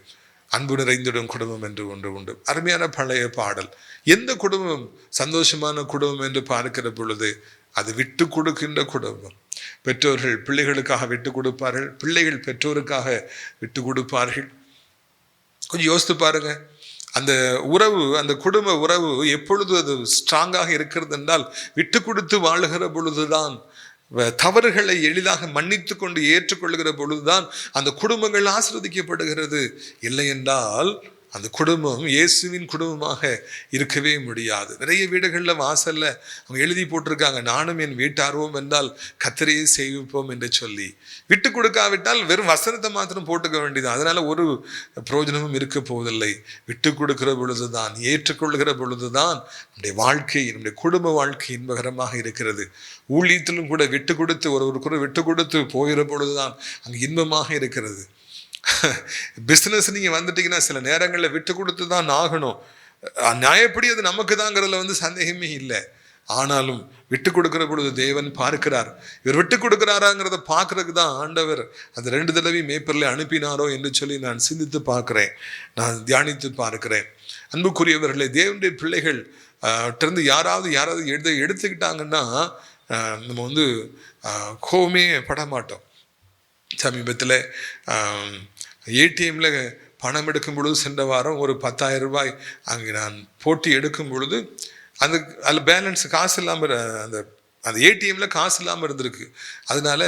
அன்பு நிறைந்திடும் குடும்பம் என்று ஒன்று உண்டு. அருமையான பழைய பாடல். எந்த குடும்பம் சந்தோஷமான குடும்பம் என்று பார்க்கிற பொழுது அது விட்டு கொடுக்கின்ற குடும்பம். பெற்றோர்கள் பிள்ளைகளுக்காக விட்டு கொடுப்பார்கள், பிள்ளைகள் பெற்றோருக்காக விட்டு கொடுப்பார்கள். கொஞ்சம் யோசித்து பாருங்க, அந்த உறவு, அந்த குடும்ப உறவு எப்பொழுது அது ஸ்ட்ராங்காக இருக்கிறது என்றால் விட்டு கொடுத்து வாழுகிற பொழுதுதான், தவறுகளை எளிதாக மன்னித்து கொண்டு ஏற்றுக்கொள்கிற பொழுதுதான் அந்த குடும்பங்கள் ஆசீர்வதிக்கப்படுகிறது. இல்லை என்றால் அந்த குடும்பம் இயேசுவின் குடும்பமாக இருக்கவே முடியாது. நிறைய வீடுகளில் வாசல்ல அவங்க எழுதி போட்டிருக்காங்க, நானும் என் வீட்டார்வோம் என்றால் கர்த்தரையே சேவிப்போம் என்று சொல்லி. விட்டு கொடுக்காவிட்டால் வெறும் வசனத்தை மாத்திரம் போட்டுக்க வேண்டியது, அதனால ஒரு பிரயோஜனமும் இருக்க போவதில்லை. விட்டு கொடுக்கிற பொழுதுதான், ஏற்றுக்கொள்கிற பொழுதுதான் நம்முடைய வாழ்க்கை, நம்முடைய குடும்ப வாழ்க்கை இன்பகரமாக இருக்கிறது. ஊழியத்திலும் கூட விட்டு கொடுத்து ஒருவருக்கு விட்டு கொடுத்து போகிற பொழுதுதான் அங்கு இன்பமாக இருக்கிறது. பிஸ்னஸ் நீங்கள் வந்துட்டீங்கன்னா சில நேரங்களில் விட்டு கொடுத்து தான் ஆகணும். நியாயப்படி அது நமக்கு தாங்கிறதுல சந்தேகமே இல்லை. ஆனாலும் விட்டு கொடுக்கிற பொழுது தேவன் பார்க்கிறார். இவர் விட்டு கொடுக்கிறாராங்கிறத பார்க்கறதுக்கு தான் ஆண்டவர் அந்த 2 தடவை மேய்ப்பரில் அனுப்பினாரோ என்று சொல்லி நான் சிந்தித்து பார்க்கிறேன், நான் தியானித்து பார்க்கிறேன். அன்புக்குரியவர்களே, தேவனுடைய பிள்ளைகள் இருந்து யாராவது எடுத்துக்கிட்டாங்கன்னா நம்ம கோவமே பட மாட்டோம். சமீபத்தில் ஏடிஎம்மில் பணம் எடுக்கும் பொழுது சென்ற வாரம் ஒரு 10,000 ரூபாய் அங்கே நான் போட்டி எடுக்கும் பொழுது அதில் பேலன்ஸ் காசு இல்லாமல் அந்த ஏடிஎம்மில் காசு இல்லாமல் இருந்திருக்கு. அதனால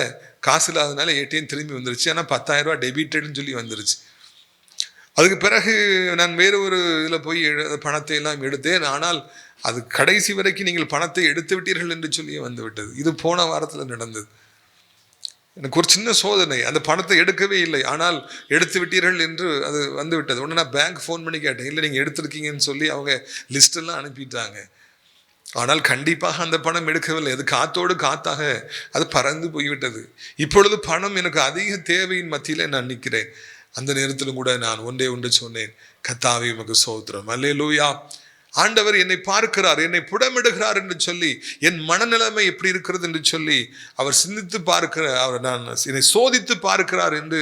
காசு இல்லாததுனால ஏடிஎம் திரும்பி வந்துருச்சு. ஆனால் 10,000 ரூபாய் டெபிட்டட்னு சொல்லி வந்துருச்சு. அதுக்கு பிறகு நான் வேறு ஒரு இதில் போய் பணத்தை எல்லாம் எடுத்தேன். ஆனால் அது கடைசி வரைக்கும் நீங்கள் பணத்தை எடுத்து விட்டீர்கள் என்று சொல்லி வந்து விட்டது. இது போன வாரத்தில் நடந்தது. எனக்கு ஒரு சின்ன சோதனை, அந்த பணத்தை எடுக்கவே இல்லை, ஆனால் எடுத்து விட்டீர்கள் என்று அது வந்து விட்டது. உடனே நான் பேங்க் ஃபோன் பண்ணி கேட்டேன், இல்லை நீங்கள் எடுத்திருக்கீங்கன்னு சொல்லி அவங்க லிஸ்டெல்லாம் அனுப்பிட்டாங்க. ஆனால் கண்டிப்பாக அந்த பணம் எடுக்கவில்லை. அது காத்தோடு காத்தாக அது பறந்து போய்விட்டது. இப்பொழுது பணம் எனக்கு அதிக தேவையின் மத்தியில் நான் நிற்கிறேன். அந்த நேரத்திலும் கூட நான் ஒன்றே சொன்னேன், கர்த்தாவே உமக்கு ஸ்தோத்திரம், அல்லேலூயா. ஆண்டவர் என்னை பார்க்கிறார், என்னை புடமிடுகிறார் என்று சொல்லி, என் மனநிலைமை எப்படி இருக்கிறது என்று சொல்லி அவர் சிந்தித்து பார்க்கிறார், அவர் என்னை சோதித்து பார்க்கிறார் என்று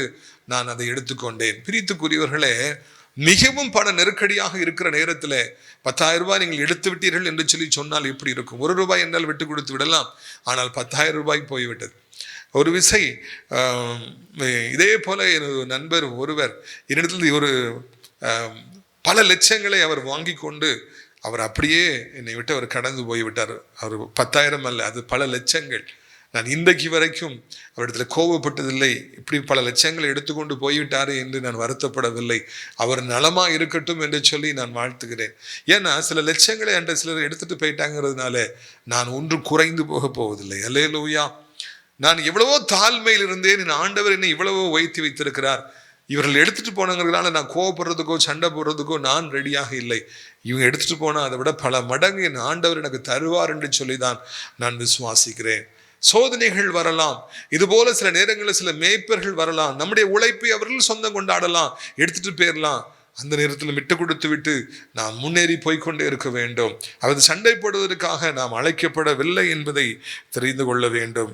நான் அதை எடுத்துக்கொண்டேன். பிரித்துக்குரியவர்களே, மிகவும் பண நெருக்கடியாக இருக்கிற நேரத்தில் 10,000 ரூபாய் நீங்கள் எடுத்து விட்டீர்கள் என்று சொல்லி சொன்னால் எப்படி இருக்கும்? 1 ரூபாய் என்றால் விட்டு கொடுத்து விடலாம், ஆனால் 10,000 ரூபாய் போய்விட்டது. ஒரு விசை இதே போல எனது நண்பர் ஒருவர் என்னிடத்தில் ஒரு பல லட்சங்களை அவர் வாங்கி கொண்டு அவர் அப்படியே என்னை விட்டு அவர் கடந்து போய்விட்டார். அவர் 10,000 அல்ல, அது பல லட்சங்கள். நான் இன்றைக்கு வரைக்கும் அவரிடத்துல கோபப்பட்டதில்லை. இப்படி பல லட்சங்களை எடுத்துக்கொண்டு போய்விட்டாரே என்று நான் வருத்தப்படவில்லை. அவர் நலமா இருக்கட்டும் என்று சொல்லி நான் வாழ்த்துகிறேன். ஏன்னா சில லட்சங்களை என்ற சிலர் எடுத்துட்டு போயிட்டாங்கிறதுனால நான் ஒன்றும் குறைந்து போக போவதில்லை. அல்லேலூயா. நான் எவ்வளவோ தாழ்மையில் இருந்தேன், என் ஆண்டவர் என்னை இவ்வளவோ உயர்த்தி வைத்திருக்கிறார். இவர்கள் எடுத்துட்டு போனங்கிறதுனால நான் கோவப்படுறதுக்கோ சண்டை போடுறதுக்கோ நான் ரெடியாக இல்லை. இவங்க எடுத்துட்டு போனால் அதை விட பல மடங்கு என் ஆண்டவர் எனக்கு தருவார் என்று சொல்லிதான் நான் விசுவாசிக்கிறேன். சோதனைகள் வரலாம், இதுபோல சில நேரங்களில் சில மேய்ப்பர்கள் வரலாம், நம்முடைய உழைப்பை அவர்கள் சொந்தம் கொண்டாடலாம், எடுத்துட்டு போயிடலாம். அந்த நேரத்தில் விட்டு கொடுத்து விட்டு நாம் முன்னேறி போய்கொண்டே இருக்க வேண்டும். அது சண்டை போடுவதற்காக நாம் அழைக்கப்படவில்லை என்பதை தெரிந்து கொள்ள வேண்டும்.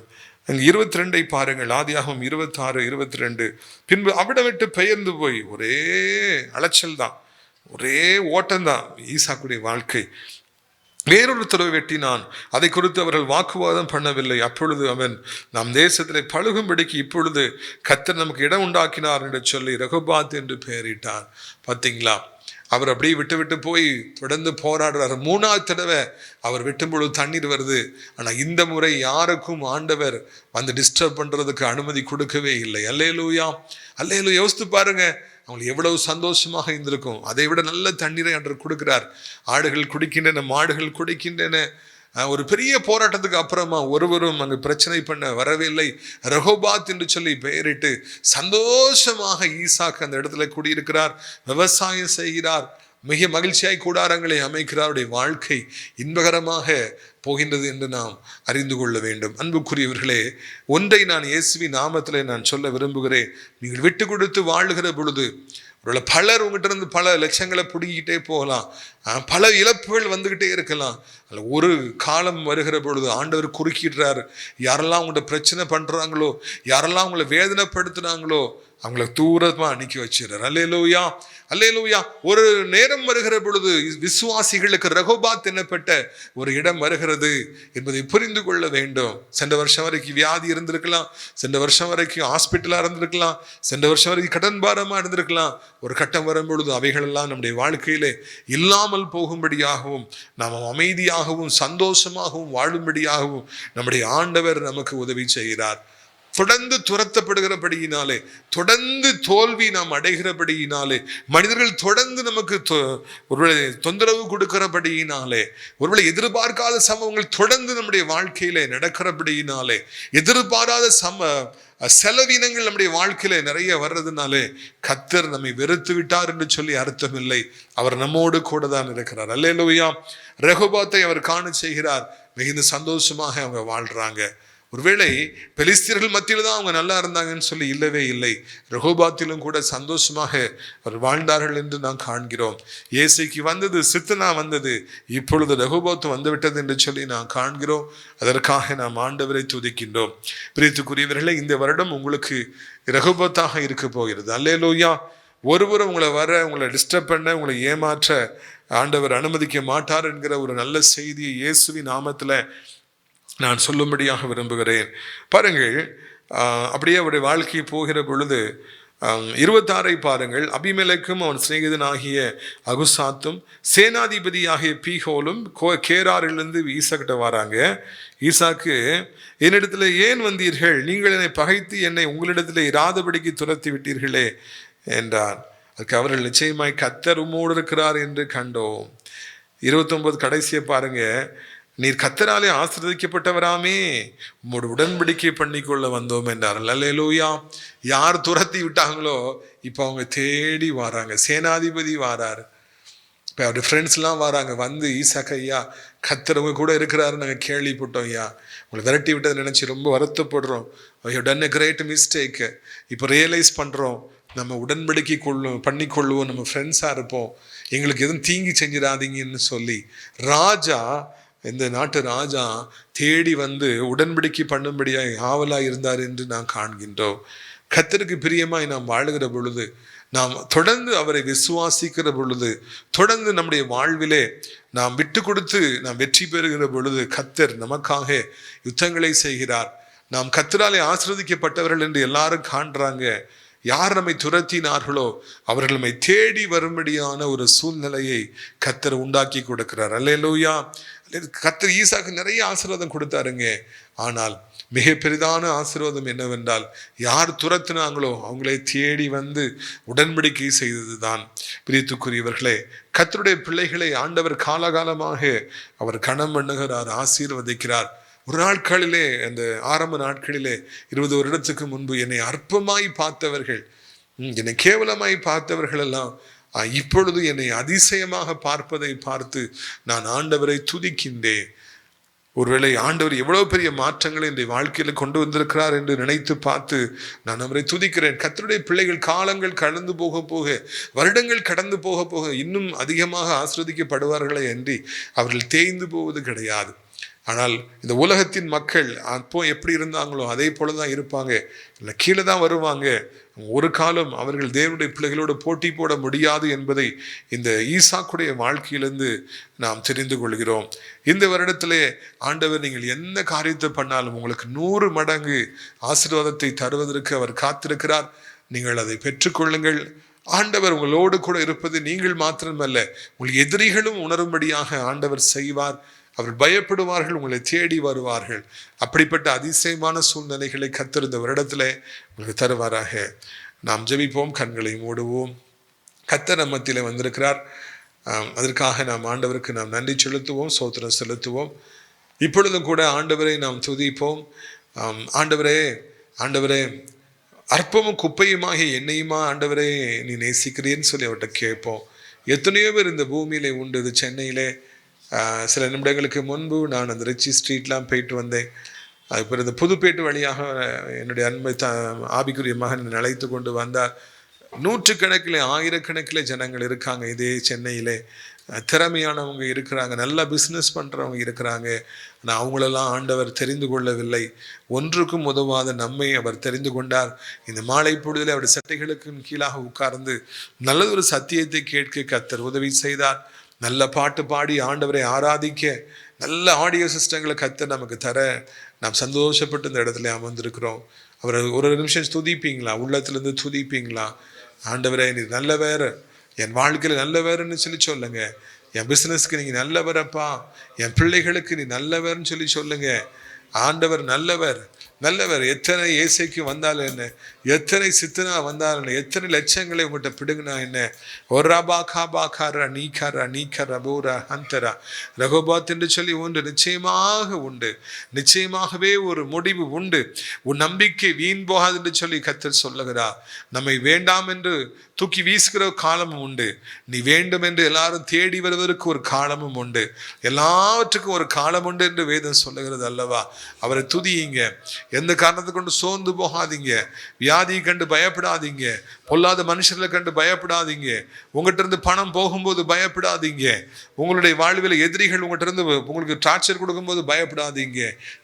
22 பாருங்கள், ஆதியாகமம் 26, 22. பின்பு அவிடம் விட்டு பெயர்ந்து போய் ஒரே அலைச்சல் தான், ஒரே ஓட்டம்தான் ஈசாக்குடைய வாழ்க்கை. வேறொருத்தரவை வெட்டினான், அதை குறித்து அவர்கள் வாக்குவாதம் பண்ணவில்லை. அப்பொழுது அவன், நம் தேசத்திலே பழுகும்படிக்கு இப்பொழுது கர்த்தர் நமக்கு இடம் உண்டாக்கினார் என்று சொல்லி ரெகொபாத் என்று பெயரிட்டார். பார்த்தீங்களா, அவர் அப்படியே விட்டு விட்டு போய் தொடர்ந்து போராடுறாரு. 3வது தடவை அவர் வெட்டும் பொழுது தண்ணீர் வருது. ஆனால் இந்த முறை யாருக்கும் ஆண்டவர் வந்து டிஸ்டர்ப் பண்ணுறதுக்கு அனுமதி கொடுக்கவே இல்லை. அல்லேலூயா, அல்லேலூயா. யோசித்து பாருங்க, அவங்களுக்கு எவ்வளவு சந்தோஷமாக இருந்திருக்கும். அதை விட நல்ல தண்ணீரை ஆண்டவர் கொடுக்கிறார். ஆடுகள் குடிக்கின்றன, மாடுகள் குடிக்கின்றன. ஒரு பெரிய போராட்டத்துக்கு அப்புறமா ஒருவரும் அங்கு பிரச்சனை பண்ண வரவில்லை. ரெகொபாத் என்று சொல்லி பெயரிட்டு சந்தோஷமாக ஈசாக்கு அந்த இடத்துல குடியிருக்கிறார், விவசாயம் செய்கிறார், மிக மகிழ்ச்சியாய் கூடாரங்களை அமைக்கிறார். அவருடைய வாழ்க்கை இன்பகரமாக போகின்றது என்று நாம் அறிந்து கொள்ள வேண்டும். அன்புக்குரியவர்களே, ஒன்றை நான் இயேசுவின் நாமத்திலே நான் சொல்ல விரும்புகிறேன். நீங்கள் விட்டு கொடுத்து வாழுகிற பொழுது பலர் உங்ககிட்ட இருந்து பல லட்சங்களை பிடிக்கிட்டே போகலாம், பல இழப்புகள் வந்துகிட்டே இருக்கலாம். அதில் ஒரு காலம் வருகிற பொழுது ஆண்டவர் குறுக்கிடுறாரு. யாரெல்லாம் உங்கள்கிட்ட பிரச்சனை பண்றாங்களோ, யாரெல்லாம் உங்களை வேதனைப்படுத்துனாங்களோ அவங்கள தூரமா அனுப்பி வச்சிடறார். அல்லேலூயா, அல்லேலூயா. ஒரு நேரம் வருகிற பொழுது விசுவாசிகளுக்கு ரெகொபாத் என்னப்பட்ட ஒரு இடம் வருகிறது என்பதை புரிந்து கொள்ள வேண்டும். சென்ற வருஷம் வரைக்கும் வியாதி இருந்திருக்கலாம், சென்ற வருஷம் வரைக்கும் ஹாஸ்பிட்டலா இருந்திருக்கலாம், சென்ற வருஷம் வரைக்கும் கடன் பாரமா இருந்திருக்கலாம். ஒரு கட்டம் வரும் பொழுது அவைகளெல்லாம் நம்முடைய வாழ்க்கையிலே இல்லாமல் போகும்படியாகவும், நாம் அமைதியாகவும் சந்தோஷமாகவும் வாழும்படியாகவும் நம்முடைய ஆண்டவர் நமக்கு உதவி செய்கிறார். தொடர்ந்து துரத்தப்படுகிறபடியினாலே, தொடர்ந்து தோல்வி நாம் அடைகிறபடியினாலே, மனிதர்கள் தொடர்ந்து நமக்கு ஒருவேளை தொந்தரவு கொடுக்கிறபடியினாலே, ஒருவேளை எதிர்பார்க்காத சம்பவங்கள் தொடர்ந்து நம்முடைய வாழ்க்கையிலே நடக்கிறபடியினாலே, எதிர்பாராத செலவினங்கள் நம்முடைய வாழ்க்கையில நிறைய வர்றதுனாலே கர்த்தர் நம்மை வெறுத்து விட்டார் என்று சொல்லி அர்த்தம் இல்லை. அவர் நம்மோடு கூட தான் இருக்கிறார். அல்லேலூயா. ரெகொபாத்தை அவர் காண செய்கிறார். மிகுந்த சந்தோஷமாக அவங்க வாழ்றாங்க. ஒருவேளை பெலிஸ்தியர்கள் மத்தியில் தான் அவங்க நல்லா இருந்தாங்கன்னு சொல்லி இல்லவே இல்லை. ரெகொபாத்திலும் கூட சந்தோஷமாக அவர் வாழ்ந்தார்கள் என்று நாம் காண்கிறோம். ஏசைக்கு வந்தது சித்தனா வந்தது, இப்பொழுது ரெகொபாத்து வந்துவிட்டது என்று சொல்லி நாம் காண்கிறோம். அதற்காக நாம் ஆண்டவரை துதிக்கின்றோம். பிரியத்துக்குரியவர்களே, இந்த வருடம் உங்களுக்கு ரெகொபாத்தாக இருக்க போகிறது. அல்லேலூயா. ஒருவரும் உங்களை டிஸ்டர்ப் பண்ண, உங்களை ஏமாற்ற ஆண்டவர் அனுமதிக்க மாட்டார் என்கிற ஒரு நல்ல செய்தியை இயேசுவின் நாமத்தில் நான் சொல்லும்படியாக விரும்புகிறேன். பாருங்கள், அப்படியே அவருடைய வாழ்க்கை போகிற பொழுது 26 பாருங்கள். அபிமெலேக்கும் அவன் சிநேகிதனாகிய அகுசாத்தும் சேனாதிபதியாகிய பீகோலும் கேராரிலிருந்து ஈசாக்கிட்ட வராங்க. ஈசாக்கு, என்னிடத்துல ஏன் வந்தீர்கள்? நீங்கள் என்னை பகைத்து என்னை உங்களிடத்துல இராதபடிக்கு துரத்தி விட்டீர்களே என்றார். அதுக்கு அவர்கள், நிச்சயமாய் கர்த்தர் உம்மோடு இருக்கிறார் என்று கண்டோம். 29 கடைசியை பாருங்க. நீர் கர்த்தராலே ஆசீர்வதிக்கப்பட்டவராமே, உம்மோடு உடன்படிக்கை பண்ணிக்கொள்ள வந்தோம் என்றார்கள். அல்லேலூயா. யார் துரத்தி விட்டாங்களோ இப்போ அவங்க தேடி வராங்க. சேனாதிபதி வாராரு, இப்போ அவருடைய ஃப்ரெண்ட்ஸ்லாம் வராங்க. வந்து, ஈசாக்கு ஐயா, கர்த்தர் உங்க கூட இருக்கிறாரு, நாங்கள் கேள்விப்பட்டோம் ஐயா, உங்களை விரட்டி விட்டதை நினச்சி ரொம்ப வருத்தப்படுறோம். You done a great mistake. இப்போ ரியலைஸ் பண்ணுறோம், நம்ம உடன்படிக்கை பண்ணிக்கொள்ளுவோம், நம்ம ஃப்ரெண்ட்ஸாக இருப்போம், எங்களுக்கு எதுவும் தீங்கி செஞ்சிடாதீங்கன்னு சொல்லி ராஜா, இந்த நாட்டு ராஜா தேடி வந்து உடன்படிக்கை பண்ணும்படியாய் ஆவலாய் இருந்தார் என்று நாம் காண்கின்றோம். கர்த்தருக்கு பிரியமாய் நாம் வாழுகிற பொழுது, நாம் தொடர்ந்து அவரை விசுவாசிக்கிற பொழுது, தொடர்ந்து நம்முடைய வாழ்விலே நாம் விட்டு கொடுத்து நாம் வெற்றி பெறுகிற பொழுது கர்த்தர் நமக்காக யுத்தங்களை செய்கிறார். நாம் கர்த்தராலே ஆசீர்வதிக்கப்பட்டவர்கள் என்று எல்லாரும் காண்றாங்க. யார் நம்மை துரத்தினார்களோ அவர்கள் நம்மை தேடி வரும்படியான ஒரு சூழ்நிலையை கர்த்தர் உண்டாக்கி கொடுக்கிறார். அல்லேலூயா. கர்த்தர் ஈசாக்கு நிறைய ஆசீர்வாதம் கொடுத்தாருங்க. ஆனால் மிக பெரிதான ஆசீர்வாதம் என்னவென்றால், யார் துரத்தினாங்களோ அவங்களை தேடி வந்து உடன்படிக்கை செய்ததுதான். பிரியத்துக்குரியவர்களே, கர்த்தருடைய பிள்ளைகளை ஆண்டவர் காலகாலமாக அவர் கனம் பண்ணுகிறார், ஆசீர்வதிக்கிறார். ஒரு நாட்களிலே, அந்த ஆரம்ப நாட்களிலே 20 வருடத்துக்கு முன்பு என்னை அற்பமாய் பார்த்தவர்கள் என்னை கேவலமாய் பார்த்தவர்கள் எல்லாம் இப்பொழுது என்னை அதிசயமாக பார்ப்பதை பார்த்து நான் ஆண்டவரை துதிக்கின்றேன். ஒருவேளை ஆண்டவர் எவ்வளவு பெரிய மாற்றங்களை இந்த வாழ்க்கையில கொண்டு வந்திருக்கிறார் என்று நினைத்து பார்த்து நான் அவரை துதிக்கிறேன். கர்த்தருடைய பிள்ளைகள் காலங்கள் கடந்து போக போக, வருடங்கள் கடந்து போக போக இன்னும் அதிகமாக ஆசீர்வதிக்கப்படுவார்களே அன்றி அவர்கள் தேய்ந்து போவது கிடையாது. ஆனால் இந்த உலகத்தின் மக்கள் அப்போ எப்படி இருந்தாங்களோ அதே போலதான் இருப்பாங்க, இல்லை கீழே தான் வருவாங்க. ஒரு காலம் அவர்கள் தேவனுடைய பிள்ளைகளோடு போட்டி போட முடியாது என்பதை இந்த ஈசாக்குடைய வாழ்க்கையிலிருந்து நாம் தெரிந்து கொள்கிறோம். இந்த வருடத்திலே ஆண்டவர் நீங்கள் என்ன காரியத்தை பண்ணாலும் உங்களுக்கு 100 மடங்கு ஆசீர்வாதத்தை தருவதற்கு அவர் காத்திருக்கிறார். நீங்கள் அதை பெற்றுக்கொள்ளுங்கள். ஆண்டவர் உங்களோடு கூட இருப்பது நீங்கள் மாத்திரமல்ல, உங்கள் எதிரிகளும் உணரும்படியாக ஆண்டவர் செய்வார். அவர் பயப்படுவார்கள், உங்களை தேடி வருவார்கள். அப்படிப்பட்ட அதிசயமான சூழ்நிலைகளை கர்த்தர் இந்த வருடத்திலே உங்களுக்கு தருவாராக. நாம் ஜெபிப்போம், கண்களை மூடுவோம். கர்த்தர் நம்ம மத்தியிலே வந்திருக்கிறார். அதற்காக நாம் ஆண்டவருக்கு நாம் நன்றி செலுத்துவோம், ஸ்தோத்திரம் செலுத்துவோம். இப்பொழுதும் கூட ஆண்டவரை நாம் துதிப்போம். ஆண்டவரே, ஆண்டவரே, அற்பமும் குப்பையுமாகிய என்னையுமா ஆண்டவரே நீ நேசிக்கிறேன்னு சொல்லி அவர்கிட்ட கேட்போம். எத்தனையோ பேர் இந்த பூமியிலே உண்டு. இது சென்னையிலே சில நிமிடங்களுக்கு முன்பு நான் அந்த ரிச்சி ஸ்ட்ரீட்லாம் போயிட்டு வந்தேன். அதுக்கு இந்த புதுப்பேட்டு வழியாக என்னுடைய அன்பை ஆவிக்குரிய மகன் அழைத்து கொண்டு வந்தார். 100கணக்கில் 1000கணக்கில் ஜனங்கள் இருக்காங்க இதே சென்னையிலே. திறமையானவங்க இருக்கிறாங்க, நல்லா பிஸ்னஸ் பண்ணுறவங்க இருக்கிறாங்க. ஆனால் அவங்களெல்லாம் ஆண்டவர் தெரிந்து கொள்ளவில்லை. ஒன்றுக்கும் உதவாத நம்மை அவர் தெரிந்து கொண்டார். இந்த மாலை பொழுதில் அவர் சட்டைகளுக்கு கீழாக உட்கார்ந்து நல்லதொரு சத்தியத்தை கேட்க கர்த்தர் உதவி செய்தார். நல்ல பாட்டு பாடி ஆண்டவரை ஆராதிக்க நல்ல ஆடியோ சிஸ்டங்களை கர்த்தர் நமக்கு தர நாம் சந்தோஷப்பட்டு இந்த இடத்துல அமர்ந்திருக்கிறோம். அவரை ஒரு நிமிஷம் துதிப்பீங்களா? உள்ளத்திலிருந்து துதிப்பீங்களா? ஆண்டவரே நீ நல்லவர், என் வாழ்க்கையில் நல்லவர்னு சொல்லி சொல்லுங்க. என் பிஸ்னஸ்க்கு நீங்க நல்லவரப்பா, என் பிள்ளைகளுக்கு நீ நல்லவர்னு சொல்லி சொல்லுங்க. ஆண்டவர் நல்லவர், நல்லவர். எத்தனை ஏசைக்கு வந்தாலும் என்ன, எத்தனை சித்தனா வந்தாலும் என்ன, எத்தனை லட்சங்களை உங்கள்கிட்ட பிடுங்கினா என்ன, ஒரு ரபா காபா காரா நீக்காரா நீக்கரா போரா ஹந்தரா ரகோபாத் என்று சொல்லி ஒன்று நிச்சயமாக உண்டு. நிச்சயமாகவே ஒரு முடிவு உண்டு. உன் நம்பிக்கை வீண் போகாது என்று சொல்லி கர்த்தர் சொல்லுகிறார். நம்மை வேண்டாம் என்று தூக்கி வீசுகிற காலமும் உண்டு. நீ வேண்டும் என்று எல்லாரும் தேடி வருவதற்கு ஒரு காலமும் உண்டு. எல்லாவற்றுக்கும் ஒரு காலம் உண்டு என்று வேதம் சொல்லுகிறது அல்லவா? அவரை துதியுங்க. எந்த காரணத்தை கொண்டு சோர்ந்து போகாதீங்க. வியாதியை கண்டு பயப்படாதீங்க. பொல்லாத மனுஷர்களை கண்டு பயப்படாதீங்க. உங்கள்கிட்ட இருந்து பணம் போகும்போது பயப்படாதீங்க. உங்களுடைய வாழ்வில் எதிரிகள் உங்கள்கிட்ட இருந்து உங்களுக்கு டார்ச்சர் கொடுக்கும்போது பயப்படாதீங்க.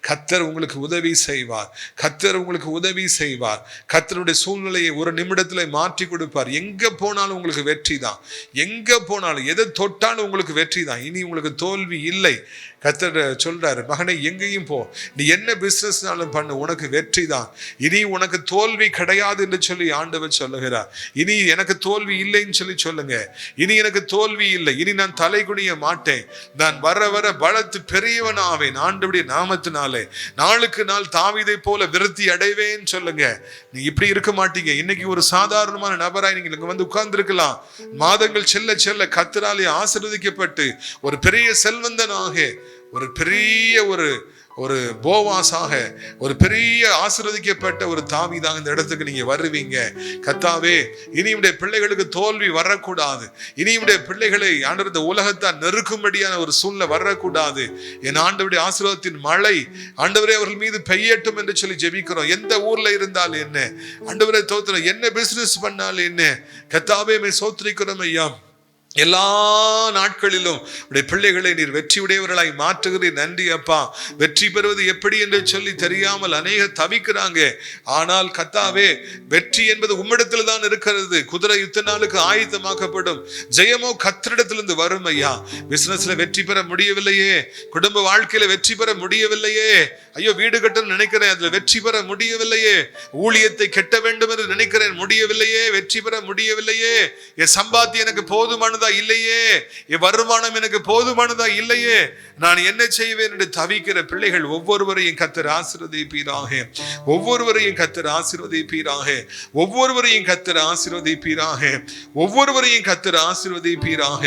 கர்த்தர் உங்களுக்கு உதவி செய்வார். கர்த்தர் உங்களுக்கு உதவி செய்வார். கர்த்தருடைய சூழ்நிலையை ஒரு நிமிடத்தில் மாற்றி கொடுப்பார். எங்க போனாலும் உங்களுக்கு வெற்றி தான். எங்க போனாலும் எதை தொட்டாலும் உங்களுக்கு வெற்றி தான். இனி உங்களுக்கு தோல்வி இல்லை. கர்த்தர் சொல்றாரு, மகனை எங்கேயும் போ, நீ என்ன பிசினஸ்னாலும் பண்ணு, உனக்கு வெற்றி தான். இனி உனக்கு தோல்வி கிடையாது என்று சொல்லி ஆண்டவர் சொல்லுகிறார். இனி எனக்கு தோல்வி இல்லைன்னு சொல்லி சொல்லுங்க. இனி எனக்கு தோல்வி இல்லை. இனி நான் தலை குனிய மாட்டேன். நான் வர வர பலத்து பெரியவன் ஆவேன். ஆண்டவருடைய நாமத்தினாலே நாளுக்கு நாள் தாவீதை போல விருத்தி அடைவேன்னு சொல்லுங்க. நீங்க இப்படி இருக்க மாட்டீங்க. இன்னைக்கு ஒரு சாதாரணமான நபராய் நீங்க இங்க வந்து உட்கார்ந்து இருக்கலாம். மாதங்கள் செல்ல செல்ல கர்த்தராலே ஆசீர்வதிக்கப்பட்டு ஒரு பெரிய செல்வந்தனாக, ஒரு பெரிய ஒரு போவாஸாக, ஒரு பெரிய ஆசீர்வதிக்கப்பட்ட ஒரு தாவீதாக இந்த இடத்துக்கு நீங்க வருவீங்க. கர்த்தாவே, இனி உடைய பிள்ளைகளுக்கு தோல்வி வரக்கூடாது. இனி உடைய பிள்ளைகளை ஆண்டவர் இந்த உலகத்தால் நெருக்கும்படியான ஒரு சூழ்நிலை வரக்கூடாது. என் ஆண்டவருடைய ஆசீர்வாதத்தின் மழை ஆண்டவரே அவர்கள் மீது பெய்யட்டும் என்று சொல்லி ஜெபிக்கிறோம். எந்த ஊர்ல இருந்தாலும் என்ன, ஆண்டவரே தோத்திரம், என்ன பிசினஸ் பண்ணாலும் என்ன, கர்த்தாவே மே சோத்திரிக்கிறோம் ஐயா. எல்லா நாட்களிலும் உடைய பிள்ளைகளை நீர் வெற்றி உடையவர்களாய் மாற்றுகிறீர். நன்றி அப்பா. வெற்றி பெறுவது எப்படி என்று சொல்லி தெரியாமல் அநேக தவிக்கிறாங்க. ஆனால் கர்த்தாவே, வெற்றி என்பது உம்மிடத்தில் தான் இருக்கிறது. குதிரை யுத்த நாளுக்கு ஆயத்தமாக்கப்படும். ஜெயமோ கர்த்தரிடத்திலிருந்து வரும் ஐயா. பிசினஸ்ல வெற்றி பெற முடியவில்லையே, குடும்ப வாழ்க்கையில வெற்றி பெற முடியவில்லையே, ஐயோ வீடு கட்டணும் நினைக்கிறேன், அதுல வெற்றி பெற முடியவில்லையே, ஊழியத்தை கெட்ட வேண்டும் என்று நினைக்கிறேன், முடியவில்லையே, வெற்றி பெற முடியவில்லையே, என் சம்பாத்தியம் எனக்கு போதுமானது போதுமானதா இல்லையே, என் வருமானம் எனக்கு போதுமானதா இல்லையே, நான் என்ன செய்வேன் என்று தவிக்கிற பிள்ளைகள் ஒவ்வொருவரையும் கர்த்தர் ஆசீர்வதிப்பீராக. ஒவ்வொருவரையும் கர்த்தர் ஆசீர்வதிப்பீராக. ஒவ்வொருவரையும் கர்த்தர் ஆசீர்வதிப்பீராக. ஒவ்வொருவரையும் கர்த்தர் ஆசீர்வதிப்பீராக.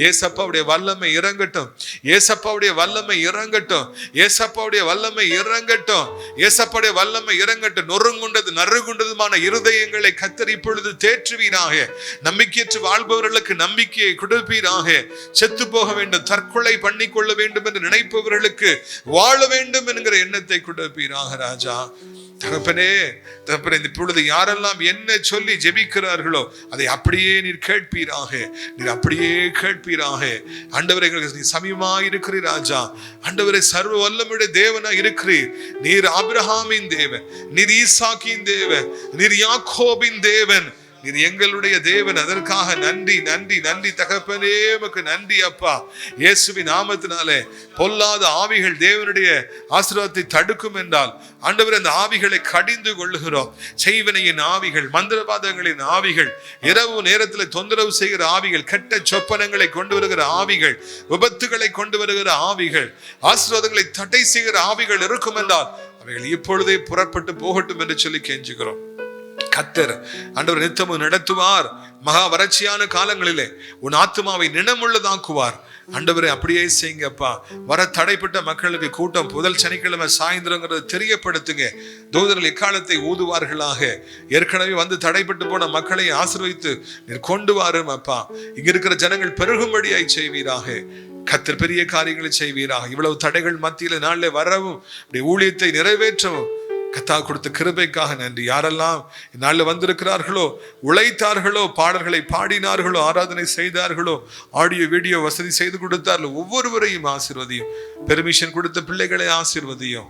ஏசப்பாவுடைய வல்லமை இறங்கட்டும். ஏசப்பாவுடைய வல்லமை இறங்கட்டும். ஏசப்பாவுடைய வல்லமை இறங்கட்டும். ஏசப்பாவுடைய வல்லமை இறங்கட்டும். நொறுங்குண்டது நறுகுண்டதுமான இருதயங்களை கர்த்தர் இப்பொழுது தேற்றுவீராக. நம்பிக்கையற்று வாழ்பவர்களுக்கு நம்பிக்கையை கொடுப்பீராக. செத்து போக வேண்டும், தற்கொலை பண்ணிக்கொள்ள வேண்டும் என்று நினைப்பவர்களுக்கு வாழ வேண்டும் என்கிற எண்ணத்தை கொடுப்பீராக ராஜா. தகப்பனே, தகப்பனே, இப்பொழுது யாரெல்லாம் என்ன சொல்லி ஜெபிக்கிறார்களோ அதை அப்படியே நீர் கேட்பீராக. நீர் அப்படியே கேட்பீராக. ஆண்டவரே, நீ சமீபமாக இருக்கிறீர் ராஜா. ஆண்டவரே, சர்வ வல்லமையுடைய தேவனா இருக்கிறீர். நீர் ஆபிரகாமின் தேவன், நீர் ஈசாக்கின் தேவன், நீர் யாக்கோபின் தேவன், நீர் எங்களுடைய தேவன். அதற்காக நன்றி நன்றி நன்றி தகப்பனே, உமக்கு நன்றி அப்பா. இயேசுவின் நாமத்தினாலே பொல்லாத ஆவிகள் தேவனுடைய ஆசீர்வாதத்தை தடுக்கும் என்றால் ஆண்டவர் அந்த ஆவிகளை கடிந்து கொள்ளுகிறோம். செய்வனையின் ஆவிகள், மந்திரவாதங்களின் ஆவிகள், இரவு நேரத்தில் தொந்தரவு செய்கிற ஆவிகள், கெட்ட சொப்பனங்களை கொண்டு வருகிற ஆவிகள், விபத்துகளை கொண்டு வருகிற ஆவிகள், ஆசீர்வாதங்களை தடை செய்கிற ஆவிகள் இருக்கும் என்றால் அவைகள் இப்பொழுதே புறப்பட்டு போகட்டும் என்று சொல்லி கெஞ்சுகிறோம். கர்த்தர் ஆண்டவர் நித்தமும் நடத்துவார். மகா வறட்சியான காலங்களிலே உன் ஆத்துமாவை நினமுள்ளதாக்குவார். ஆண்டவரை அப்படியே செய்யுங்கப்பா. வர தடைப்பட்ட மக்களுக்கு கூட்டம் முதல் சனிக்கிழமை சாயந்தரங்கிறத தெரியப்படுத்துங்க. தூதர்கள் எக்காலத்தை ஊதுவார்களாக. ஏற்கனவே வந்து தடைப்பட்டு போன மக்களை ஆசீர்வதித்து நீர் கொண்டு வாரும் அப்பா. இங்க இருக்கிற ஜனங்கள் பெருகும்படியாய் செய்வீராக. கர்த்தர் பெரிய காரியங்களை செய்வீராக. இவ்வளவு தடைகள் மத்தியில நாளில் வரவும் ஊழியத்தை நிறைவேற்றவும் கர்த்தா கொடுத்த கிருபைக்காக நன்றி. யாரெல்லாம் இந்நாளில் வந்திருக்கிறார்களோ, உழைத்தார்களோ, பாடல்களை பாடினார்களோ, ஆராதனை செய்தார்களோ, ஆடியோ வீடியோ வசதி செய்து கொடுத்தார்களோ, ஒவ்வொருவரையும் ஆசீர்வதியும். பெர்மிஷன் கொடுத்த பிள்ளைகளை ஆசீர்வதியும்.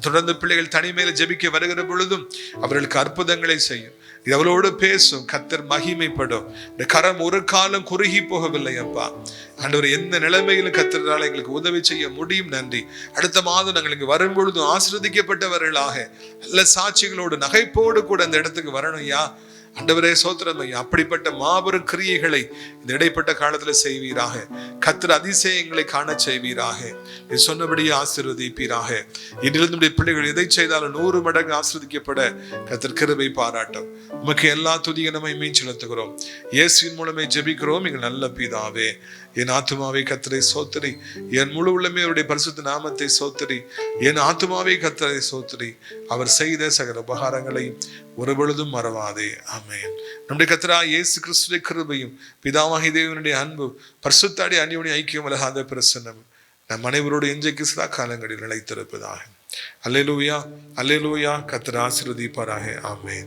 தொடர்ந்து பிள்ளைகள் தனிமையில ஜெபிக்க வருகிற பொழுதும் அவர்களுக்கு அற்புதங்களை செய்யும். இது அவளோடு பேசும். கர்த்தர் மகிமைப்படும். கரம் ஒரு காலம் குறுகி போகவில்லை அப்பா. ஆண்டவர் எந்த நிலைமையிலும் கர்த்தரால் எங்களுக்கு உதவி செய்ய முடியும். நன்றி. அடுத்த மாதம் நாங்கள் இங்கு வரும் பொழுதும் ஆசீர்வதிக்கப்பட்டவர்களாக நல்ல சாட்சிகளோடு நகைப்போடு கூட அந்த இடத்துக்கு வரணும் ஐயா. ஆண்டவரே சோத்திரம் ஐயா. அப்படிப்பட்ட மாபெரும் கிரியைகளை இந்த இடைப்பட்ட காலத்துல செய்வீராக. கர்த்தர் அதிசயங்களை காண செய்வீராக. நீ சொன்னபடியே ஆசீர்வதிப்பீராக. இன்றிலிருந்து பிள்ளைகள் எதை செய்தாலும் 100 மடங்கு ஆசீர்வதிக்கப்பட கர்த்தர் கிருபை பாராட்டும். உமக்கு எல்லா துதியை நம்மை செலுத்துகிறோம். இயேசுவின் மூலமே ஜெபிக்கிறோம் எங்கள் நல்ல பிதாவே. என் ஆத்துமாவை கர்த்தரை சோத்திரி. என் முழு உள்ளமே அவருடைய பரிசுத்த நாமத்தை சோத்திரி. என் ஆத்துமாவை கர்த்தரை சோத்திரி. அவர் செய்த சகல உபகாரங்களை ஒரு பொழுதும் மறவாதே. ஆமென். நம்முடைய கர்த்தராகிய இயேசு கிறிஸ்துவின் கிருபையும் பிதாவாகிய தேவனுடைய அன்பு பரிசுத்த அந்யோன்ய ஐக்கியம் உலகாத பிரசன்னம் நம் அனைவரோடு இன்றைக்கு சதா காலங்களில் நிலைத்திருப்பதாக. அல்லேலூயா, அல்லேலூயா. கர்த்தர் ஆசீர்வதிப்பாராக. ஆமென்.